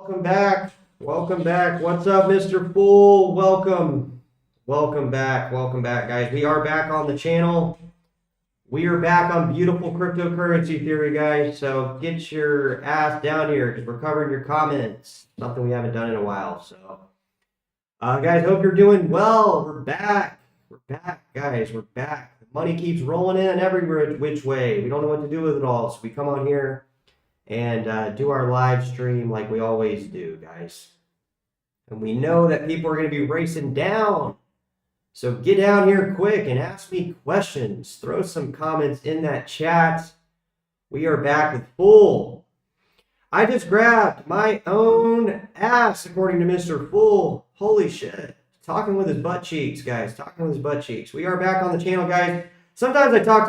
Welcome back. Welcome back. What's up, Mr. Fool? Welcome. Welcome back. Welcome back, guys. We are back on the channel. We are back on beautiful cryptocurrency theory, guys. So get your ass down here because we're covering your comments. Something we haven't done in a while. So, guys, hope you're doing well. We're back. We're back, guys. We're back. The money keeps rolling in every which way. We don't know what to do with it all. So we come on here and do our live stream like we always do, guys. And we know that people are going to be racing down. So get down here quick and ask me questions. Throw some comments in that chat. We are back with full. I just grabbed my own ass, according to Mr. Fool. Holy shit. Talking with his butt cheeks, guys. Talking with his butt cheeks. We are back on the channel, guys. Sometimes I talk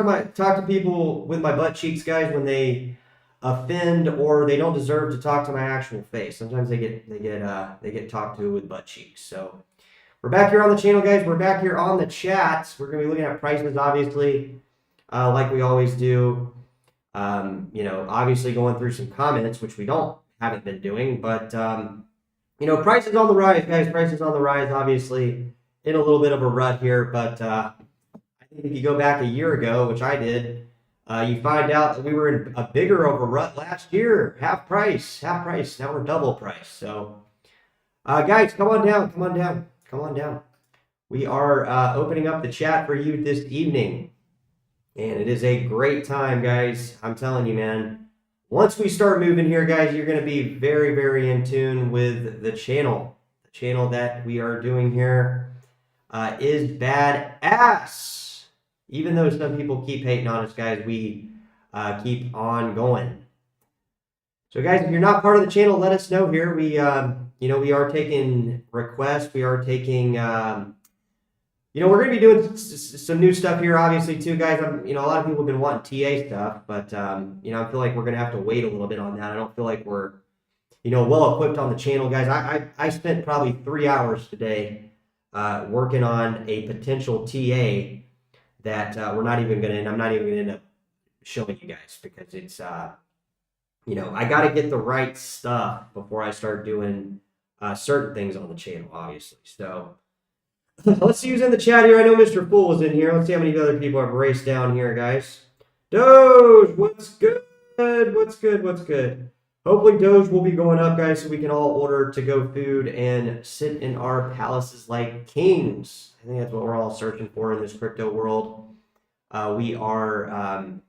to people with my butt cheeks, guys, when they offend or they don't deserve to talk to my actual face. Sometimes they get talked to with butt cheeks. So we're back here on the channel, guys. We're back here on the chat. We're gonna be looking at prices, obviously, like we always do. You know, obviously going through some comments, which we haven't been doing, but you know, prices on the rise, guys. Prices on the rise. Obviously, in a little bit of a rut here, but I think if you go back a year ago, which I did. You find out that we were in a bigger of a rut last year. Half price. Now we're double price. So, guys, come on down. We are opening up the chat for you this evening. And it is a great time, guys. I'm telling you, man. Once we start moving here, guys, you're going to be very, very in tune with the channel. The channel that we are doing here is badass. Even though some people keep hating on us, guys, we keep on going. So, guys, if you're not part of the channel, let us know here. We, you know, we are taking requests. We are taking, you know, we're going to be doing some new stuff here, obviously, too, guys. You know, a lot of people have been wanting TA stuff, but, you know, I feel like we're going to have to wait a little bit on that. I don't feel like we're, you know, well equipped on the channel, guys. I spent probably 3 hours today working on a potential TA that I'm not even going to end up showing you guys because it's, you know, I got to get the right stuff before I start doing certain things on the channel, obviously. So let's see who's in the chat here. I know Mr. Fool is in here. Let's see how many other people have raced down here, guys. Doge, what's good? What's good? Hopefully Doge will be going up, guys, so we can all order to-go food and sit in our palaces like kings. I think that's what we're all searching for in this crypto world. We are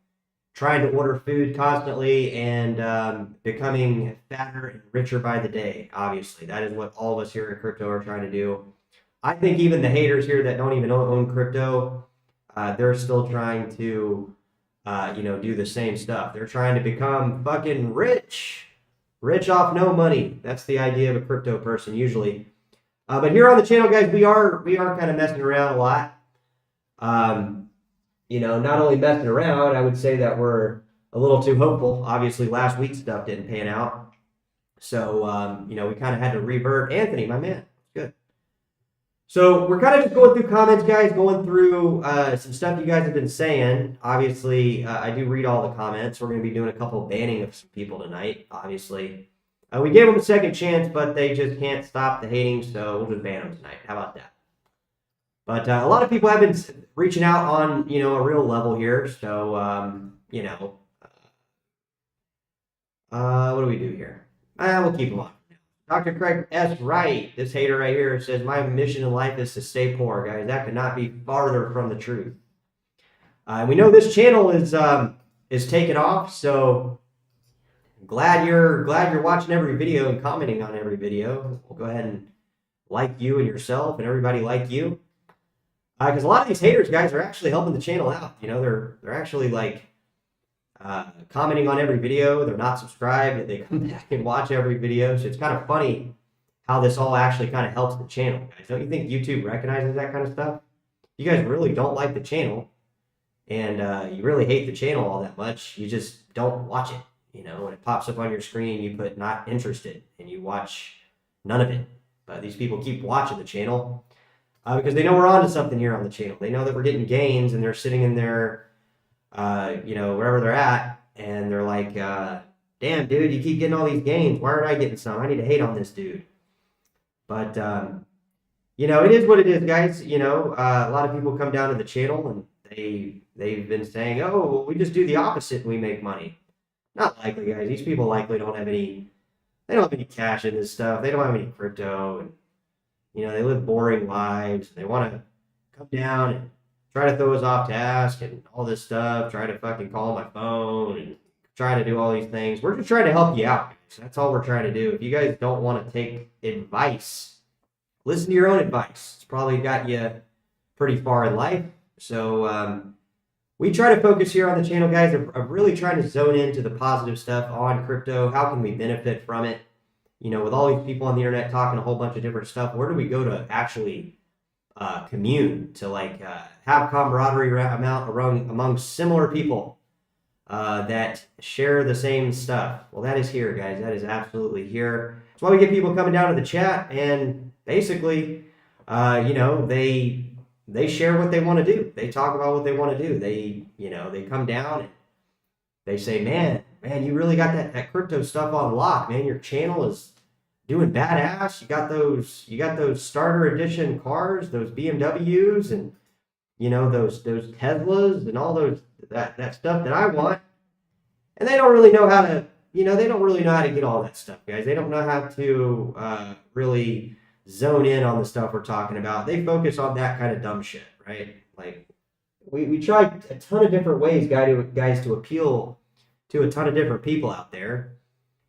trying to order food constantly and becoming fatter and richer by the day, obviously. That is what all of us here in crypto are trying to do. I think even the haters here that don't even own crypto, they're still trying to, you know, do the same stuff. They're trying to become fucking rich. Rich off no money. That's the idea of a crypto person, usually. But here on the channel, guys, we are kind of messing around a lot. You know, not only messing around, I would say that we're a little too hopeful. Obviously, last week's stuff didn't pan out. So, you know, we kind of had to revert. Anthony, my man, good. So we're kind of just going through comments, guys, going through some stuff you guys have been saying. Obviously, I do read all the comments. We're going to be doing a couple of banning of some people tonight, obviously. We gave them a second chance, but they just can't stop the hating, so we'll just ban them tonight. How about that? But a lot of people have been reaching out on, you know, a real level here. So, you know, what do we do here? We'll keep them on. Dr. Craig S. Wright, this hater right here, says, my mission in life is to stay poor, guys. That could not be farther from the truth. We know this channel is taking off, so glad you're watching every video and commenting on every video. We'll go ahead and like you and yourself and everybody like you. Because a lot of these haters, guys, are actually helping the channel out. You know, they're actually like commenting on every video. They're not subscribed, and they come back and watch every video. So it's kind of funny how this all actually kind of helps the channel, guys. Don't you think YouTube recognizes that kind of stuff? You guys really don't like the channel, and you really hate the channel all that much. You just don't watch it. You know, when it pops up on your screen, you put not interested, and you watch none of it. But these people keep watching the channel. Because they know we're onto something here on the channel. They know that we're getting gains, and they're sitting in their, you know, wherever they're at, and they're like, damn, dude, you keep getting all these gains. Why aren't I getting some? I need to hate on this dude. But, you know, it is what it is, guys. You know, a lot of people come down to the channel, and they've been saying, oh, well, we just do the opposite and we make money. Not likely, guys. These people likely don't have any cash in this stuff. They don't have any crypto, and you know, they live boring lives. They want to come down and try to throw us off task and all this stuff, try to fucking call my phone and try to do all these things. We're just trying to help you out, guys. That's all we're trying to do. If you guys don't want to take advice, listen to your own advice. It's probably got you pretty far in life. So we try to focus here on the channel, guys, of really trying to zone into the positive stuff on crypto. How can we benefit from it? You know, with all these people on the internet talking a whole bunch of different stuff, where do we go to actually commune, to like have camaraderie among similar people that share the same stuff? Well, that is here, guys. That is absolutely here. That's why we get people coming down to the chat, and basically, you know, they share what they want to do. They talk about what they want to do. They, you know, they come down and they say, man, you really got that crypto stuff on lock, man. Your channel is doing badass. You got those starter edition cars, those BMWs, and you know, those Teslas and all that stuff that I want. And they don't really know how to, you know, they don't really know how to get all that stuff, guys. They don't know how to really zone in on the stuff we're talking about. They focus on that kind of dumb shit, right? Like we try a ton of different ways, guys, to appeal to a ton of different people out there.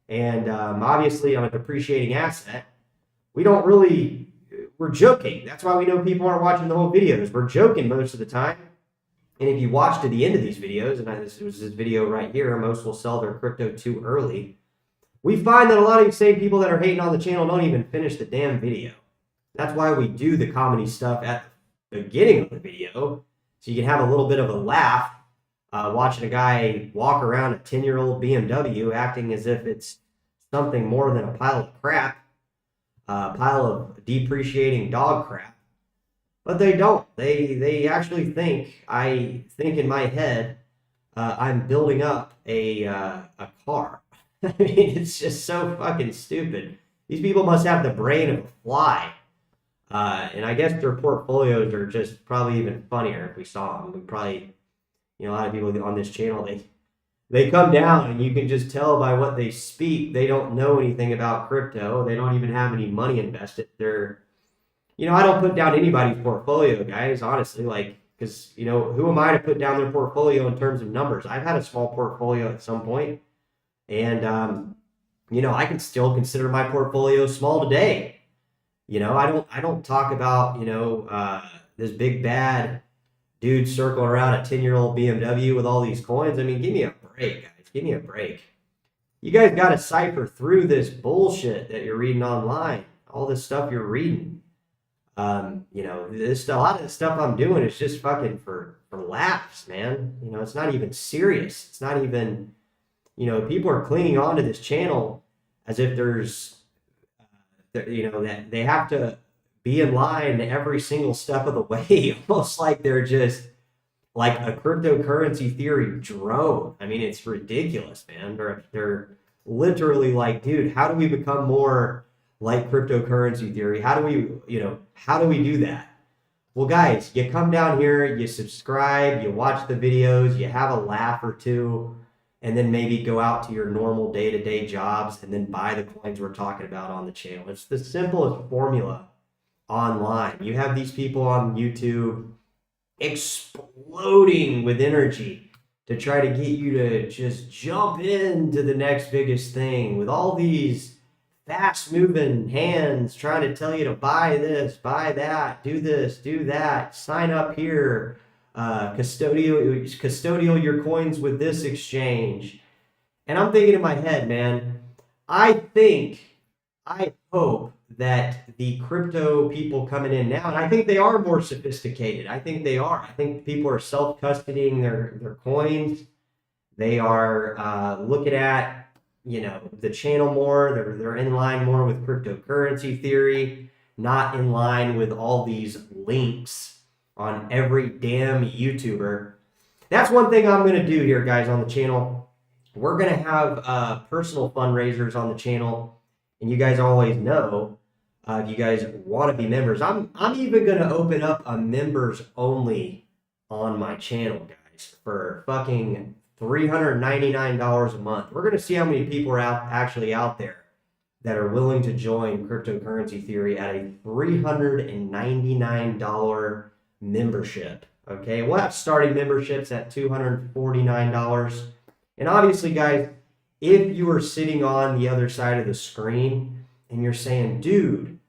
And obviously on a depreciating asset, we're joking. That's why we know people aren't watching the whole videos. We're joking most of the time. And if you watch to the end of these videos, and this was this video right here, most will sell their crypto too early. We find that a lot of these same people that are hating on the channel don't even finish the damn video. That's why we do the comedy stuff at the beginning of the video, so you can have a little bit of a laugh watching a guy walk around a 10-year-old BMW acting as if it's something more than a pile of crap, a pile of depreciating dog crap. But they don't. They actually think, I think in my head, I'm building up a car. I mean, it's just so fucking stupid. These people must have the brain of a fly. And I guess their portfolios are just probably even funnier if we saw them. We probably, you know, a lot of people on this channel, they come down and you can just tell by what they speak. They don't know anything about crypto. They don't even have any money invested. They're, you know, I don't put down anybody's portfolio, guys, honestly, like, because, you know, who am I to put down their portfolio in terms of numbers? I've had a small portfolio at some point, and, you know, I can still consider my portfolio small today. You know, I don't talk about, you know, this big bad dude circling around a 10-year-old BMW with all these coins. I mean, give me a break, guys. Give me a break. You guys got to cipher through this bullshit that you're reading online. All this stuff you're reading. You know, a lot of the stuff I'm doing is just fucking for laughs, man. You know, it's not even serious. It's not even, you know, people are clinging on to this channel as if there's, you know, that they have to be in line every single step of the way, almost like they're just like a cryptocurrency theory drone. I mean, it's ridiculous, man. They're literally like, dude, how do we become more like cryptocurrency theory? How do we, you know, how do we do that? Well, guys, you come down here, you subscribe, you watch the videos, you have a laugh or two, and then maybe go out to your normal day-to-day jobs and then buy the coins we're talking about on the channel. It's the simplest formula online. You have these people on YouTube exploding with energy, to try to get you to just jump into the next biggest thing with all these fast moving hands trying to tell you to buy this, buy that, do this, do that, sign up here, custodial your coins with this exchange. And I'm thinking in my head, man, I hope that the crypto people coming in now, and I think they are more sophisticated. I think they are. I think people are self-custodying their coins. They are looking at, the channel more. They're in line more with cryptocurrency theory, not in line with all these links on every damn YouTuber. That's one thing I'm going to do here, guys, on the channel. We're going to have personal fundraisers on the channel, and you guys always know if you guys want to be members. I'm even going to open up a members only on my channel, guys, for fucking $399 a month. We're going to see how many people are actually out there that are willing to join cryptocurrency theory at a $399 membership. Okay, we'll have starting memberships at $249. And obviously, guys, if you are sitting on the other side of the screen and you're saying, dude,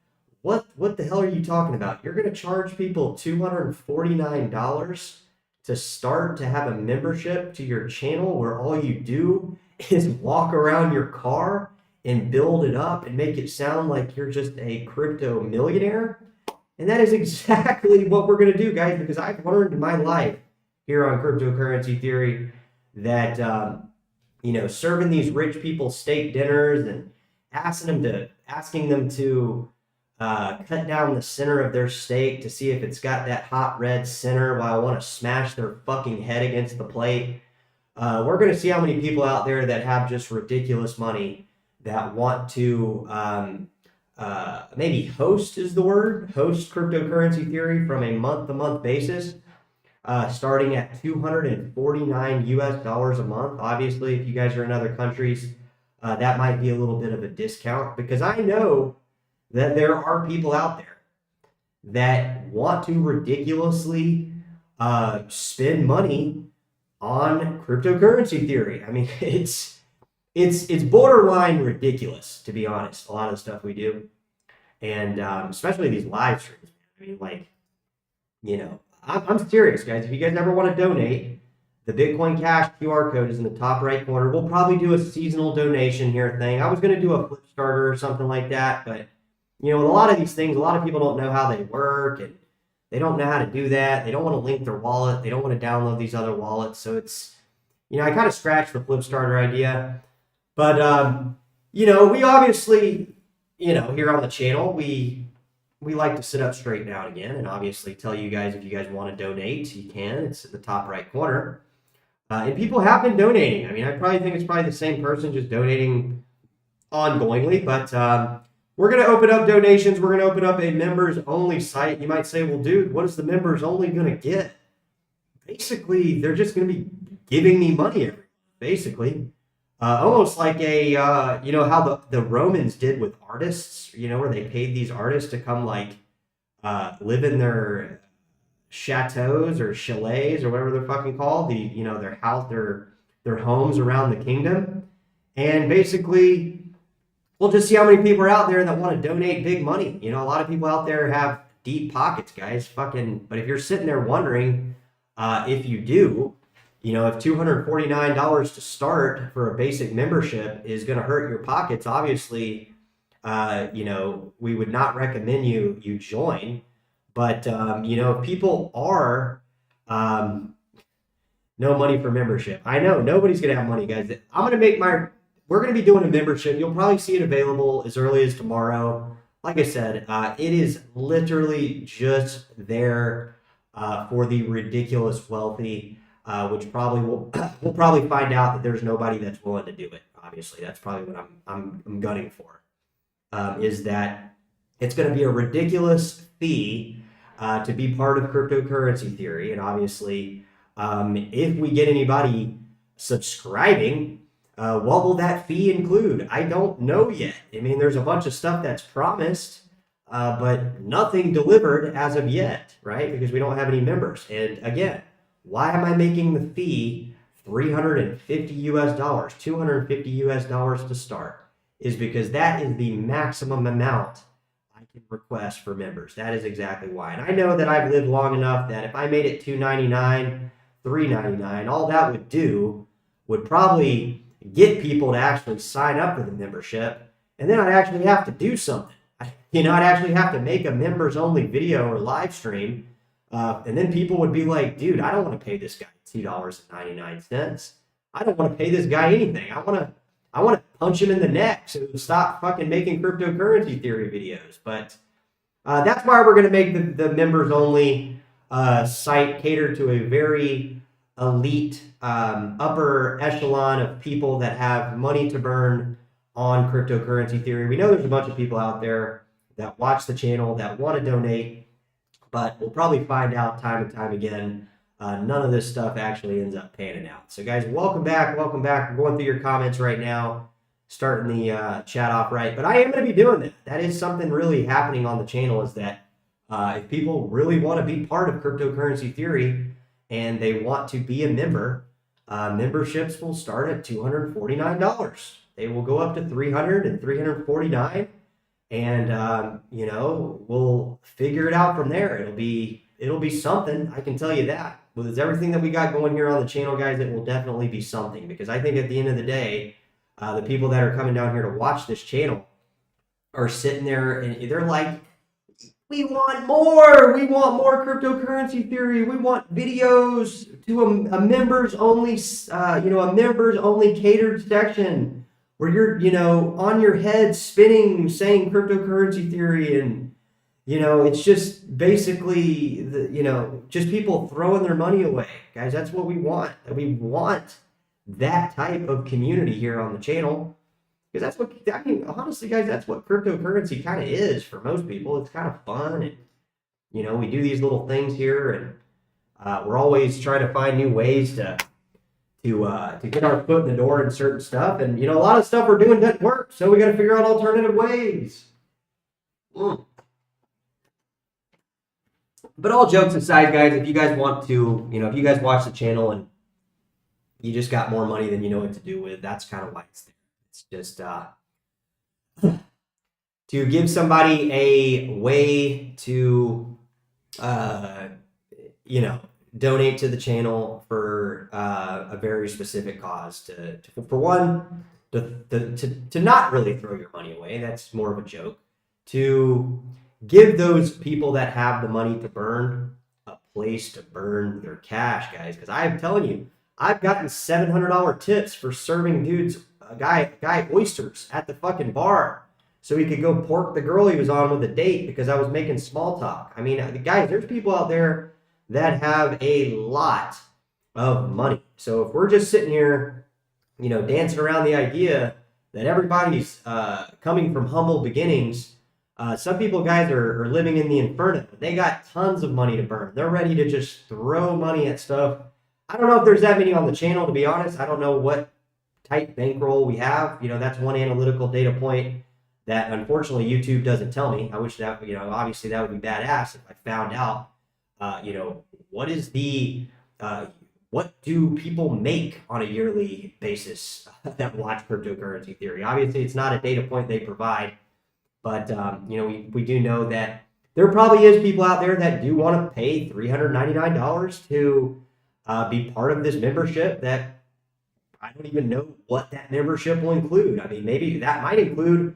what the hell are you talking about? You're going to charge people $249 to start to have a membership to your channel where all you do is walk around your car and build it up and make it sound like you're just a crypto millionaire? And that is exactly what we're going to do, guys, because I've learned in my life here on Cryptocurrency Theory that, serving these rich people steak dinners and asking them to cut down the center of their steak to see if it's got that hot red center while I want to smash their fucking head against the plate. We're going to see how many people out there that have just ridiculous money that want to maybe host Cryptocurrency Theory from a month-to-month basis, starting at $249 a month. Obviously, if you guys are in other countries, that might be a little bit of a discount, because I know that there are people out there that want to ridiculously spend money on cryptocurrency theory. I mean, it's borderline ridiculous, to be honest, a lot of the stuff we do. And especially these live streams. I mean, I'm serious, guys. If you guys ever want to donate, the Bitcoin Cash QR code is in the top right corner. We'll probably do a seasonal donation here thing. I was going to do a flip starter or something like that, but with a lot of these things, a lot of people don't know how they work, and they don't know how to do that. They don't want to link their wallet. They don't want to download these other wallets. So it's, I kind of scratched the flip starter idea. But, we obviously, here on the channel, we like to sit up straight now and again, and obviously tell you guys, if you guys want to donate, you can. It's at the top right corner. And people have been donating. I mean, I probably think it's probably the same person just donating ongoingly, but we're going to open up donations. We're going to open up a members only site. You might say, well, dude, what is the members only going to get? Basically, they're just going to be giving me money every month, basically. Almost like how the Romans did with artists, where they paid these artists to come live in their chateaus or chalets or whatever they're fucking called, their house, their homes around the kingdom. And basically, we'll just see how many people are out there that want to donate big money. A lot of people out there have deep pockets, guys. But if you're sitting there wondering if you do, if $249 to start for a basic membership is going to hurt your pockets, obviously, we would not recommend you join. But, if people are no money for membership. I know nobody's going to have money, guys. We're going to be doing a membership. You'll probably see it available as early as tomorrow. Like I said, it is literally just there for the ridiculous wealthy, which probably we'll probably find out that there's nobody that's willing to do it. Obviously, that's probably what I'm gunning for. Is that it's going to be a ridiculous fee to be part of cryptocurrency theory, and obviously, if we get anybody subscribing, what will that fee include? I don't know yet. I mean, there's a bunch of stuff that's promised, but nothing delivered as of yet, right? Because we don't have any members. And again, why am I making the fee $350 US, $250 US to start, is because that is the maximum amount I can request for members. That is exactly why. And I know that I've lived long enough that if I made it $299, $399, all that would do would probably get people to actually sign up for the membership. And then I'd actually have to do something. I'd actually have to make a members only video or live stream. And then people would be like, dude, I don't want to pay this guy $2.99. I don't want to pay this guy anything. I want to punch him in the neck so stop fucking making cryptocurrency theory videos. But that's why we're going to make the members only site cater to a very elite upper echelon of people that have money to burn on cryptocurrency theory. We know there's a bunch of people out there that watch the channel that want to donate, but we'll probably find out time and time again, none of this stuff actually ends up panning out. So guys, welcome back. Welcome back. I'm going through your comments right now, starting the chat off right. But I am going to be doing that. That is something really happening on the channel, is that if people really want to be part of cryptocurrency theory and they want to be a member, memberships will start at $249. They will go up to $300 and $349. And, we'll figure it out from there. It'll be something. I can tell you that. With everything that we got going here on the channel, guys, it will definitely be something, because I think at the end of the day, the people that are coming down here to watch this channel are sitting there and they're like, we want more. We want more cryptocurrency theory. We want videos to a members only, a members only catered section where you're, on your head spinning, saying cryptocurrency theory. And, it's just basically, just people throwing their money away. Guys, that's what we want. We want that type of community here on the channel. Because honestly, guys, that's what cryptocurrency kind of is for most people. It's kind of fun. And, we do these little things here, and we're always trying to find new ways to get our foot in the door in certain stuff. And, a lot of stuff we're doing doesn't work. So we got to figure out alternative ways. But all jokes aside, guys, if you guys want to, if you guys watch the channel and you just got more money than you know what to do with, that's kind of why it's there. It's just to give somebody a way to, donate to the channel for a very specific cause. For one, to not really throw your money away. That's more of a joke. To give those people that have the money to burn a place to burn their cash, guys. Because I'm telling you, I've gotten $700 tips for serving dudes, a guy oysters at the fucking bar, so he could go pork the girl he was on with a date because I was making small talk. I mean, guys, there's people out there that have a lot of money. So if we're just sitting here, dancing around the idea that everybody's coming from humble beginnings, some people, guys, are living in the inferno. They got tons of money to burn. They're ready to just throw money at stuff. I don't know if there's that many on the channel, to be honest. I don't know what type bankroll we have. That's one analytical data point that unfortunately YouTube doesn't tell me. I wish that, obviously that would be badass if I found out, what is what do people make on a yearly basis that watch cryptocurrency theory? Obviously, it's not a data point they provide, but, we do know that there probably is people out there that do want to pay $399 to be part of this membership that I don't even know what that membership will include. I mean, maybe that might include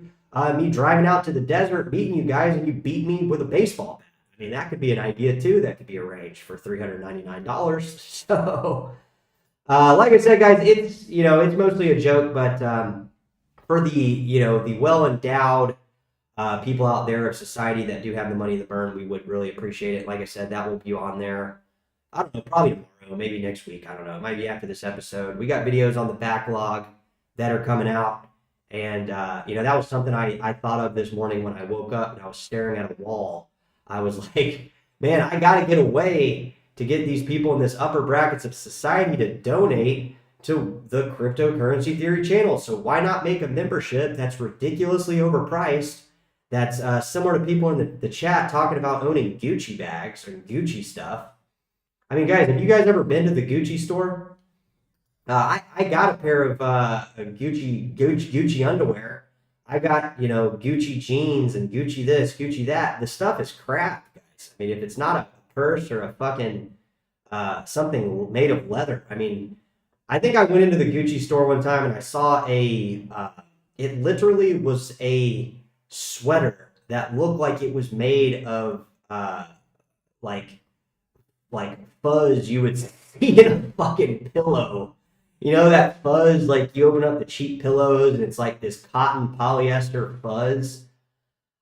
me driving out to the desert, meeting you guys, and you beat me with a baseball bat. I mean, that could be an idea too. That could be arranged for $399. So, like I said, guys, it's it's mostly a joke, but for the well-endowed people out there of society that do have the money to burn, we would really appreciate it. Like I said, that will be on there. I don't know, probably tomorrow, maybe next week. I don't know. It might be after this episode. We got videos on the backlog that are coming out. And, that was something I thought of this morning when I woke up and I was staring at a wall. I was like, man, I got to get a way to get these people in this upper brackets of society to donate to the cryptocurrency theory channel. So why not make a membership that's ridiculously overpriced, that's similar to people in the chat talking about owning Gucci bags or Gucci stuff. I mean, guys, have you guys ever been to the Gucci store? I got a pair of Gucci underwear. I got, Gucci jeans and Gucci this, Gucci that. The stuff is crap, guys. I mean, if it's not a purse or a fucking something made of leather, I mean, I think I went into the Gucci store one time and I saw it literally was a sweater that looked like it was made of like like fuzz you would see in a fucking pillow. You know that fuzz, like you open up the cheap pillows and it's like this cotton polyester fuzz.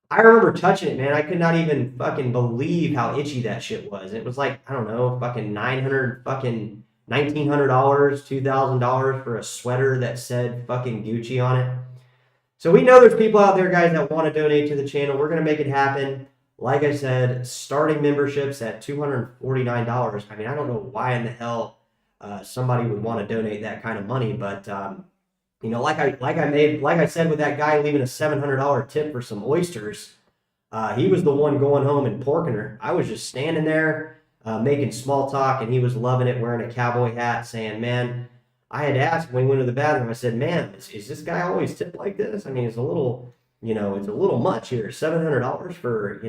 I remember touching it, man. I could not even fucking believe how itchy that shit was. It was like, I don't know, fucking 900 fucking $1,900, $2,000 for a sweater that said fucking Gucci on it. So we know there's people out there, guys, that want to donate to the channel. We're going to make it happen. Like I said, starting memberships at $249. I mean, I don't know why in the hell somebody would want to donate that kind of money, but like I said with that guy leaving a $700 tip for some oysters, he was the one going home and porking her. I was just standing there making small talk, and he was loving it, wearing a cowboy hat, saying, "Man." I had asked when we went to the bathroom. I said, "Man, is this guy always tipped like this? I mean, it's a little." It's a little much here. $700 for,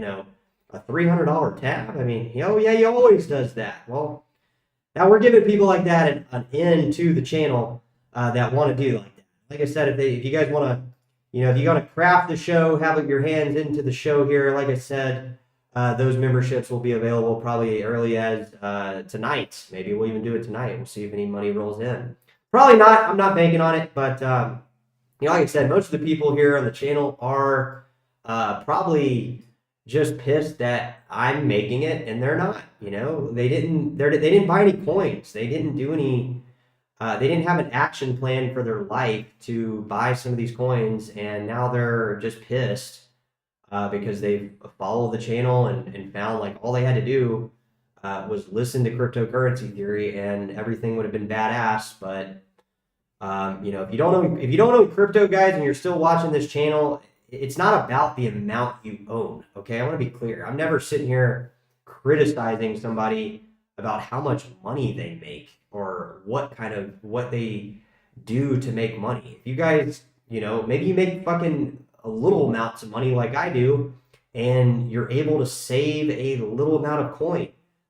a $300 tab. I mean, oh yeah, he always does that. Well, now we're giving people like that an end to the channel that want to do like that. Like I said, if you guys want to, if you want to craft the show, have your hands into the show here. Like I said, those memberships will be available probably early as tonight. Maybe we'll even do it tonight. We'll see if any money rolls in. Probably not. I'm not banking on it, but like I said, most of the people here on the channel are probably just pissed that I'm making it and they're not. They didn't buy any coins. They didn't do any. They didn't have an action plan for their life to buy some of these coins, and now they're just pissed because they followed the channel and found like all they had to do was listen to cryptocurrency theory and everything would have been badass. But if you don't know crypto, guys, and you're still watching this channel, it's not about the amount you own. Okay, I want to be clear. I'm never sitting here criticizing somebody about how much money they make or what they do to make money. If you guys, maybe you make fucking a little amounts of money like I do, and you're able to save a little amount of coin.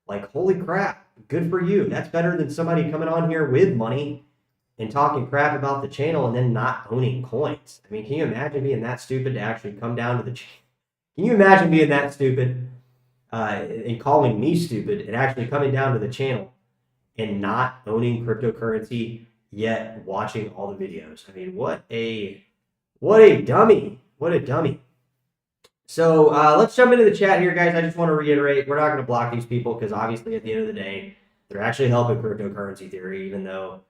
Like, holy crap, good for you. That's better than somebody coming on here with money and talking crap about the channel and then not owning coins. I mean, can you imagine being that stupid to actually come down to the channel? Can you imagine being that stupid and calling me stupid and actually coming down to the channel and not owning cryptocurrency yet watching all the videos? I mean, what a dummy. What a dummy. So let's jump into the chat here, guys. I just want to reiterate, we're not going to block these people because obviously at the end of the day, they're actually helping cryptocurrency theory, even though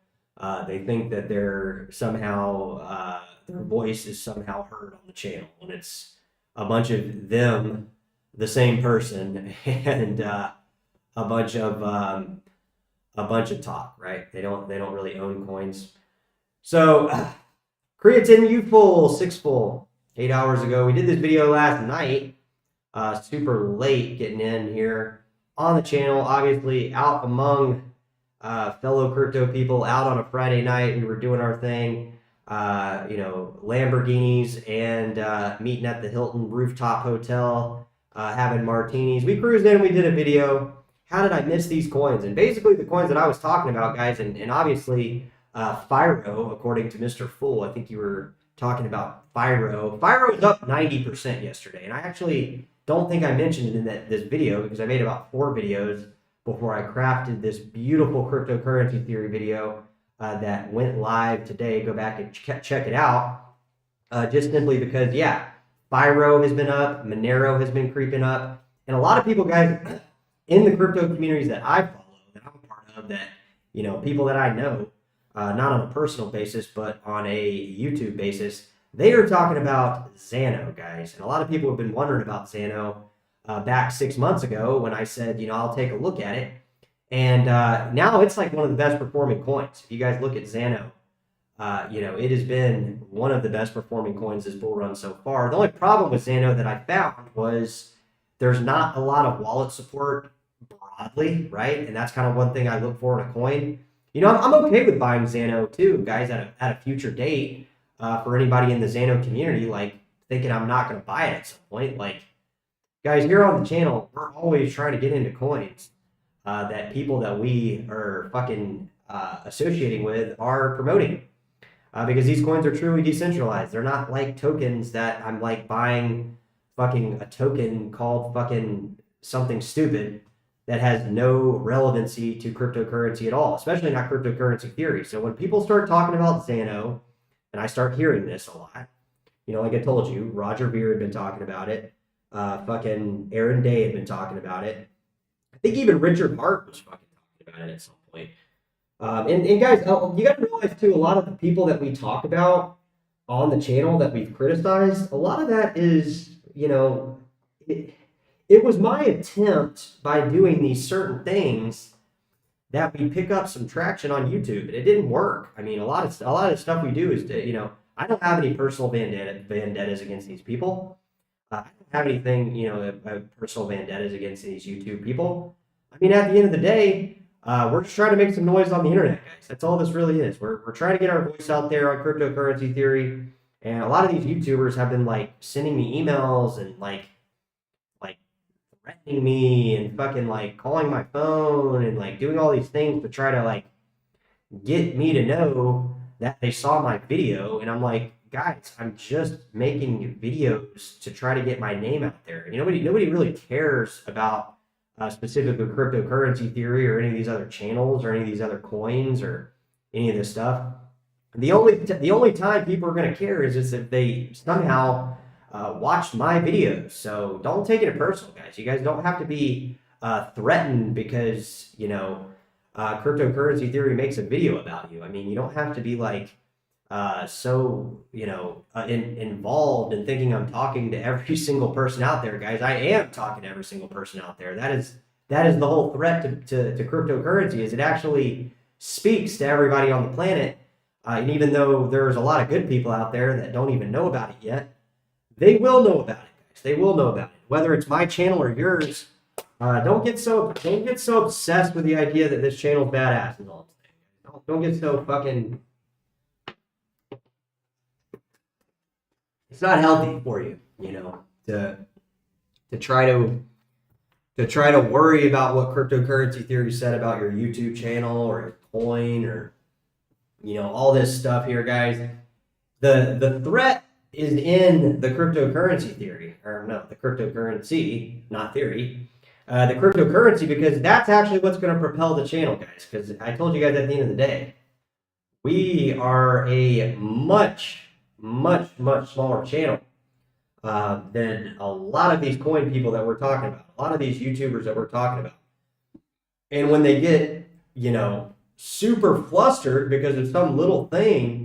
they think that they're somehow, their voice is somehow heard on the channel when it's a bunch of them, the same person, and a bunch of talk, right? They don't really own coins. So creatine youthful 6 full 8 hours ago. We did this video last night, super late getting in here on the channel, obviously out among fellow crypto people, out on a Friday night. We were doing our thing, Lamborghinis and meeting at the Hilton rooftop hotel, having martinis. We cruised in, we did a video. How did I miss these coins? And basically the coins that I was talking about, guys, and obviously Firo, according to Mr. Fool, I think you were talking about Firo. Firo was up 90% yesterday, and I actually don't think I mentioned it in this video because I made about 4 videos before I crafted this beautiful cryptocurrency theory video that went live today. Go back and check it out. Just simply because, yeah, Firo has been up, Monero has been creeping up, and a lot of people, guys, in the crypto communities that I follow, that I'm a part of, that, people that I know, not on a personal basis, but on a YouTube basis, they are talking about Xano, guys. And a lot of people have been wondering about Xano back 6 months ago when I said, I'll take a look at it. And now it's like one of the best performing coins. If you guys look at Xano, it has been one of the best performing coins this bull run so far. The only problem with Xano that I found was there's not a lot of wallet support broadly, right? And that's kind of one thing I look for in a coin. You know, I'm okay with buying Xano too, guys, at a future date. For anybody in the Xano community, like thinking I'm not going to buy it at some point. Like, guys, here on the channel, we're always trying to get into coins that people that we are fucking associating with are promoting. Because these coins are truly decentralized. They're not like tokens that I'm like buying fucking a token called fucking something stupid that has no relevancy to cryptocurrency at all, especially not cryptocurrency theory. So when people start talking about Xano, and I start hearing this a lot, you know, like I told you, Roger Ver had been talking about it. Fucking Aaron Day had been talking about it. I think even Richard Hart was fucking talking about it at some point. And guys, you got to realize too, a lot of the people that we talk about on the channel that we've criticized, a lot of that is, you know, it was my attempt by doing these certain things that we pick up some traction on YouTube, and it didn't work. I mean, a lot of the stuff we do is, you know, I don't have any personal vendettas against these people. I don't have anything, you know, personal vendettas against these YouTube people. I mean, at the end of the day, we're just trying to make some noise on the internet, guys. That's all this really is. We're trying to get our voice out there on cryptocurrency theory, and a lot of these YouTubers have been like sending me emails and like threatening me and fucking like calling my phone and like doing all these things to try to like get me to know that they saw my video. And I'm like, guys, I'm just making videos to try to get my name out there. And nobody really cares about specifically cryptocurrency theory or any of these other channels or any of these other coins or any of this stuff. The only time people are going to care is if they somehow watched my videos. So don't take it personal, guys. You guys don't have to be threatened because, you know, cryptocurrency theory makes a video about you. I mean, you don't have to be like so, you know, involved in thinking I'm talking to every single person out there, guys. I am talking to every single person out there. That is the whole threat to cryptocurrency, is it actually speaks to everybody on the planet. And even though there's a lot of good people out there that don't even know about it yet, they will know about it, guys. They will know about it. Whether it's my channel or yours, don't get so obsessed with the idea that this channel's badass and all this thing. Don't get so fucking. It's not healthy for you, you know, to try to worry about what cryptocurrency theory said about your YouTube channel or your coin or, you know, all this stuff here, guys. The threat is in the cryptocurrency theory, or no, the cryptocurrency, not theory, the cryptocurrency, because that's actually what's going to propel the channel, guys. Because I told you guys at the end of the day, we are a much smaller channel than a lot of these coin people that we're talking about, a lot of these YouTubers that we're talking about. And when they get, you know, super flustered because of some little thing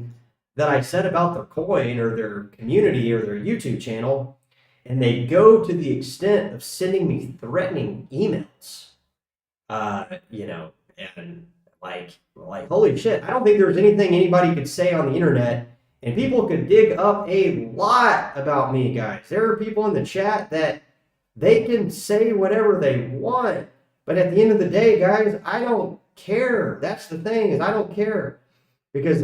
that I said about their coin or their community or their YouTube channel, and they go to the extent of sending me threatening emails, you know, and like holy shit, I don't think there's anything anybody could say on the internet and people could dig up a lot about me, guys. There are people in the chat that they can say whatever they want, but at the end of the day, guys, I don't care. That's the thing, is I don't care, because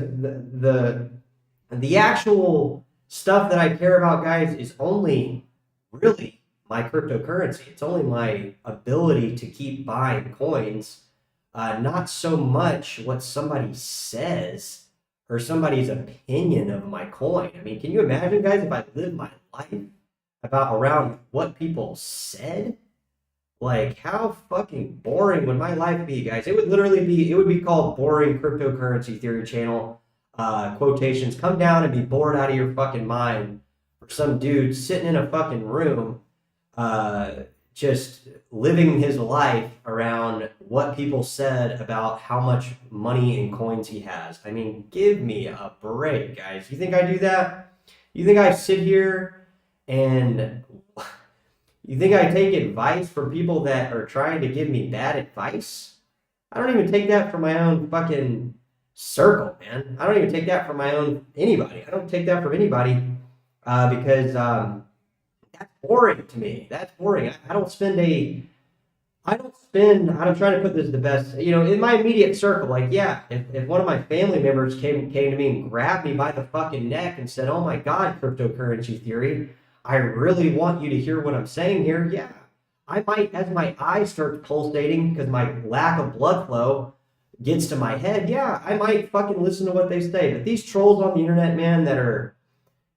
the actual stuff that I care about, guys, is only really my cryptocurrency. It's only my ability to keep buying coins, not so much what somebody says or somebody's opinion of my coin. I mean, can you imagine, guys, if I lived my life around what people said? Like, how fucking boring would my life be, guys? It would literally be called Boring Cryptocurrency Theory Channel. Quotations, come down and be bored out of your fucking mind for some dude sitting in a fucking room, just living his life around what people said about how much money and coins he has. I mean, give me a break, guys. You think I do that? You think I sit here and you think I take advice from people that are trying to give me bad advice? I don't even take that from my own fucking circle, man. I don't even take that from my own anybody. I don't take that from anybody because that's boring to me. That's boring. I I'm trying to put this the best, in my immediate circle, like, yeah, if one of my family members came to me and grabbed me by the fucking neck and said, oh my God, cryptocurrency theory, I really want you to hear what I'm saying here. Yeah, I might, as my eyes start pulsating because my lack of blood flow gets to my head, yeah, I might fucking listen to what they say. But these trolls on the internet, man, that are,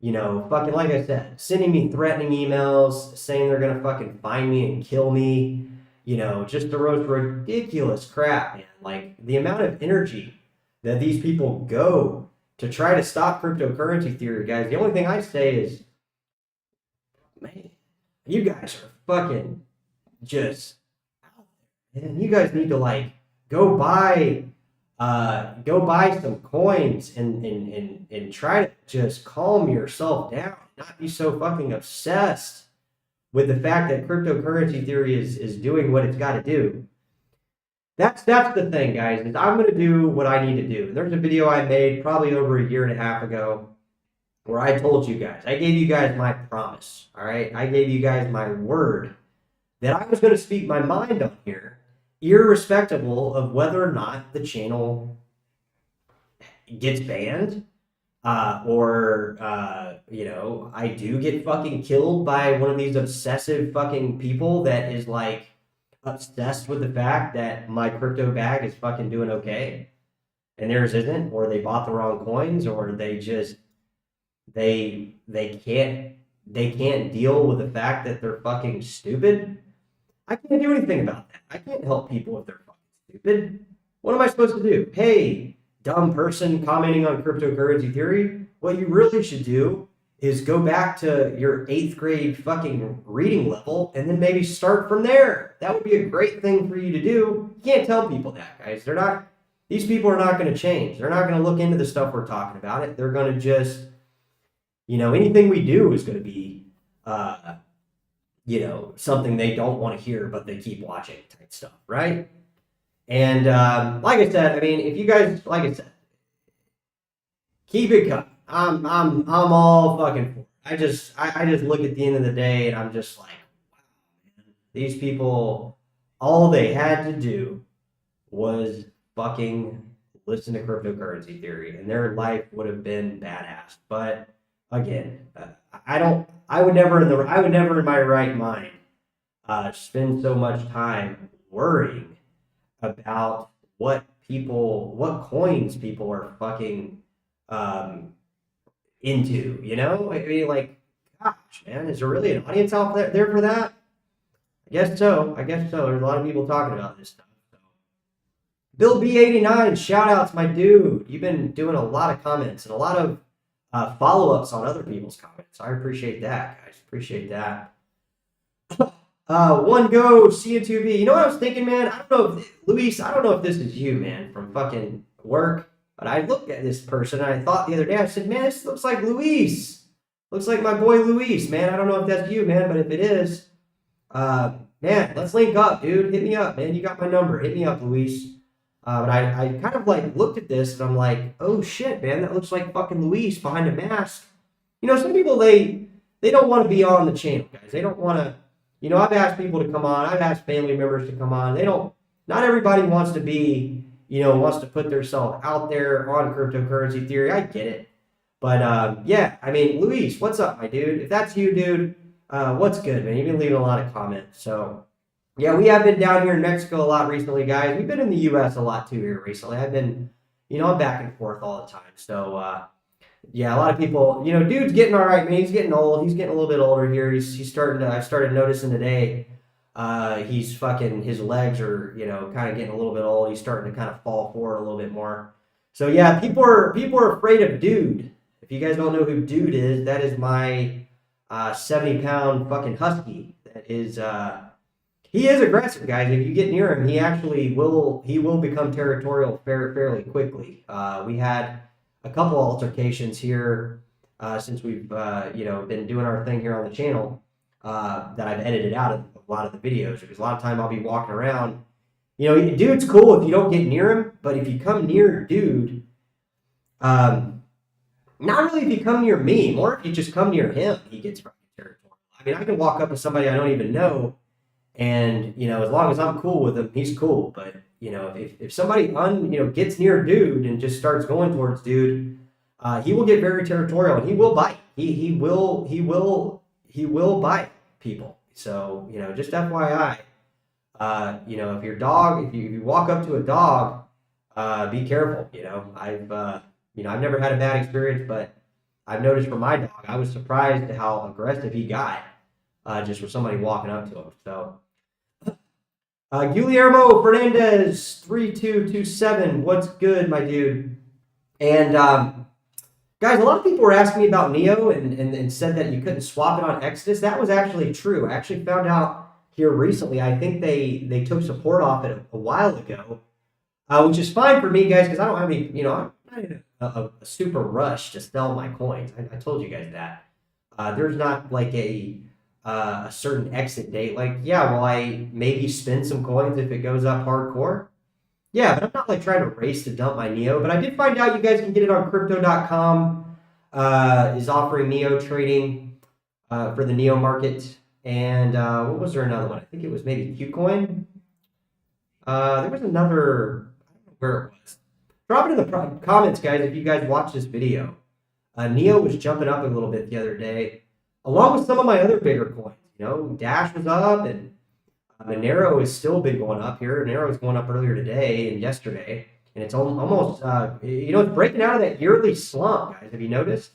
fucking, like I said, sending me threatening emails, saying they're going to fucking find me and kill me, just the most ridiculous crap, man. Like, the amount of energy that these people go to try to stop cryptocurrency theory, guys, the only thing I say is, man, you guys are fucking just out there, man. You guys need to, like, go buy some coins and try to just calm yourself down, not be so fucking obsessed with the fact that cryptocurrency theory is doing what it's got to do. That's the thing, guys, is I'm going to do what I need to do. There's a video I made probably over a year and a half ago where I told you guys, I gave you guys my promise, all right? I gave you guys my word that I was going to speak my mind on here, irrespective of whether or not the channel gets banned, or I do get fucking killed by one of these obsessive fucking people that is like obsessed with the fact that my crypto bag is fucking doing okay and theirs isn't, or they bought the wrong coins, or they just they can't deal with the fact that they're fucking stupid. I can't do anything about that. I can't help people if they're fucking stupid. What am I supposed to do? Hey, dumb person commenting on cryptocurrency theory, what you really should do is go back to your 8th grade fucking reading level and then maybe start from there. That would be a great thing for you to do. You can't tell people that, guys. These people are not going to change. They're not going to look into the stuff we're talking about. They're going to just, anything we do is going to be, something they don't want to hear, but they keep watching type stuff, right? And like I said, I mean, if you guys, like I said, keep it coming. I'm all fucking for it. I just look at the end of the day and I'm just like, wow, man, these people, all they had to do was fucking listen to cryptocurrency theory and their life would have been badass. But again, I would never in my right mind spend so much time worrying about what coins people are fucking into, I mean, like, gosh, man, is there really an audience out there for that? I guess so. There's a lot of people talking about this stuff. So. Bill B89, shout out to my dude. You've been doing a lot of comments and a lot of follow-ups on other people's comments. I appreciate that, guys. Appreciate that. One go, C2B. You know what I was thinking, man? I don't know, Luis, I don't know if this is you, man, from fucking work, but I looked at this person and I thought the other day, I said, man, this looks like Luis. Looks like my boy Luis, man. I don't know if that's you, man, but if it is, man, let's link up, dude. Hit me up, man. You got my number. Hit me up, Luis. But I kind of like looked at this and I'm like, oh shit, man, that looks like fucking Luis behind a mask. Some people, they don't want to be on the channel, guys. They don't want to, I've asked people to come on. I've asked family members to come on. Not everybody wants to be, wants to put themselves out there on cryptocurrency theory. I get it. But, yeah, I mean, Luis, what's up, my dude? If that's you, dude, what's good, man? You've been leaving a lot of comments. So, yeah, we have been down here in Mexico a lot recently, guys. We've been in the U.S. a lot, too, here recently. I've been, I'm back and forth all the time. So, yeah, a lot of people, dude's getting all right, man. He's getting old. He's getting a little bit older here. He's starting to, I've started noticing today, he's fucking, his legs are, kind of getting a little bit old. He's starting to kind of fall forward a little bit more. So yeah, people are afraid of Dude. If you guys don't know who Dude is, that is my 70-pound fucking husky. That is, he is aggressive, guys. If you get near him, he actually will become territorial fairly quickly. We had a couple altercations here since we've been doing our thing here on the channel that I've edited out of a lot of the videos, because a lot of time I'll be walking around. Dude's cool if you don't get near him, but if you come near Dude, not really if you come near me, more if you just come near him, he gets fucking territorial. I mean, I can walk up to somebody I don't even know, And, as long as I'm cool with him, he's cool. But, if somebody, gets near dude and just starts going towards dude, he will get very territorial and he will bite. He will bite people. So, just FYI, if your dog, if you walk up to a dog, be careful. I've never had a bad experience, but I've noticed for my dog, I was surprised at how aggressive he got, just with somebody walking up to him. So, Guillermo Fernandez, 3227. What's good, my dude? And, guys, a lot of people were asking me about Neo and said that you couldn't swap it on Exodus. That was actually true. I actually found out here recently. I think they took support off it a while ago, which is fine for me, guys, because I don't have any, I'm not in a super rush to sell my coins. I told you guys that. There's not like a certain exit date. Like, yeah, will I maybe spend some coins if it goes up hardcore? Yeah, but I'm not like trying to race to dump my Neo. But I did find out you guys can get it on crypto.com, is offering Neo trading for the Neo market. And what was there another one? I think it was maybe Qcoin. There was another, I don't know where it was. Drop it in the comments, guys, if you guys watch this video. Neo was jumping up a little bit the other day, along with some of my other bigger coins. Dash was up, and Monero has still been going up here. Monero was going up earlier today and yesterday, and it's almost, it's breaking out of that yearly slump, guys. Have you noticed?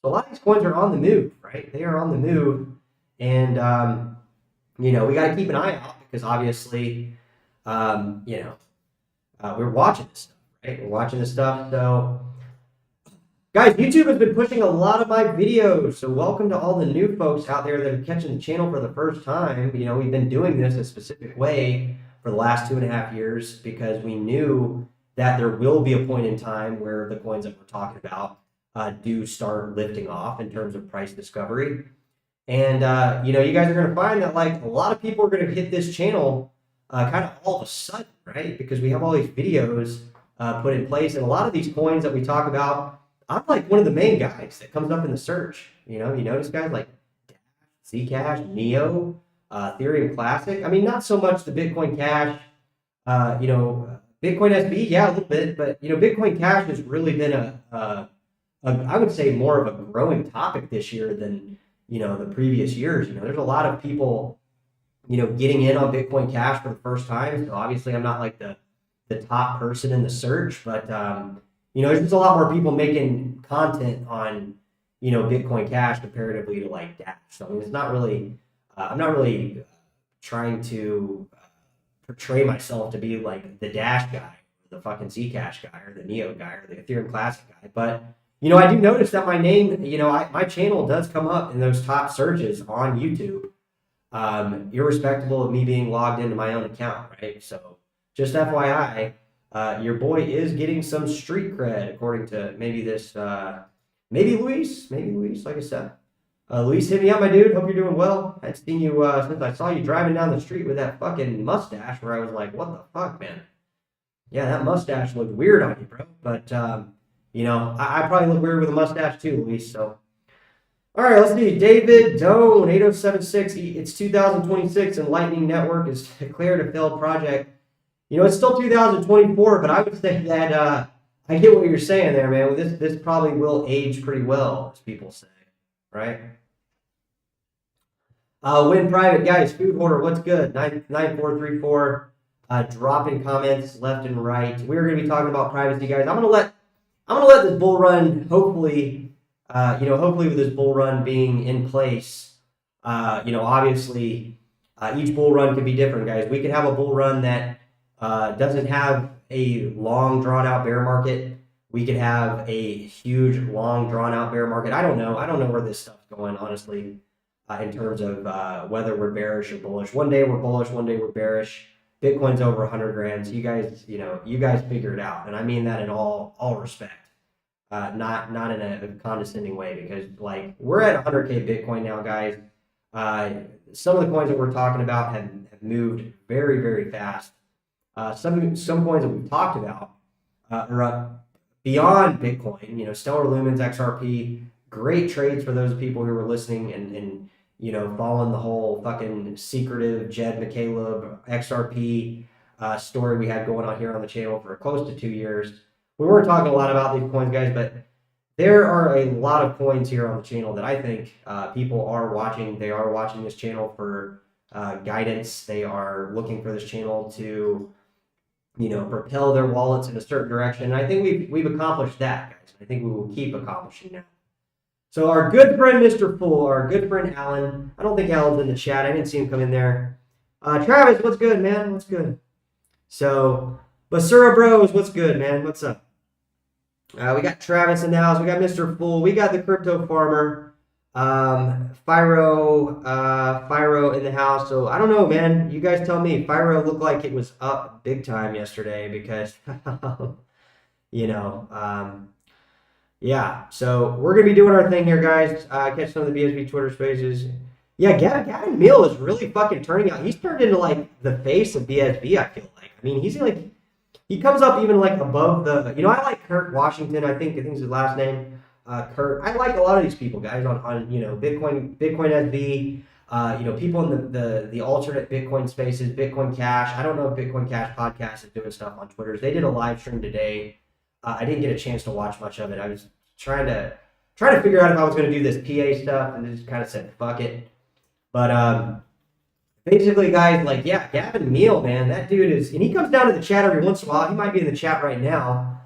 So a lot of these coins are on the move, right? They are on the move, and we got to keep an eye out because obviously, we're watching this stuff, right? We're watching this stuff, so. Guys, YouTube has been pushing a lot of my videos, so welcome to all the new folks out there that are catching the channel for the first time. We've been doing this a specific way for the last 2.5 years because we knew that there will be a point in time where the coins that we're talking about do start lifting off in terms of price discovery. And, you guys are going to find that, like, a lot of people are going to hit this channel kind of all of a sudden, right? Because we have all these videos put in place, and a lot of these coins that we talk about, I'm like one of the main guys that comes up in the search. You notice guys like Zcash, Neo, Ethereum Classic. I mean, not so much the Bitcoin Cash, Bitcoin SB, yeah, a little bit, but Bitcoin Cash has really been I would say more of a growing topic this year than the previous years. There's a lot of people getting in on Bitcoin Cash for the first time. So obviously, I'm not like the top person in the search, but there's just a lot more people making content on, Bitcoin Cash comparatively to like Dash. So I mean, it's not really, I'm not really trying to portray myself to be like the Dash guy, the fucking Zcash guy, or the Neo guy, or the Ethereum Classic guy. But I do notice that my name, my channel does come up in those top searches on YouTube, irrespective of me being logged into my own account, right? So just FYI. Your boy is getting some street cred, according to maybe this, maybe Luis, like I said. Luis, hit me up, my dude. Hope you're doing well. I'd seen you since I saw you driving down the street with that fucking mustache, where I was like, what the fuck, man? Yeah, that mustache looked weird on you, bro. But, I probably look weird with a mustache too, Luis, so. All right, let's see. David Doan, 8076. It's 2026 and Lightning Network is declared a failed project. It's still 2024, but I would say that I get what you're saying there, man. This probably will age pretty well, as people say, right? Win private, guys. Food Hoarder, what's good? 9434. Dropping comments left and right. We're going to be talking about privacy, guys. I'm gonna let this bull run. Hopefully, hopefully with this bull run being in place, obviously, each bull run can be different, guys. We could have a bull run that doesn't have a long drawn out bear market. We could have a huge long drawn out bear market. I don't know where this stuff's going, honestly, in terms of whether we're bearish or bullish. One day we're bullish, one day we're bearish. Bitcoin's over 100 grand. So you guys figure it out. And I mean that in all respect. Not in a condescending way, because like we're at 100K Bitcoin now, guys. Some of the coins that we're talking about have moved very, very fast. Some coins that we've talked about are up beyond Bitcoin. Stellar Lumens, XRP, great trades for those people who were listening and following the whole fucking secretive Jed McCaleb XRP story we had going on here on the channel for close to 2 years. We weren't talking a lot about these coins, guys, but there are a lot of coins here on the channel that I think people are watching. They are watching this channel for guidance. They are looking for this channel to, propel their wallets in a certain direction. And I think we've accomplished that, guys. I think we will keep accomplishing that. So our good friend Mr. Fool, our good friend Alan. I don't think Alan's in the chat. I didn't see him come in there. Travis, what's good, man? What's good? So, Basura Bros, what's good, man? What's up? We got Travis in the house. We got Mr. Fool. We got the Crypto Farmer. Fyro in the house. So I don't know, man. You guys tell me. Fyro looked like it was up big time yesterday because, yeah. So we're gonna be doing our thing here, guys. Catch some of the BSB Twitter spaces. Yeah, Gavin Meal is really fucking turning out. He's turned into like the face of BSB. I feel like. I mean, he's like. He comes up even like above the, I like Kurt Washington. I think his last name, Kurt. I like a lot of these people, guys, on Bitcoin SV. People in the alternate Bitcoin spaces, Bitcoin Cash. I don't know if Bitcoin Cash podcast is doing stuff on Twitter. They did a live stream today. I didn't get a chance to watch much of it. I was trying to figure out if I was going to do this PA stuff, and just kind of said fuck it. But basically, guys, like, yeah, Gavin Meal, man, that dude is, and he comes down to the chat every once in a while. He might be in the chat right now.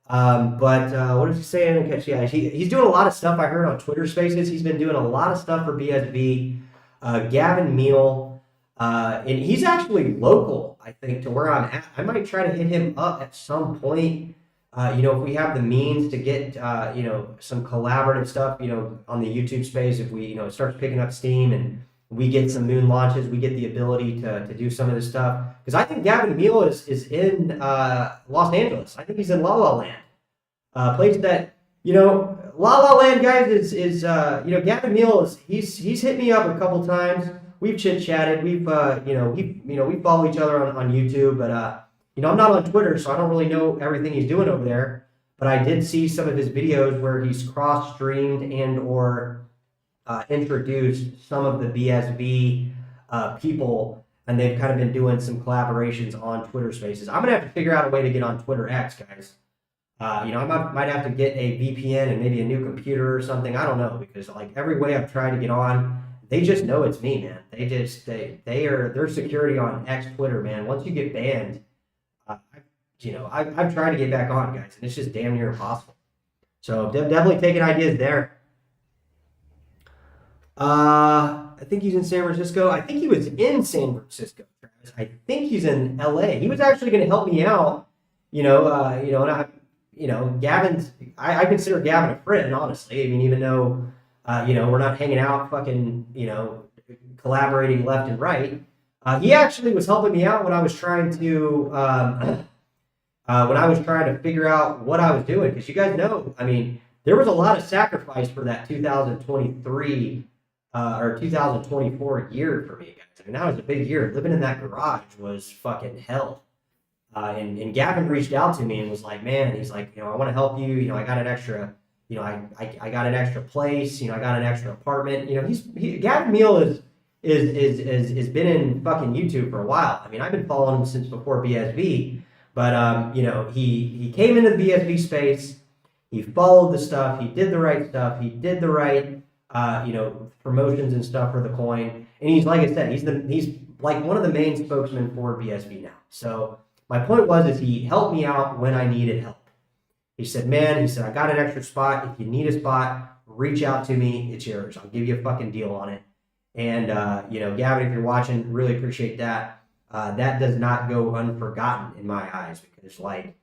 But what is he saying? Yeah, he's doing a lot of stuff I heard on Twitter Spaces. He's been doing a lot of stuff for BSB. Gavin Meal, and he's actually local, I think, to where I'm at. I might try to hit him up at some point. If we have the means to get, some collaborative stuff, on the YouTube space, if we, it starts picking up steam and we get some moon launches, we get the ability to do some of this stuff. Because I think Gavin Meal is in Los Angeles. I think he's in La La Land. Place that, La La Land, guys, is Gavin Meal he's hit me up a couple times. We've chit-chatted. We follow each other on YouTube. But, I'm not on Twitter, so I don't really know everything he's doing over there. But I did see some of his videos where he's cross-streamed and or introduced some of the BSB people, and they've kind of been doing some collaborations on Twitter Spaces. I'm gonna have to figure out a way to get on Twitter X, guys. I might have to get a VPN and maybe a new computer or something. I don't know, because like every way I've tried to get on, they just know it's me, man. Their security on X Twitter, man. Once you get banned, I've tried to get back on, guys, and it's just damn near impossible. So definitely taking ideas there. I think he's in San Francisco. I think he was in San Francisco, Travis. I think he's in LA. He was actually going to help me out, and Gavin's, I consider Gavin a friend, honestly. I mean, even though, we're not hanging out fucking, collaborating left and right. He actually was helping me out when I was trying to, figure out what I was doing. Because you guys know, I mean, there was a lot of sacrifice for that 2023 or 2024 year for me, guys. I mean, that was a big year. Living in that garage was fucking hell. And Gavin reached out to me and was like, man, he's like, I want to help you. I got an extra, I got an extra place. I got an extra apartment. Gavin Meal is been in fucking YouTube for a while. I mean, I've been following him since before BSB, but he came into the BSB space. He followed the stuff. He did the right stuff. He did the right, promotions and stuff for the coin. And he's, like I said, he's like one of the main spokesmen for BSB now. So my point is he helped me out when I needed help. He said, man, I got an extra spot. If you need a spot, reach out to me. It's yours. I'll give you a fucking deal on it. And, Gavin, if you're watching, really appreciate that. That does not go unforgotten in my eyes, because, like,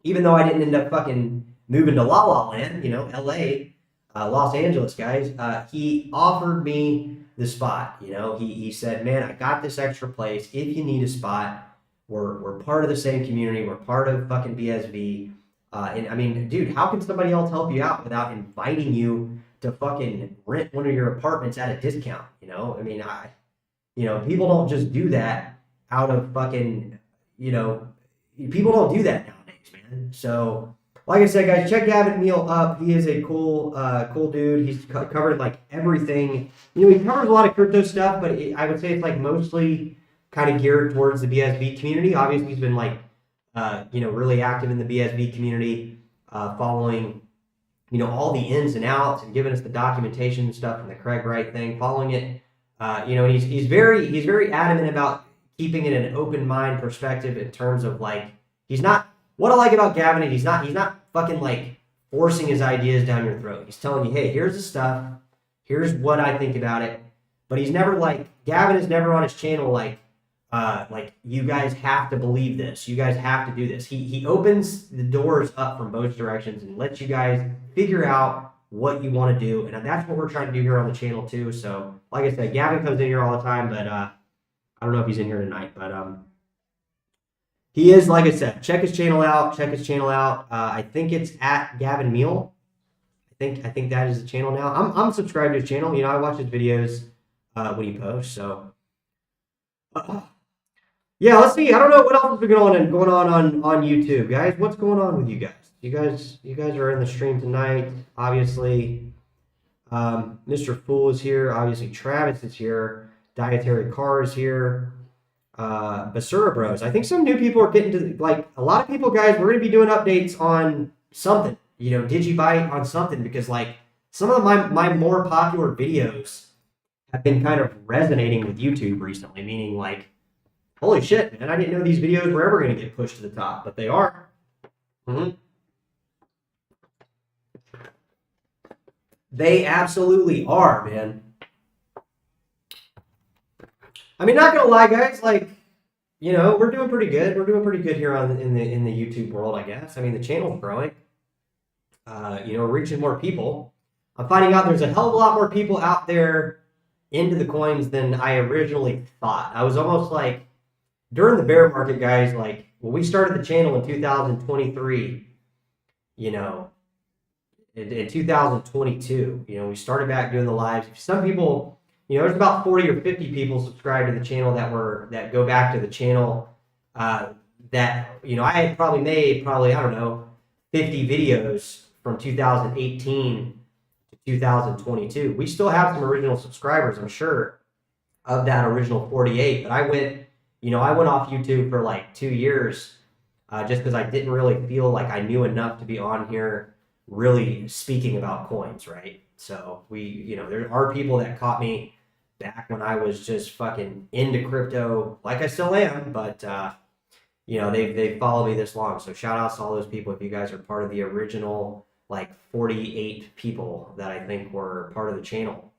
even though I didn't end up fucking moving to La La Land, LA, Los Angeles, guys, he offered me the spot. He said, man, I got this extra place. If you need a spot, we're part of the same community. We're part of fucking BSV. And I mean, dude, how can somebody else help you out without inviting you to fucking rent one of your apartments at a discount? I mean, people don't just do that out of fucking, people don't do that nowadays, man. So like I said, guys, check Gavin Neal up. He is a cool dude. He's covered like everything. He covers a lot of crypto stuff, but I would say it's like mostly kind of geared towards the BSV community. Obviously, he's been like, really active in the BSV community, following, all the ins and outs and giving us the documentation and stuff from the Craig Wright thing, following it. And he's very adamant about keeping it an open mind perspective in terms of like, he's not, what I like about Gavin is he's not fucking like forcing his ideas down your throat. He's telling you, hey, here's the stuff, here's what I think about it. But he's never like, Gavin is never on his channel like you guys have to believe this. You guys have to do this. He opens the doors up from both directions and lets you guys figure out what you want to do. And that's what we're trying to do here on the channel too. So like I said, Gavin comes in here all the time, but I don't know if he's in here tonight, but he is, like I said, check his channel out. I think it's at Gavin Neal. I think that is the channel now. I'm subscribed to his channel. I watch his videos when he posts. So yeah, let's see. I don't know what else is going on YouTube, guys. What's going on with you guys? You guys are in the stream tonight. Obviously, Mr. Fool is here. Obviously, Travis is here. Dietary Car is here. Basura Bros. I think some new people are getting to, like, a lot of people, guys, we're going to be doing updates on something. Digibyte on something, because, like, some of my more popular videos have been kind of resonating with YouTube recently, meaning, like, holy shit, man, I didn't know these videos were ever going to get pushed to the top, but they are. They absolutely are, man. I mean, not gonna lie, guys. Like, we're doing pretty good. We're doing pretty good here in the YouTube world, I guess. I mean, the channel's growing. We're reaching more people. I'm finding out there's a hell of a lot more people out there into the coins than I originally thought. I was almost like, during the bear market, guys, like when we started the channel in 2023, in 2022, we started back doing the lives. Some people, there's about 40 or 50 people subscribed to the channel that go back to the channel, that, I had probably made, I don't know, 50 videos from 2018 to 2022. We still have some original subscribers, I'm sure, of that original 48, but I went off YouTube for like 2 years, just because I didn't really feel like I knew enough to be on here really speaking about coins, right? So there are people that caught me back when I was just fucking into crypto, like I still am, but they've followed me this long. So shout outs to all those people if you guys are part of the original like 48 people that I think were part of the channel.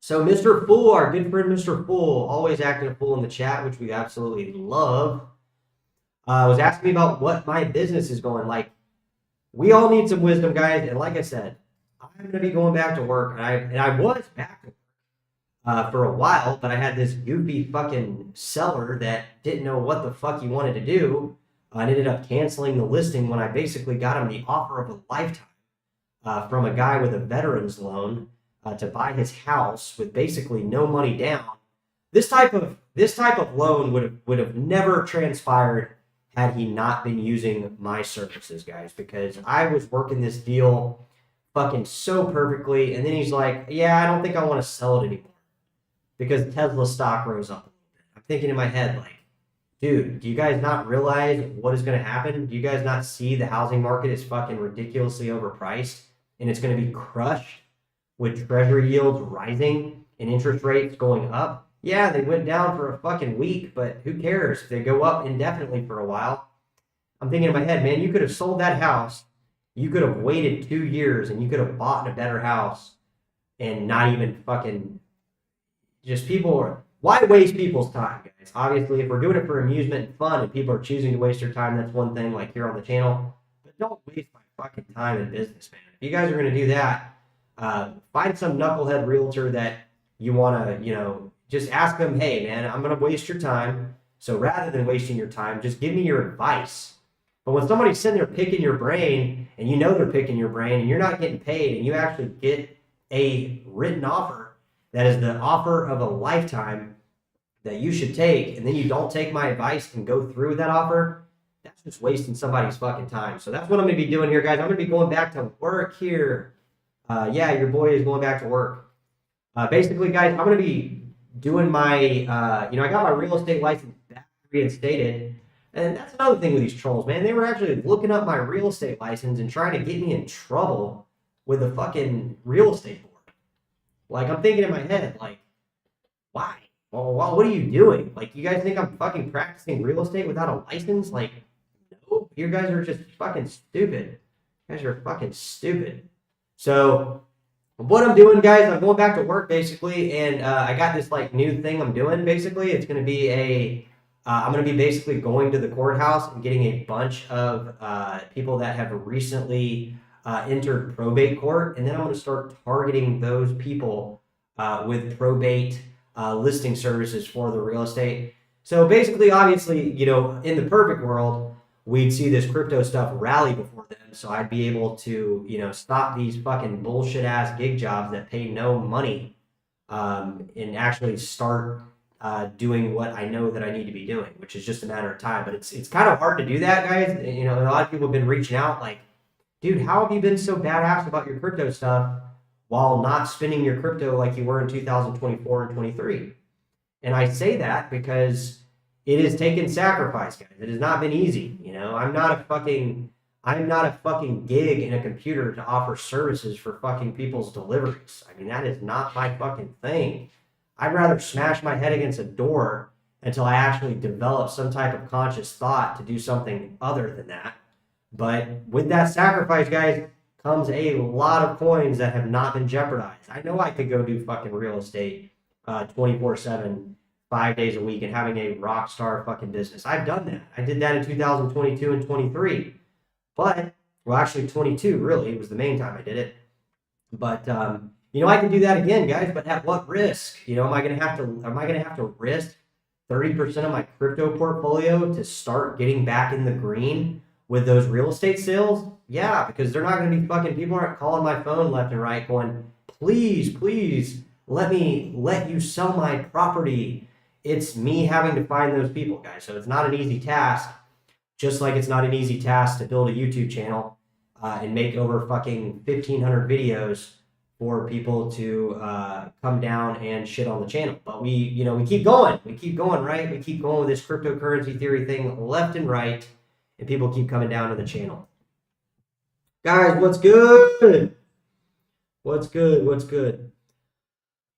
So Mr. Fool, our good friend Mr. Fool, always acting a fool in the chat, which we absolutely love, was asking me about what my business is going like. We all need some wisdom, guys. And like I said, I'm going to be going back to work. And I was back to work for a while, but I had this goofy fucking seller that didn't know what the fuck he wanted to do. I ended up canceling the listing when I basically got him the offer of a lifetime from a guy with a veteran's loan to buy his house with basically no money down. This type of loan would have never transpired had he not been using my services, guys, because I was working this deal fucking so perfectly. And then he's like, yeah, I don't think I want to sell it anymore because Tesla stock rose up a little bit. I'm thinking in my head, like, dude, do you guys not realize what is going to happen? Do you guys not see the housing market is fucking ridiculously overpriced and it's going to be crushed with treasury yields rising and interest rates going up? Yeah, they went down for a fucking week, but who cares if they go up indefinitely for a while? I'm thinking in my head, man, you could have sold that house. You could have waited 2 years and you could have bought a better house and not even fucking just why waste people's time, guys? Obviously, if we're doing it for amusement and fun and people are choosing to waste their time, that's one thing, like here on the channel. But don't waste my fucking time in business, man. If you guys are going to do that, find some knucklehead realtor that you want to, just ask them, hey, man, I'm going to waste your time. So rather than wasting your time, just give me your advice. But when somebody's sitting there picking your brain and they're picking your brain and you're not getting paid and you actually get a written offer that is the offer of a lifetime that you should take, and then you don't take my advice and go through that offer, that's that's just wasting somebody's fucking time. So that's what I'm going to be doing here, guys. I'm going to be going back to work here. Yeah, your boy is going back to work. Basically, guys, I'm going to be doing my, I got my real estate license back reinstated. And that's another thing with these trolls, man. They were actually looking up my real estate license and trying to get me in trouble with the fucking real estate board. Like, I'm thinking in my head, like, why? Well, what are you doing? Like, you guys think I'm fucking practicing real estate without a license? Like, no, you guys are just fucking stupid. You guys are fucking stupid. So, what I'm doing, guys, I'm going back to work, basically, and I got this, like, new thing I'm doing, basically. It's going to be I'm going to be basically going to the courthouse and getting a bunch of people that have recently entered probate court, and then I'm going to start targeting those people with probate listing services for the real estate. So basically, obviously, in the perfect world, we'd see this crypto stuff rally before then, so I'd be able to, stop these fucking bullshit ass gig jobs that pay no money, and actually start doing what I know that I need to be doing, which is just a matter of time. But it's kind of hard to do that, guys. A lot of people have been reaching out like, dude, how have you been so badass about your crypto stuff while not spending your crypto like you were in 2024 and 23? And I say that because it has taken sacrifice, guys. It has not been easy. I'm not a fucking gig in a computer to offer services for fucking people's deliveries. I mean, that is not my fucking thing. I'd rather smash my head against a door until I actually develop some type of conscious thought to do something other than that. But with that sacrifice, guys, comes a lot of coins that have not been jeopardized. I know I could go do fucking real estate 24/7, 5 days a week, and having a rock star fucking business. I've done that. I did that in 2022 and 23. But, well, actually 22, really. It was the main time I did it. But, I can do that again, guys, but at what risk? Am I gonna have to risk 30% of my crypto portfolio to start getting back in the green with those real estate sales? Yeah, because they're not gonna be fucking, people aren't calling my phone left and right going, please, let you sell my property. It's me having to find those people, guys. So it's not an easy task, just like it's not an easy task to build a YouTube channel and make over fucking 1,500 videos for people to come down and shit on the channel. But we keep going. We keep going, right? We keep going with this cryptocurrency theory thing left and right, and people keep coming down to the channel. Guys, what's good? What's good?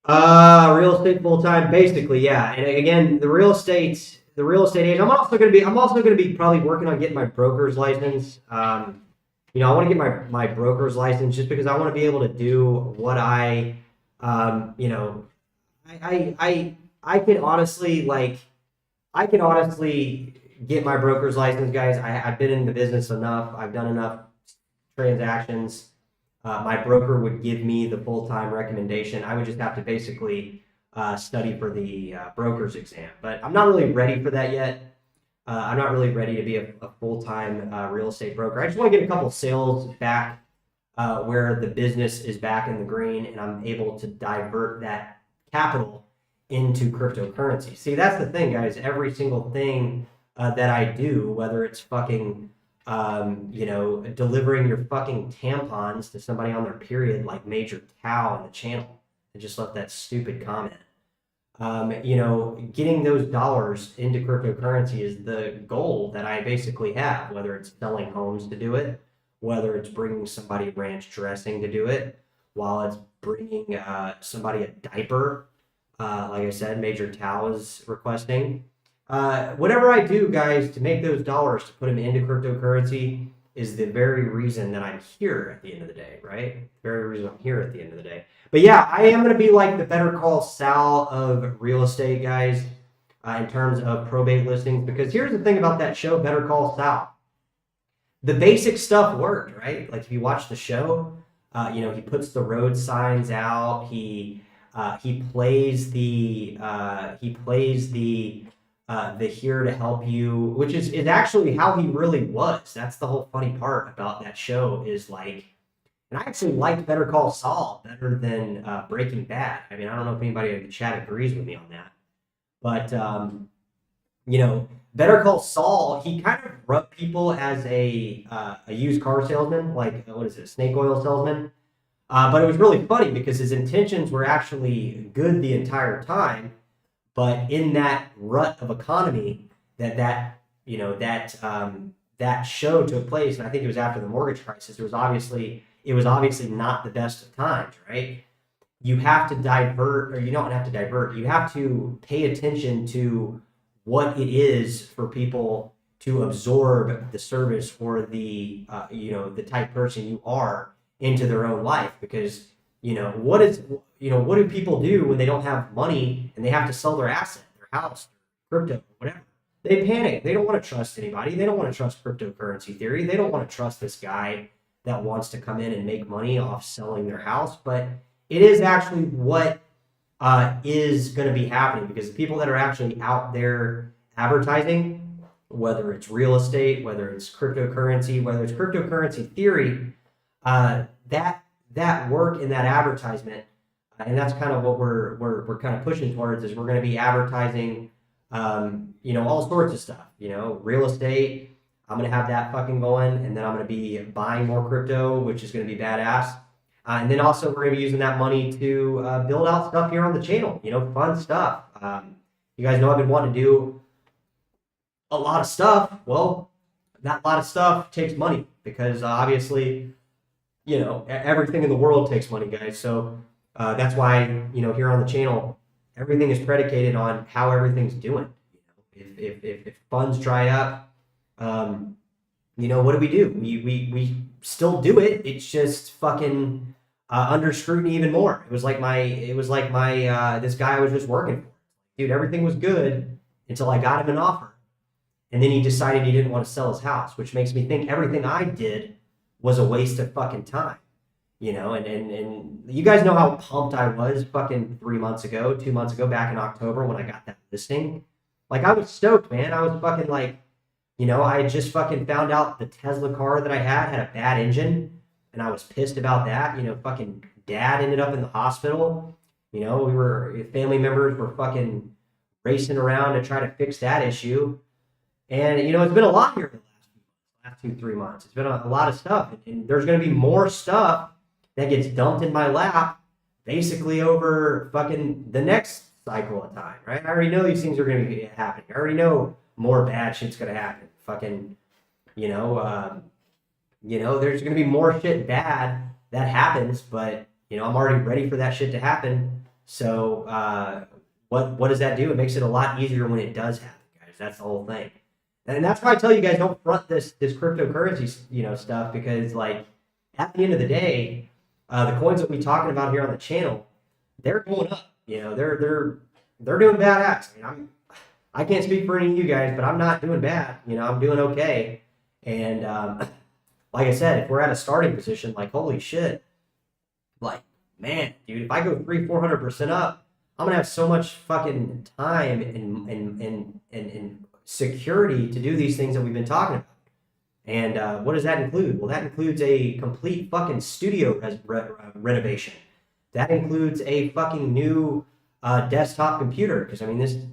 Real estate full time, basically, yeah. And again, the real estate agent. I'm also gonna be probably working on getting my broker's license. I want to get my broker's license just because I want to be able to do what I could honestly get my broker's license, guys. I've been in the business enough. I've done enough transactions. My broker would give me the full-time recommendation. I would just have to basically study for the broker's exam. But I'm not really ready for that yet. I'm not really ready to be a full-time real estate broker. I just want to get a couple sales back where the business is back in the green and I'm able to divert that capital into cryptocurrency. See, that's the thing, guys. Every single thing that I do, whether it's fucking, delivering your fucking tampons to somebody on their period like Major Tao on the channel. I just left that stupid comment. Getting those dollars into cryptocurrency is the goal that I basically have, whether it's selling homes to do it, whether it's bringing somebody ranch dressing to do it, while it's bringing somebody a diaper, like I said, Major Tao is requesting. Whatever I do, guys, to make those dollars, to put them into cryptocurrency is the very reason that I'm here at the end of the day, right? The very reason I'm here at the end of the day. But yeah, I am going to be like the Better Call Saul of real estate, guys, in terms of probate listings. Because here's the thing about that show, Better Call Saul. The basic stuff worked, right? Like if you watch the show, he puts the road signs out. He plays the here to help you, which is actually how he really was. That's the whole funny part about that show is like, and I actually liked Better Call Saul better than Breaking Bad. I mean, I don't know if anybody in the chat agrees with me on that, but Better Call Saul, he kind of rubbed people as a used car salesman, like what is it, a snake oil salesman. But it was really funny because his intentions were actually good the entire time, but in that rut of economy that show took place, and I think it was after the mortgage crisis. It was obviously not the best of times, right? You have to divert, or you don't have to divert. You have to pay attention to what it is for people to absorb the service or the type person you are into their own life, because what do people do when they don't have money and they have to sell their asset, their house, their crypto, whatever? They panic. They don't want to trust anybody. They don't want to trust cryptocurrency theory. They don't want to trust this guy that wants to come in and make money off selling their house. But it is actually what is going to be happening, because the people that are actually out there advertising, whether it's real estate, whether it's cryptocurrency theory, that work in that advertisement, and that's kind of what we're kind of pushing towards, is we're going to be advertising, all sorts of stuff, real estate. I'm going to have that fucking going, and then I'm going to be buying more crypto, which is going to be badass. And then also we're going to be using that money to build out stuff here on the channel, fun stuff. You guys know I've been wanting to do a lot of stuff. Well, that lot of stuff takes money, because obviously, everything in the world takes money, guys. So that's why, here on the channel, everything is predicated on how everything's doing. If funds dry up, what do? We still do it. It's just fucking under scrutiny even more. It was like my this guy I was just working for. Dude, everything was good until I got him an offer. And then he decided he didn't want to sell his house, which makes me think everything I did was a waste of fucking time. And you guys know how pumped I was fucking 2 months ago, back in October when I got that listing. Like, I was stoked, man. I was fucking like, I had just fucking found out the Tesla car that I had a bad engine, and I was pissed about that. Fucking dad ended up in the hospital. Family members were fucking racing around to try to fix that issue. And, it's been a lot here the last 2-3 months. It's been a lot of stuff. And there's going to be more stuff that gets dumped in my lap basically over fucking the next cycle of time, right? I already know these things are going to be happening. I already know more bad shit's going to happen. Fucking, there's going to be more shit bad that happens, but, I'm already ready for that shit to happen. So what does that do? It makes it a lot easier when it does happen, guys. That's the whole thing. And that's why I tell you guys, don't front this cryptocurrency, stuff, because, like, at the end of the day, the coins that we're talking about here on the channel, they're going up. They're doing badass. I can't speak for any of you guys, but I'm not doing bad. I'm doing okay. And like I said, if we're at a starting position, like, holy shit, like, man, dude, if I go 300-400% up, I'm gonna have so much fucking time and security to do these things that we've been talking about. And what does that include? Well, that includes a complete fucking studio renovation. That includes a fucking new desktop computer, because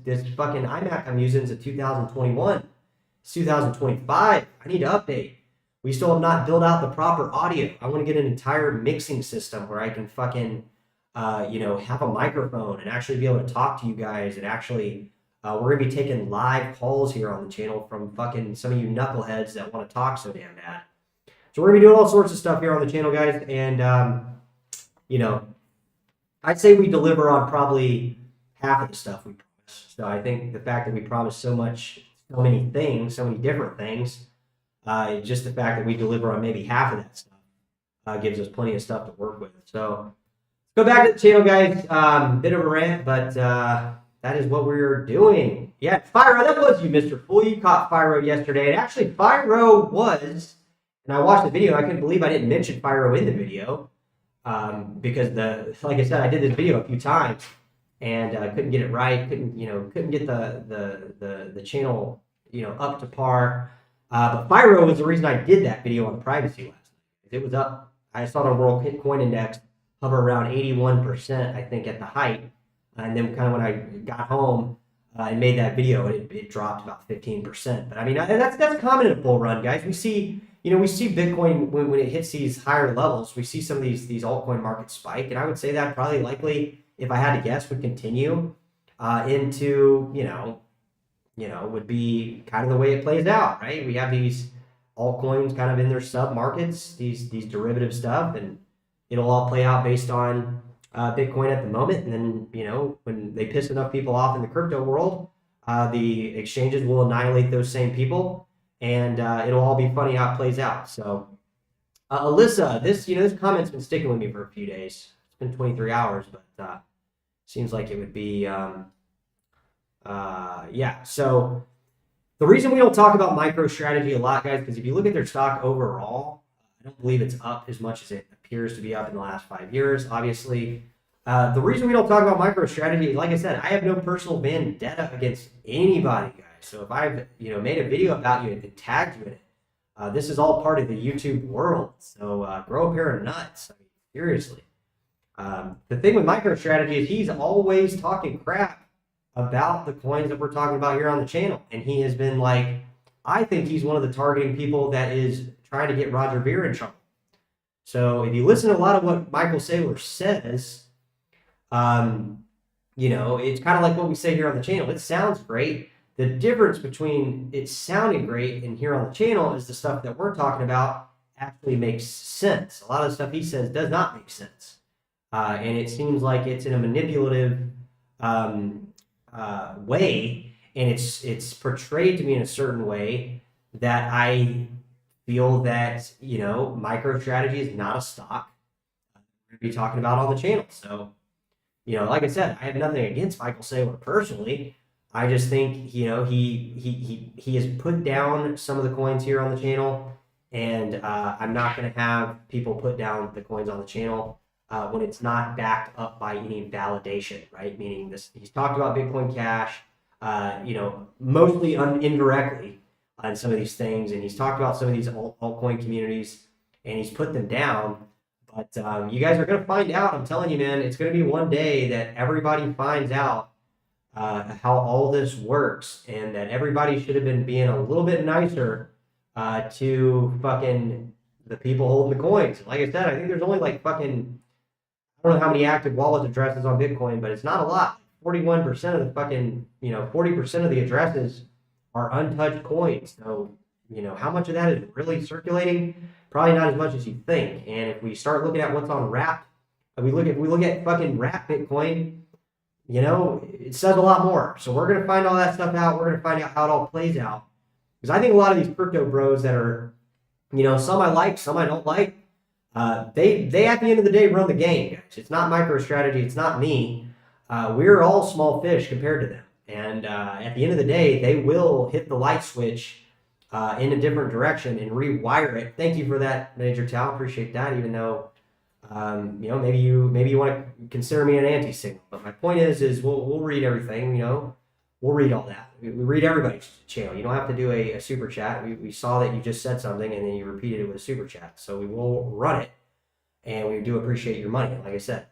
this fucking iMac I'm using is a 2021. It's 2025. I need to update. We still have not built out the proper audio. I want to get an entire mixing system where I can fucking have a microphone and actually be able to talk to you guys, and actually we're gonna be taking live calls here on the channel from fucking some of you knuckleheads that want to talk so damn bad. So we're gonna be doing all sorts of stuff here on the channel, guys, and I'd say we deliver on probably half of the stuff we promise. So I think the fact that we promise so many things, so many different things, just the fact that we deliver on maybe half of that stuff gives us plenty of stuff to work with. So let's go back to the channel, guys. Bit of a rant, but that is what we're doing. Yeah, Fyro, that was you, Mr. Fool. You caught Fyro yesterday. And actually, Fyro was, and I watched the video. I couldn't believe I didn't mention Fyro in the video. Because like I said, I did this video a few times and couldn't get it right. Couldn't get the channel, up to par. But Fyro was the reason I did that video on privacy last night. It was up. I saw the World Coin Index hover around 81%, I think, at the height. And then kind of when I got home, and made that video, and it dropped about 15%. But I mean, that's common in a bull run, guys. We see Bitcoin when it hits these higher levels, we see some of these altcoin markets spike, and I would say that probably likely, if I had to guess, would continue into would be kind of the way it plays out, right? We have these altcoins kind of in their sub markets, these derivative stuff, and it'll all play out based on Bitcoin at the moment. And then, when they piss enough people off in the crypto world, the exchanges will annihilate those same people, and it'll all be funny how it plays out. So, Alyssa, this comment's been sticking with me for a few days. It's been 23 hours, but seems like it would be, yeah. So the reason we don't talk about MicroStrategy a lot, guys, because if you look at their stock overall, I don't believe it's up as much as it appears to be up in the last 5 years, obviously. The reason we don't talk about MicroStrategy, like I said, I have no personal vendetta against anybody, guys. So if I've made a video about you and tagged you in it, this is all part of the YouTube world. So grow a pair of nuts. I mean, seriously. The thing with MicroStrategy is he's always talking crap about the coins that we're talking about here on the channel. And he has been I think he's one of the targeting people that is trying to get Roger Ver in trouble. So if you listen to a lot of what Michael Saylor says, it's kind of like what we say here on the channel. It sounds great. The difference between it sounding great and here on the channel is the stuff that we're talking about actually makes sense. A lot of the stuff he says does not make sense. And it seems like it's in a manipulative way, and it's portrayed to me in a certain way that I feel that MicroStrategy is not a stock we're going to be talking about on the channel. So like I said, I have nothing against Michael Saylor personally. I just think he has put down some of the coins here on the channel, and I'm not going to have people put down the coins on the channel when it's not backed up by any validation, right? Meaning he's talked about Bitcoin Cash, mostly indirectly on some of these things, and he's talked about some of these altcoin communities, and he's put them down. But you guys are going to find out. I'm telling you, man, it's going to be one day that everybody finds out how all this works, and that everybody should have been being a little bit nicer to fucking the people holding the coins. Like I said, I think there's only I don't know how many active wallet addresses on Bitcoin, but it's not a lot. 41% of the 40% of the addresses are untouched coins. So, how much of that is really circulating? Probably not as much as you think. And if we start looking at what's on Wrapped, we look at fucking Wrapped Bitcoin, it says a lot more. So we're going to find all that stuff out. We're going to find out how it all plays out. Because I think a lot of these crypto bros that are, some I like, some I don't like, they at the end of the day run the game, guys. It's not MicroStrategy. It's not me. We're all small fish compared to them. And at the end of the day, they will hit the light switch in a different direction and rewire it. Thank you for that, Major Tao. Appreciate that. Even though, maybe you want to consider me an anti-signal. But my point is we'll read everything. We'll read all that. We read everybody's channel. You don't have to do a super chat. We saw that you just said something and then you repeated it with a super chat. So we will run it, and we do appreciate your money. Like I said,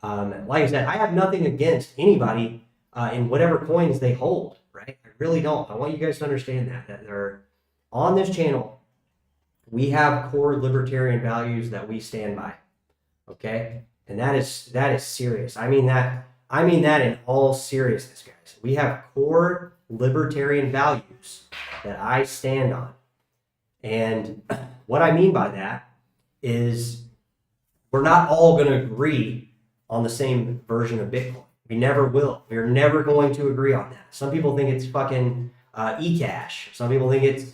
I have nothing against anybody in whatever coins they hold. Right? I really don't. I want you guys to understand that they're on this channel. We have core libertarian values that we stand by. Okay, and that is serious. I mean that in all seriousness, guys. We have core libertarian values that I stand on. And what I mean by that is we're not all going to agree on the same version of Bitcoin. We never will. We're never going to agree on that. Some people think it's fucking eCash. Some people think it's,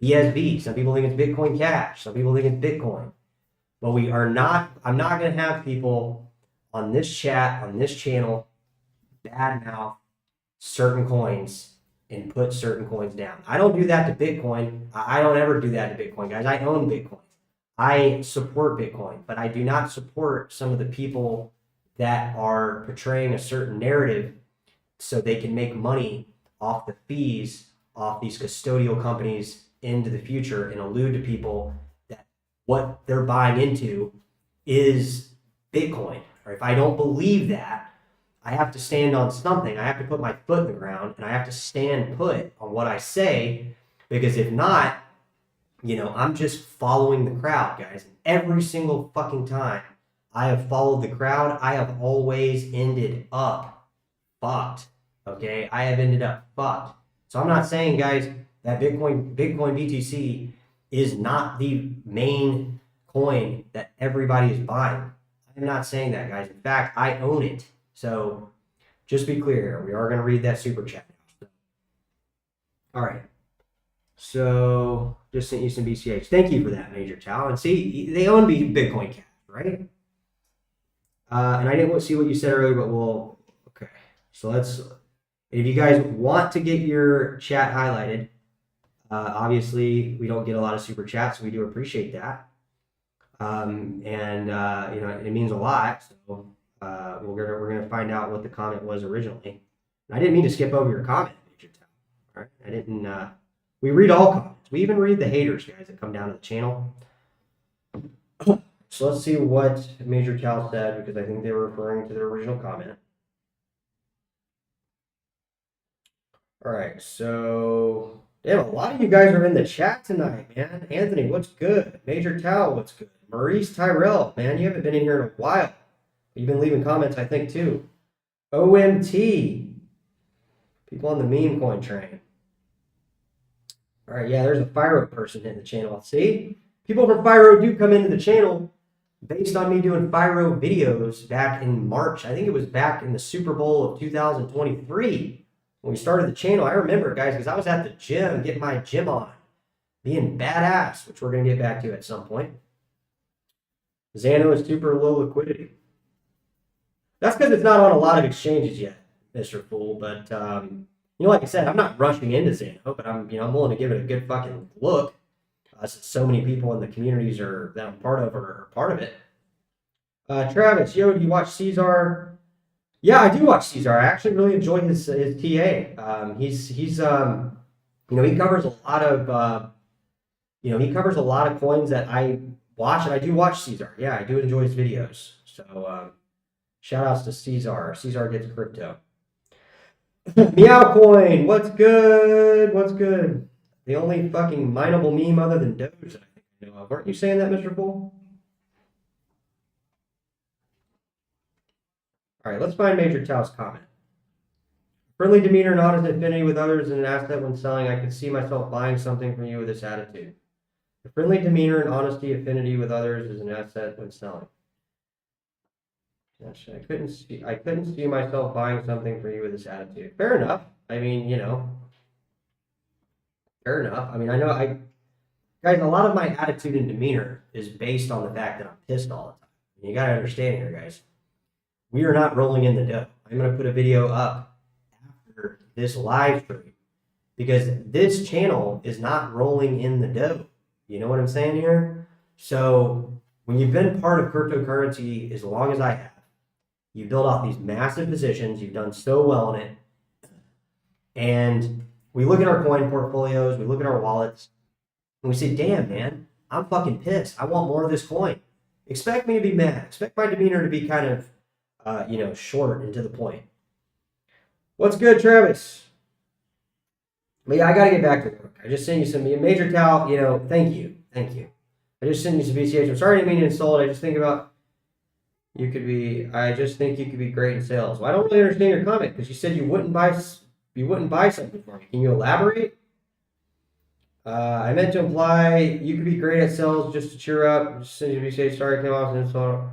BSV. Some people think it's Bitcoin Cash. Some people think it's Bitcoin. But I'm not going to have people on this chat, on this channel, badmouth certain coins and put certain coins down. I don't do that to Bitcoin. I don't ever do that to Bitcoin, guys. I own Bitcoin. I support Bitcoin, but I do not support some of the people that are portraying a certain narrative so they can make money off the fees off these custodial companies into the future and allude to people that what they're buying into is Bitcoin. Or if I don't believe that, I have to stand on something. I have to put my foot in the ground, and I have to stand put on what I say, because if not, I'm just following the crowd, guys. Every single fucking time I have followed the crowd, I have always ended up fucked. Okay, I have ended up fucked. So I'm not saying, guys, that Bitcoin BTC is not the main coin that everybody is buying. I'm not saying that, guys. In fact, I own it. So just be clear here. We are going to read that super chat. All right. So just sent you some BCH. Thank you for that, Major Tao. And see, they own Bitcoin Cash, right? And I didn't see what you said earlier, but okay. So if you guys want to get your chat highlighted, obviously we don't get a lot of super chats, so we do appreciate that. It means a lot. So we're gonna find out what the comment was originally. And I didn't mean to skip over your comment, Major Tao. All right, I didn't. We read all comments. We even read the haters, guys, that come down to the channel. So let's see what Major Cal said, because I think they were referring to their original comment. All right, so damn, a lot of you guys are in the chat tonight, man. Anthony, what's good? Major Cal, what's good? Maurice Tyrell, man, you haven't been in here in a while. You've been leaving comments, I think, too. OMT. People on the meme coin train. All right, yeah, there's a Fyro person in the channel. See? People from Fyro do come into the channel based on me doing Fyro videos back in March. I think it was back in the Super Bowl of 2023 when we started the channel. I remember, guys, because I was at the gym getting my gym on, being badass, which we're going to get back to at some point. Xano is super low liquidity. That's because it's not on a lot of exchanges yet, Mr. Fool, but like I said, I'm not rushing into Xano, but I'm willing to give it a good fucking look. Since so many people in the communities that I'm part of are part of it. Travis, do you watch Caesar? Yeah, I do watch Caesar. I actually really enjoy his TA. He covers a lot of he covers a lot of coins that I watch, and I do watch Caesar. Yeah, I do enjoy his videos. So shout outs to Caesar. Caesar gets crypto. Meow coin, what's good? What's good? The only fucking mineable meme other than Doge that I think I know of. Weren't you saying that, Mr. Bull? All right, let's find Major Tao's comment. Friendly demeanor and honest affinity with others is an asset when selling. I could see myself buying something from you with this attitude. The friendly demeanor and honesty affinity with others is an asset when selling. Gosh, I couldn't see myself buying something for you with this attitude. Fair enough. I mean, fair enough. I mean, guys, a lot of my attitude and demeanor is based on the fact that I'm pissed all the time. You got to understand here, guys. We are not rolling in the dough. I'm going to put a video up after this live stream because this channel is not rolling in the dough. You know what I'm saying here? So when you've been part of cryptocurrency as long as I have, you build out these massive positions. You've done so well in it. And we look at our coin portfolios, we look at our wallets, and we say, damn, man, I'm fucking pissed. I want more of this coin. Expect me to be mad. Expect my demeanor to be kind of, short and to the point. What's good, Travis? But yeah, I got to get back to work. I just sent you some Major Tao, thank you. Thank you. I just sent you some BCH. I'm sorry I didn't mean to insult. I just think you could be great in sales. Well, I don't really understand your comment because you said you wouldn't buy something for me. Can you elaborate? I meant to imply you could be great at sales just to cheer up. Just send you to say sorry, came off and so.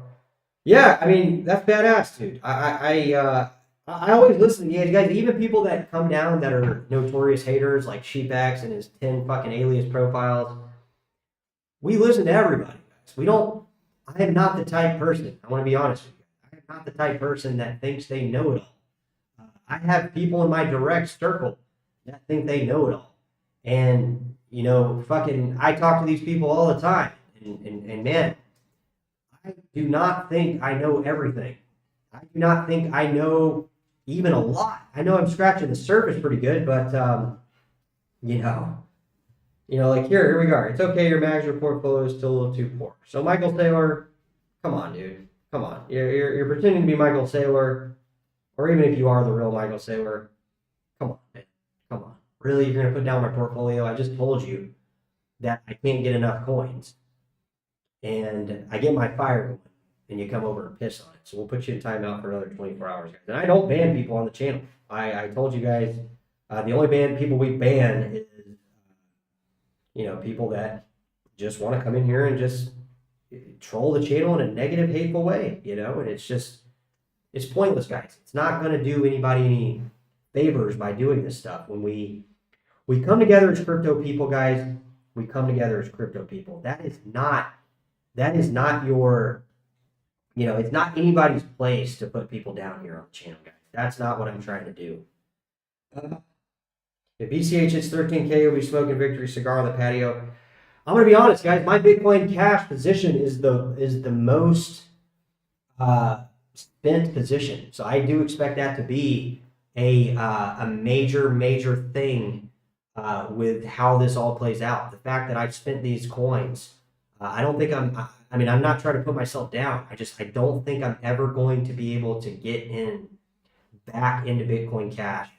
Yeah, I mean that's badass, dude. I always listen to you guys, even people that come down that are notorious haters like SheepX and his 10 fucking alias profiles. We listen to everybody, guys. I am not the type person. I want to be honest with you. I am not the type person that thinks they know it all. I have people in my direct circle that think they know it all. And, I talk to these people all the time. And man, I do not think I know everything. I do not think I know even a lot. I know I'm scratching the surface pretty good, but, like here we go. It's okay, your management portfolio is still a little too poor. So Michael Saylor, come on, dude. Come on. You're pretending to be Michael Saylor. Or even if you are the real Michael Saylor, come on, man. Come on. Really, you're going to put down my portfolio? I just told you that I can't get enough coins. And I get my fire going, and you come over and piss on it. So we'll put you in timeout for another 24 hours, guys. And I don't ban people on the channel. I told you guys, the only people we ban is, people that just want to come in here and just troll the channel in a negative, hateful way, and it's pointless, guys. It's not going to do anybody any favors by doing this stuff. When we come together as crypto people, guys, we come together as crypto people. That is not your, it's not anybody's place to put people down here on the channel, guys. That's not what I'm trying to do. If BCH hits 13K, we'll be smoking Victory cigar on the patio. I'm going to be honest, guys. My Bitcoin Cash position is the most spent position. So I do expect that to be a major thing with how this all plays out. The fact that I've spent these coins, I don't think I'm not trying to put myself down. I don't think I'm ever going to be able to get back into Bitcoin Cash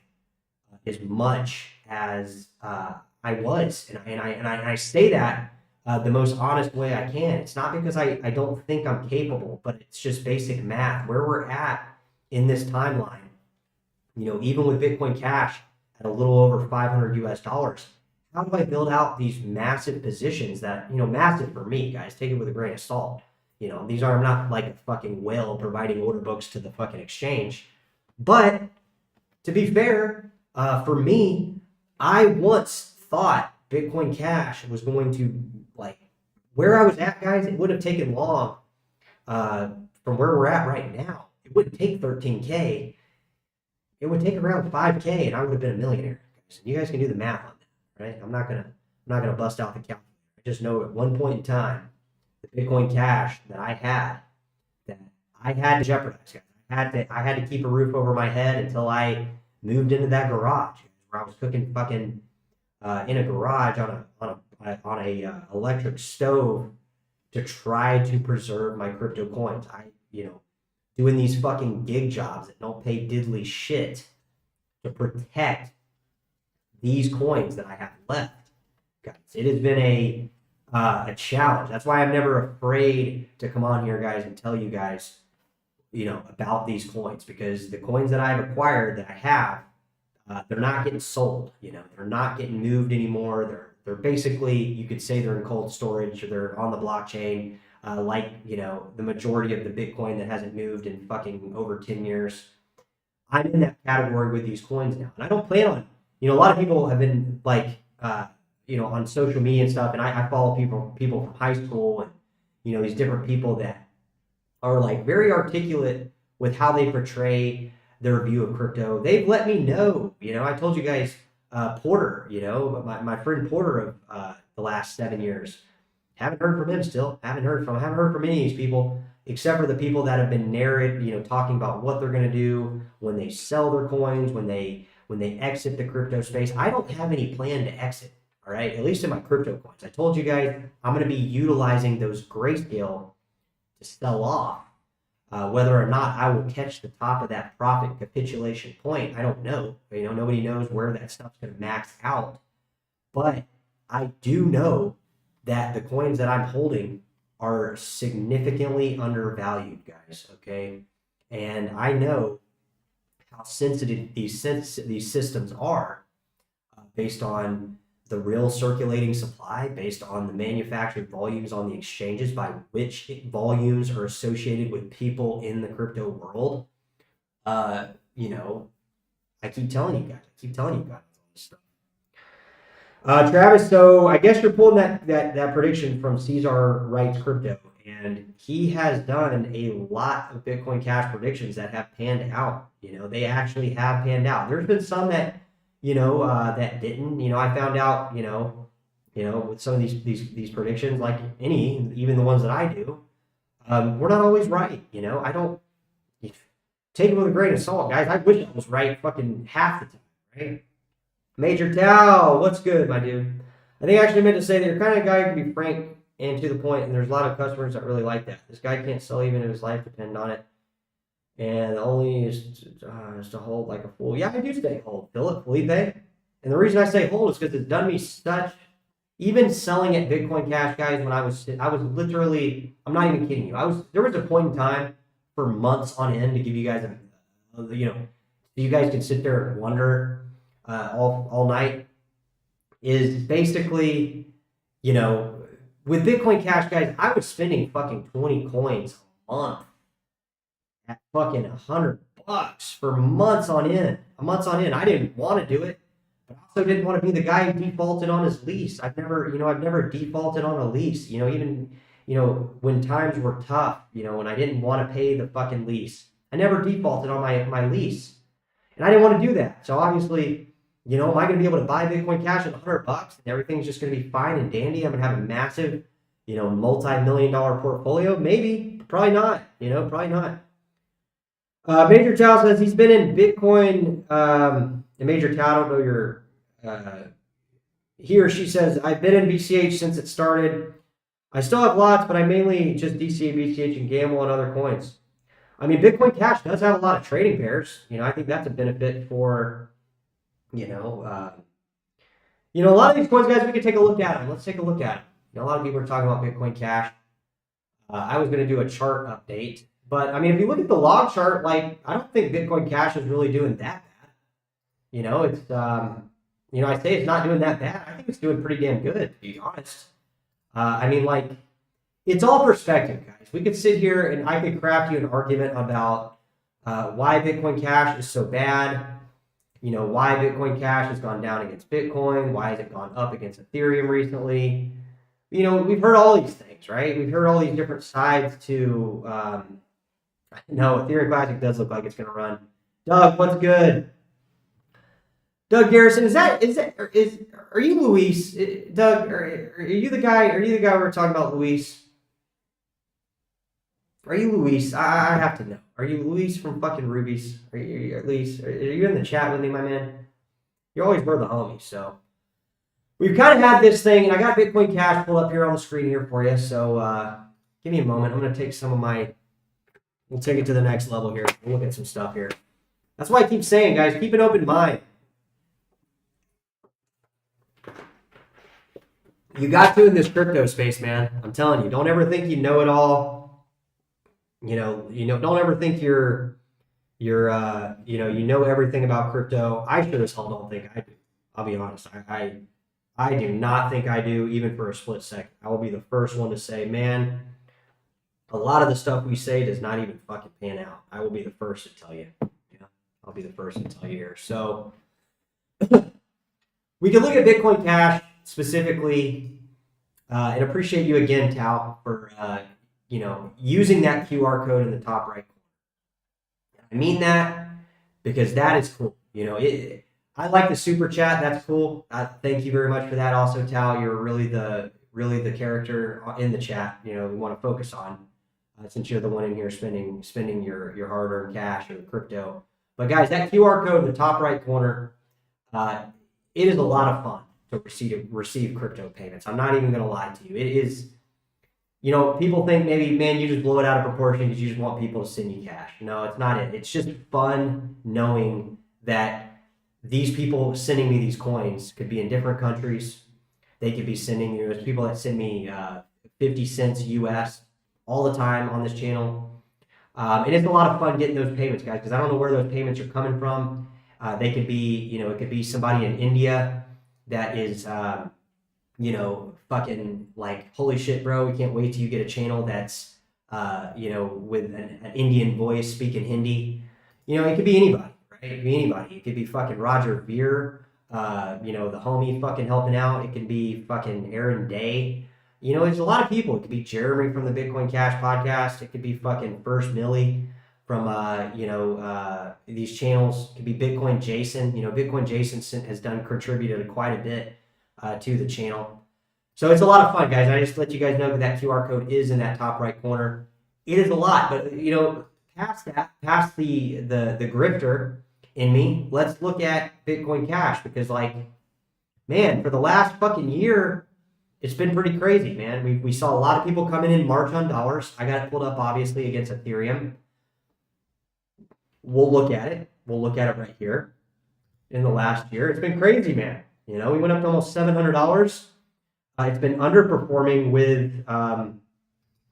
as much as I was. And I say that the most honest way I can. It's not because I don't think I'm capable, but it's just basic math. Where we're at in this timeline, even with Bitcoin Cash at a little over $500 US, how do I build out these massive positions that, massive for me, guys, take it with a grain of salt. I'm not like a fucking whale providing order books to the fucking exchange. But to be fair, for me, I once thought Bitcoin Cash was going to, where I was at, guys, it would have taken long from where we're at right now. It wouldn't take 13K. It would take around 5K, and I would have been a millionaire. So you guys can do the math on that, right? I'm not gonna bust out the calculator. I just know at one point in time, the Bitcoin Cash that I had to jeopardize, guys. I had to keep a roof over my head until I moved into that garage where I was cooking fucking in a garage on a electric stove to try to preserve my crypto coins. Doing these fucking gig jobs that don't pay diddly shit to protect these coins that I have left. Guys, it has been a challenge. That's why I'm never afraid to come on here, guys, and tell you guys, about these coins, because the coins that I've acquired that I have, they're not getting sold. They're not getting moved anymore. They're basically, you could say they're in cold storage, or they're on the blockchain. The majority of the Bitcoin that hasn't moved in fucking over 10 years. I'm in that category with these coins now. And I don't plan on, a lot of people have been on social media and stuff, and I follow people from high school and, these different people that are very articulate with how they portray their view of crypto. They've let me know, I told you guys, Porter, my friend Porter of the last 7 years. Haven't heard from him still. Haven't heard from any of these people, except for the people that have been talking about what they're going to do when they sell their coins, when they exit the crypto space. I don't have any plan to exit, all right? At least in my crypto coins. I told you guys I'm going to be utilizing those Grayscale to sell off. Whether or not I will catch the top of that profit capitulation point, I don't know. Nobody knows where that stuff's going to max out. But I do know that the coins that I'm holding are significantly undervalued, guys, okay? And I know how sensitive these systems are based on the real circulating supply, based on the manufactured volumes on the exchanges, by which volumes are associated with people in the crypto world. I keep telling you guys all this stuff. Travis, so I guess you're pulling that prediction from Caesar Writes Crypto, and he has done a lot of Bitcoin Cash predictions that have panned out. They actually have panned out. There's been some that that didn't. I found out, with some of these predictions, like even the ones that I do, we're not always right. I don't take it with a grain of salt, guys. I wish I was right fucking half the time, right? Major Tao, what's good, my dude? I think I actually meant to say that you're kind of a guy who can be frank and to the point, and there's a lot of customers that really like that. This guy can't sell even if his life depends on it. And only is to hold like a fool. Yeah, I do stay hold, Felipe. And the reason I say hold is because it's done me such. Even selling at Bitcoin Cash, guys, when I was literally, I'm not even kidding you. There was a point in time for months on end to give you guys you guys can sit there and wonder all night. Is basically, with Bitcoin Cash, guys, I was spending fucking 20 coins a month at fucking $100 for months on end. Months on end. I didn't want to do it. I also didn't want to be the guy who defaulted on his lease. I've never defaulted on a lease. Even when times were tough. When I didn't want to pay the fucking lease, I never defaulted on my lease, and I didn't want to do that. So obviously, am I going to be able to buy Bitcoin Cash at $100 and everything's just going to be fine and dandy? I'm going to have a massive, multi-million-dollar portfolio? Maybe, probably not. Probably not. Major Tao says he's been in Bitcoin. And Major Tao, I don't know your. He or she says, I've been in BCH since it started. I still have lots, but I mainly just DCA, BCH, and gamble on other coins. I mean, Bitcoin Cash does have a lot of trading pairs. I think that's a benefit for, a lot of these coins, guys, we can take a look at them. Let's take a look at them. A lot of people are talking about Bitcoin Cash. I was going to do a chart update. But, I mean, if you look at the log chart, I don't think Bitcoin Cash is really doing that bad. It's, I say it's not doing that bad. I think it's doing pretty damn good, to be honest. It's all perspective, guys. We could sit here and I could craft you an argument about why Bitcoin Cash is so bad. Why Bitcoin Cash has gone down against Bitcoin. Why has it gone up against Ethereum recently? We've heard all these things, right? We've heard all these different sides to... No, Ethereum Classic does look like it's going to run. Doug, what's good? Doug Garrison, are you Luis? Doug, are you the guy? Are you the guy we were talking about, Luis? Are you Luis? I have to know. Are you Luis from fucking Rubies? Are you Luis? Are you in the chat with me, my man? You always were the homie, so. We've kind of had this thing, and I got Bitcoin Cash pulled up here on the screen here for you, so give me a moment. I'm going to take some of my... We'll take it to the next level here. We'll look at some stuff here. That's why I keep saying, guys, keep an open mind. You got to in this crypto space, man. I'm telling you, don't ever think you know it all. Don't ever think you know everything about crypto. I sure as hell don't think I do. I'll be honest. I do not think I do, even for a split second. I will be the first one to say, man, a lot of the stuff we say does not even fucking pan out. I will be the first to tell you. I'll be the first to tell you here. So we can look at Bitcoin Cash specifically, and appreciate you again, Tao, for using that QR code in the top right corner. I mean that because that is cool. I like the super chat. That's cool. Thank you very much for that. Also, Tao, you're really the character in the chat. We want to focus on since you're the one in here spending your hard-earned cash or crypto. But guys, that QR code in the top right corner, it is a lot of fun to receive crypto payments. I'm not even going to lie to you. It is, people think maybe, man, you just blow it out of proportion because you just want people to send you cash. No, it's not it. It's just fun knowing that these people sending me these coins could be in different countries. They could be sending you. There's people that send me 50 cents US all the time on this channel. And it's a lot of fun getting those payments, guys, because I don't know where those payments are coming from. They could be, it could be somebody in India that is, fucking like, holy shit, bro, we can't wait till you get a channel that's, with an Indian voice speaking Hindi. It could be anybody, right? It could be anybody. It could be fucking Roger Veer, the homie fucking helping out. It could be fucking Aaron Day. It's a lot of people. It could be Jeremy from the Bitcoin Cash podcast. It could be fucking First Millie from, these channels. It could be Bitcoin Jason. Bitcoin Jason has contributed quite a bit to the channel. So it's a lot of fun, guys. I just let you guys know that QR code is in that top right corner. It is a lot, but, past the grifter in me, let's look at Bitcoin Cash because, man, for the last fucking year, it's been pretty crazy, man. We saw a lot of people coming in March on dollars. I got it pulled up, obviously, against Ethereum. we'll look at it. We'll look at it right here. In the last year, it's been crazy, man. You know, we went up to almost $700. It's been underperforming with,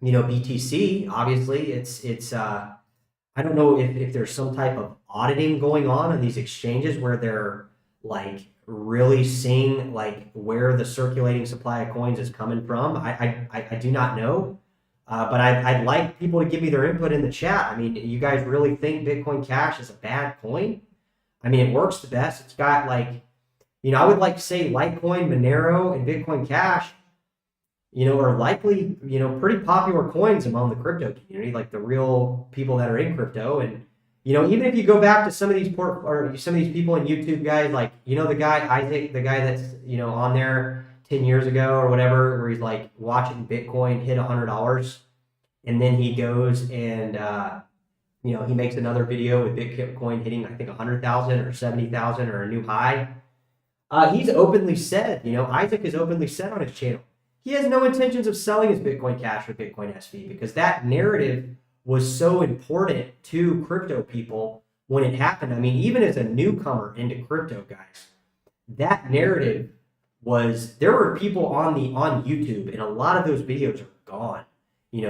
BTC. Obviously, it's. I don't know if there's some type of auditing going on these exchanges where they're like really seeing like where the circulating supply of coins is coming from. I do not know. But I'd like people to give me their input in the chat. I mean, you guys really think Bitcoin Cash is a bad coin? I mean, it works the best. It's got like, I would like to say Litecoin, Monero, and Bitcoin Cash, are likely, pretty popular coins among the crypto community, like the real people that are in crypto. And, even if you go back to some of these some of these people in YouTube, guys, like, the guy, Isaac, the guy that's, on there 10 years ago or whatever, where he's like watching Bitcoin hit $100. And then he goes and, he makes another video with Bitcoin hitting, I think, 100,000 or 70,000 or a new high. He's openly said, Isaac has openly said on his channel, he has no intentions of selling his Bitcoin Cash or Bitcoin SV because that narrative was so important to crypto people when it happened. I mean, even as a newcomer into crypto, guys, that narrative there were people on YouTube, and a lot of those videos are gone,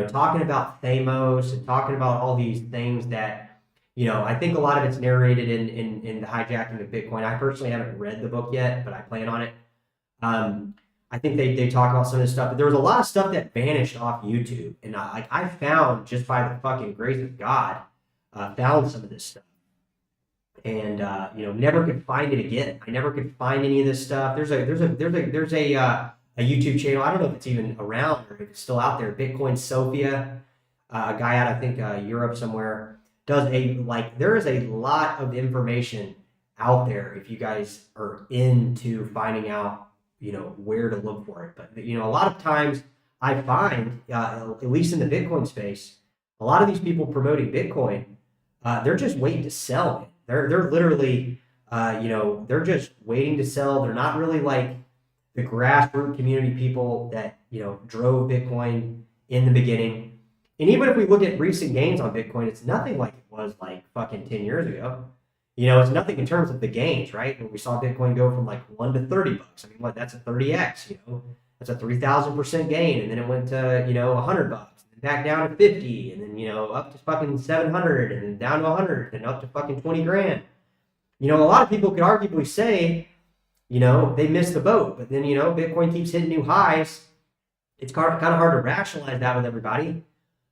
talking about Thamos and talking about all these things that, I think a lot of it's narrated in the hijacking of Bitcoin. I personally haven't read the book yet, but I plan on it. I think they talk about some of this stuff, but there was a lot of stuff that vanished off YouTube. And I found, just by the fucking grace of God, found some of this stuff. And never could find it again. I never could find any of this stuff. There's a YouTube channel. I don't know if it's even around or if it's still out there. Bitcoin Sophia, a guy out, I think, Europe somewhere, there is a lot of information out there if you guys are into finding out, where to look for it. But, a lot of times I find, at least in the Bitcoin space, a lot of these people promoting Bitcoin, they're just waiting to sell it. They're literally, they're just waiting to sell. They're not really like the grassroots community people that, drove Bitcoin in the beginning. And even if we look at recent gains on Bitcoin, it's nothing like it was like fucking 10 years ago. It's nothing in terms of the gains, right? When we saw Bitcoin go from like $1 to $30. I mean, that's a 30x, that's a 3,000% gain. And then it went to, $100, and back down to 50, and then, up to fucking 700, and then down to 100, and up to fucking 20 grand. A lot of people could arguably say, they missed the boat, but then, Bitcoin keeps hitting new highs. It's kind of hard to rationalize that with everybody.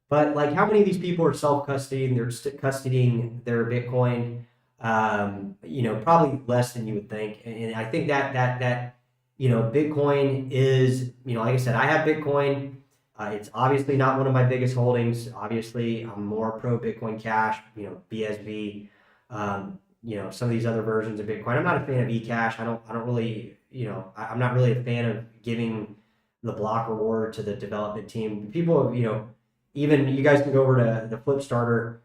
But like, how many of these people are self-custodying, they're custodying their Bitcoin? Probably less than you would think. And I think that Bitcoin is, like I said, I have Bitcoin. It's obviously not one of my biggest holdings. Obviously, I'm more pro Bitcoin Cash, BSV, some of these other versions of Bitcoin. I'm not a fan of eCash. I don't really, I'm not really a fan of giving the block reward to the development team. People, even you guys can go over to the Flipstarter.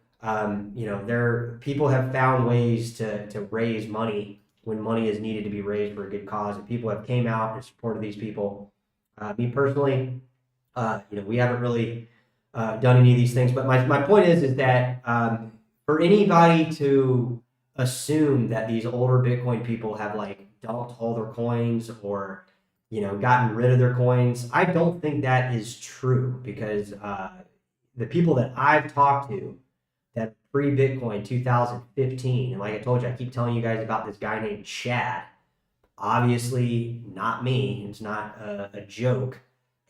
People have found ways to raise money when money is needed to be raised for a good cause, and people have came out and supported these people. Me personally, we haven't really done any of these things, but my point is that for anybody to assume that these older Bitcoin people have like dumped all their coins or gotten rid of their coins, I don't think that is true, because the people that I've talked to that pre-Bitcoin 2015, and like I told you, I keep telling you guys about this guy named Chad. Obviously not me, it's not a joke.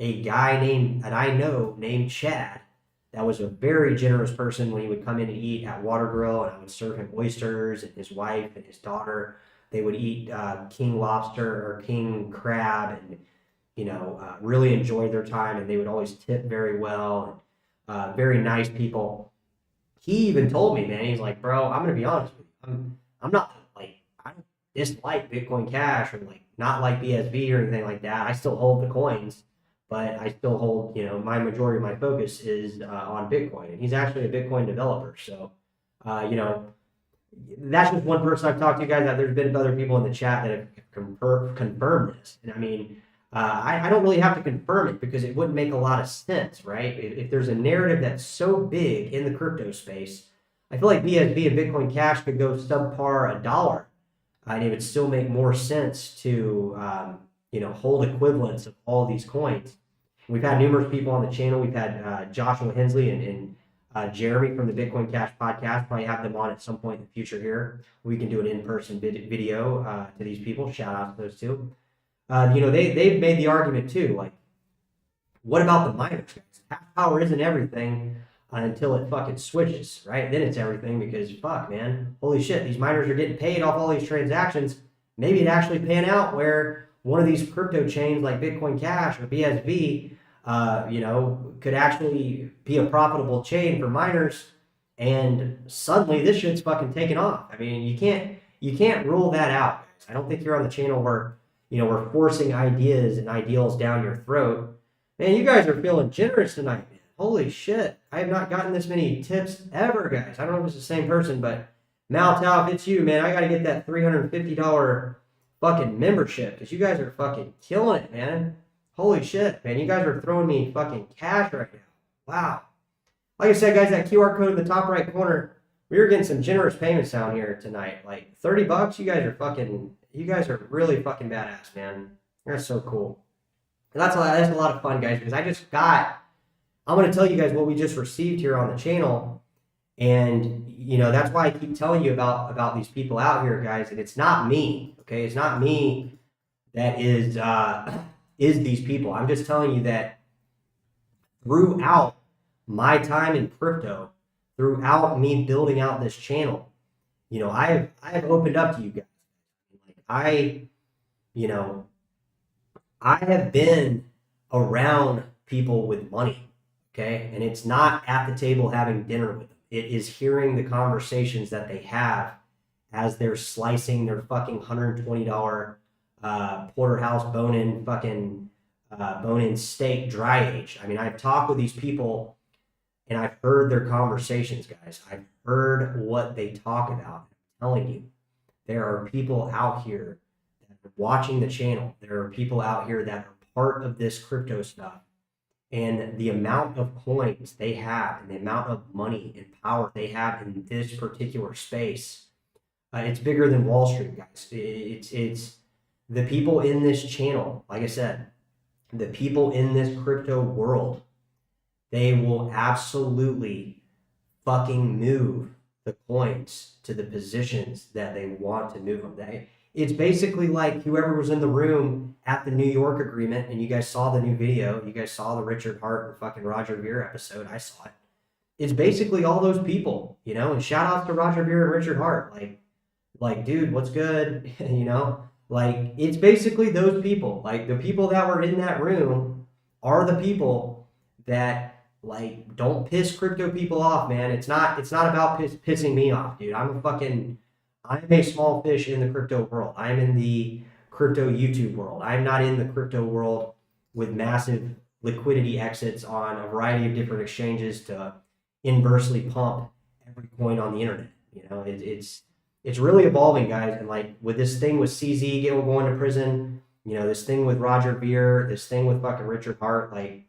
A guy that I know named Chad, that was a very generous person when he would come in and eat at Water Grill, and I would serve him oysters, and his wife and his daughter, they would eat king lobster or king crab, and really enjoy their time, and they would always tip very well, and very nice people. He even told me, man, he's like, bro, I'm gonna be honest with you, I'm not like, I don't dislike Bitcoin Cash or like not like BSV or anything like that. I still hold the coins, but I still hold, my majority of my focus is on Bitcoin, and he's actually a Bitcoin developer. So, that's just one person I've talked to, guys. That there's been other people in the chat that have confirmed this, and I mean, I don't really have to confirm it because it wouldn't make a lot of sense, right? If there's a narrative that's so big in the crypto space I feel like BSV and Bitcoin Cash could go subpar $1, and it would still make more sense to hold equivalents of all of these coins. We've had numerous people on the channel. We've had Joshua Hensley and Jeremy from the Bitcoin Cash podcast. Probably have them on at some point in the future here. We can do an in-person video to these people. Shout out to those two. They've made the argument too. Like, what about the miners, guys? Hash power isn't everything until it fucking switches, right? Then it's everything because fuck, man, holy shit, these miners are getting paid off all these transactions. Maybe it actually pan out where one of these crypto chains like Bitcoin Cash or BSV, could actually be a profitable chain for miners, and suddenly this shit's fucking taken off. I mean, you can't rule that out. I don't think you're on the channel where we're forcing ideas and ideals down your throat. Man, you guys are feeling generous tonight, man. Holy shit. I have not gotten this many tips ever, guys. I don't know if it's the same person, but Mal Tao, if it's you, man, I got to get that $350 fucking membership because you guys are fucking killing it, man. Holy shit, man. You guys are throwing me fucking cash right now. Wow. Like I said, guys, that QR code in the top right corner, we were getting some generous payments down here tonight. Like $30, you guys are really fucking badass, man. That's so cool. And that's a lot of fun, guys, because I'm going to tell you guys what we just received here on the channel. And, that's why I keep telling you about these people out here, guys. And it's not me, okay? It's not me that is these people. I'm just telling you that throughout my time in crypto, throughout me building out this channel, I have opened up to you guys. I have been around people with money, okay? And it's not at the table having dinner with them. It is hearing the conversations that they have as they're slicing their fucking $120 porterhouse bone-in steak dry aged. I mean, I've talked with these people and I've heard their conversations, guys. I've heard what they talk about. I'm telling you, there are people out here that are watching the channel. There are people out here that are part of this crypto stuff. And the amount of coins they have and the amount of money and power they have in this particular space, it's bigger than Wall Street, guys. It's the people in this channel, like I said, the people in this crypto world, they will absolutely fucking move the coins to the positions that they want to move them. It's basically like whoever was in the room at the New York agreement, and you guys saw the new video, you guys saw the Richard Hart and fucking Roger Ver episode, I saw it. It's basically all those people, and shout outs to Roger Ver and Richard Hart. Like, dude, what's good? Like, it's basically those people. Like, the people that were in that room are the people that, like, don't piss crypto people off, man. It's not about pissing me off, dude. I'm a small fish in the crypto world. I'm in the crypto YouTube world. I'm not in the crypto world with massive liquidity exits on a variety of different exchanges to inversely pump every coin on the internet. It's really evolving, guys. And like with this thing with CZ going to prison, this thing with Roger Ver, this thing with fucking Richard Hart, like,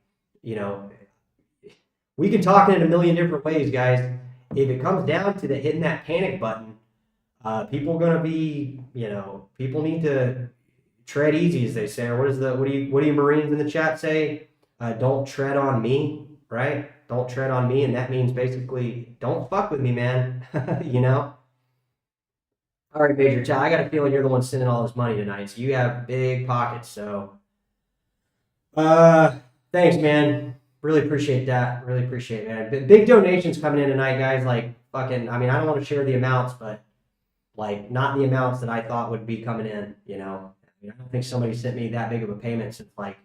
we can talk in a million different ways, guys. If it comes down to hitting that panic button, people are gonna be, people need to tread easy, as they say. Or what do you Marines in the chat say? Don't tread on me, right? Don't tread on me, and that means basically don't fuck with me, man. All right, Major Chow, I got a feeling you're the one sending all this money tonight, so you have big pockets. So, thanks, man. Really appreciate that. Really appreciate it, man. Big donations coming in tonight, guys. Like fucking, I mean, I don't want to share the amounts, but like not the amounts that I thought would be coming in. I don't think somebody sent me that big of a payment since like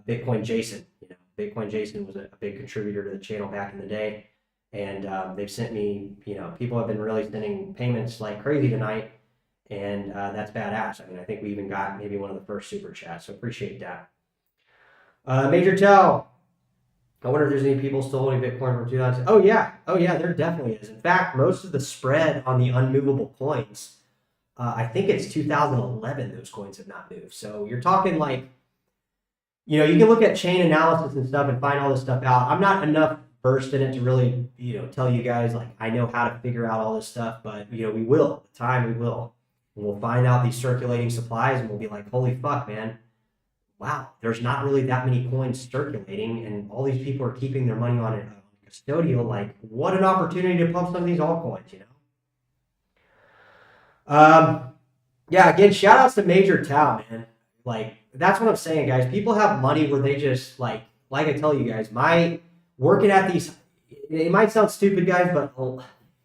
Bitcoin Jason. Bitcoin Jason was a big contributor to the channel back in the day. And they've sent me, people have been really sending payments like crazy tonight. And that's badass. I mean, I think we even got maybe one of the first super chats. So appreciate that. Major Tell, I wonder if there's any people still holding Bitcoin from 2000. Oh yeah, there definitely is. In fact, most of the spread on the unmovable coins, I think it's 2011, those coins have not moved. So you're talking like, you can look at chain analysis and stuff and find all this stuff out. I'm not enough versed in it to really, tell you guys, like, I know how to figure out all this stuff, but, we will. With time, we will. And we'll find out these circulating supplies and we'll be like, holy fuck, man. Wow, there's not really that many coins circulating and all these people are keeping their money on it. Custodial, like, what an opportunity to pump some of these altcoins, Yeah, again, shout outs to Major Tau, man. Like, that's what I'm saying, guys. People have money where they just, like I tell you guys, working at these, it might sound stupid, guys, but,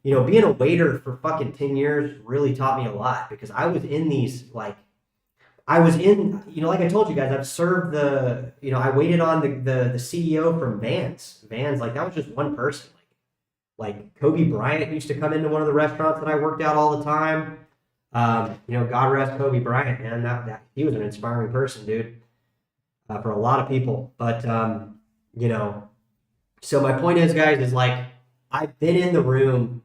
being a waiter for fucking 10 years really taught me a lot because I was in these, like I I told you guys, I've served I waited on the CEO from Vans. Vans, like, that was just one person. Like Kobe Bryant used to come into one of the restaurants that I worked at all the time. God rest Kobe Bryant, man. That he was an inspiring person, dude, for a lot of people. But so my point is, guys, is like I've been in the room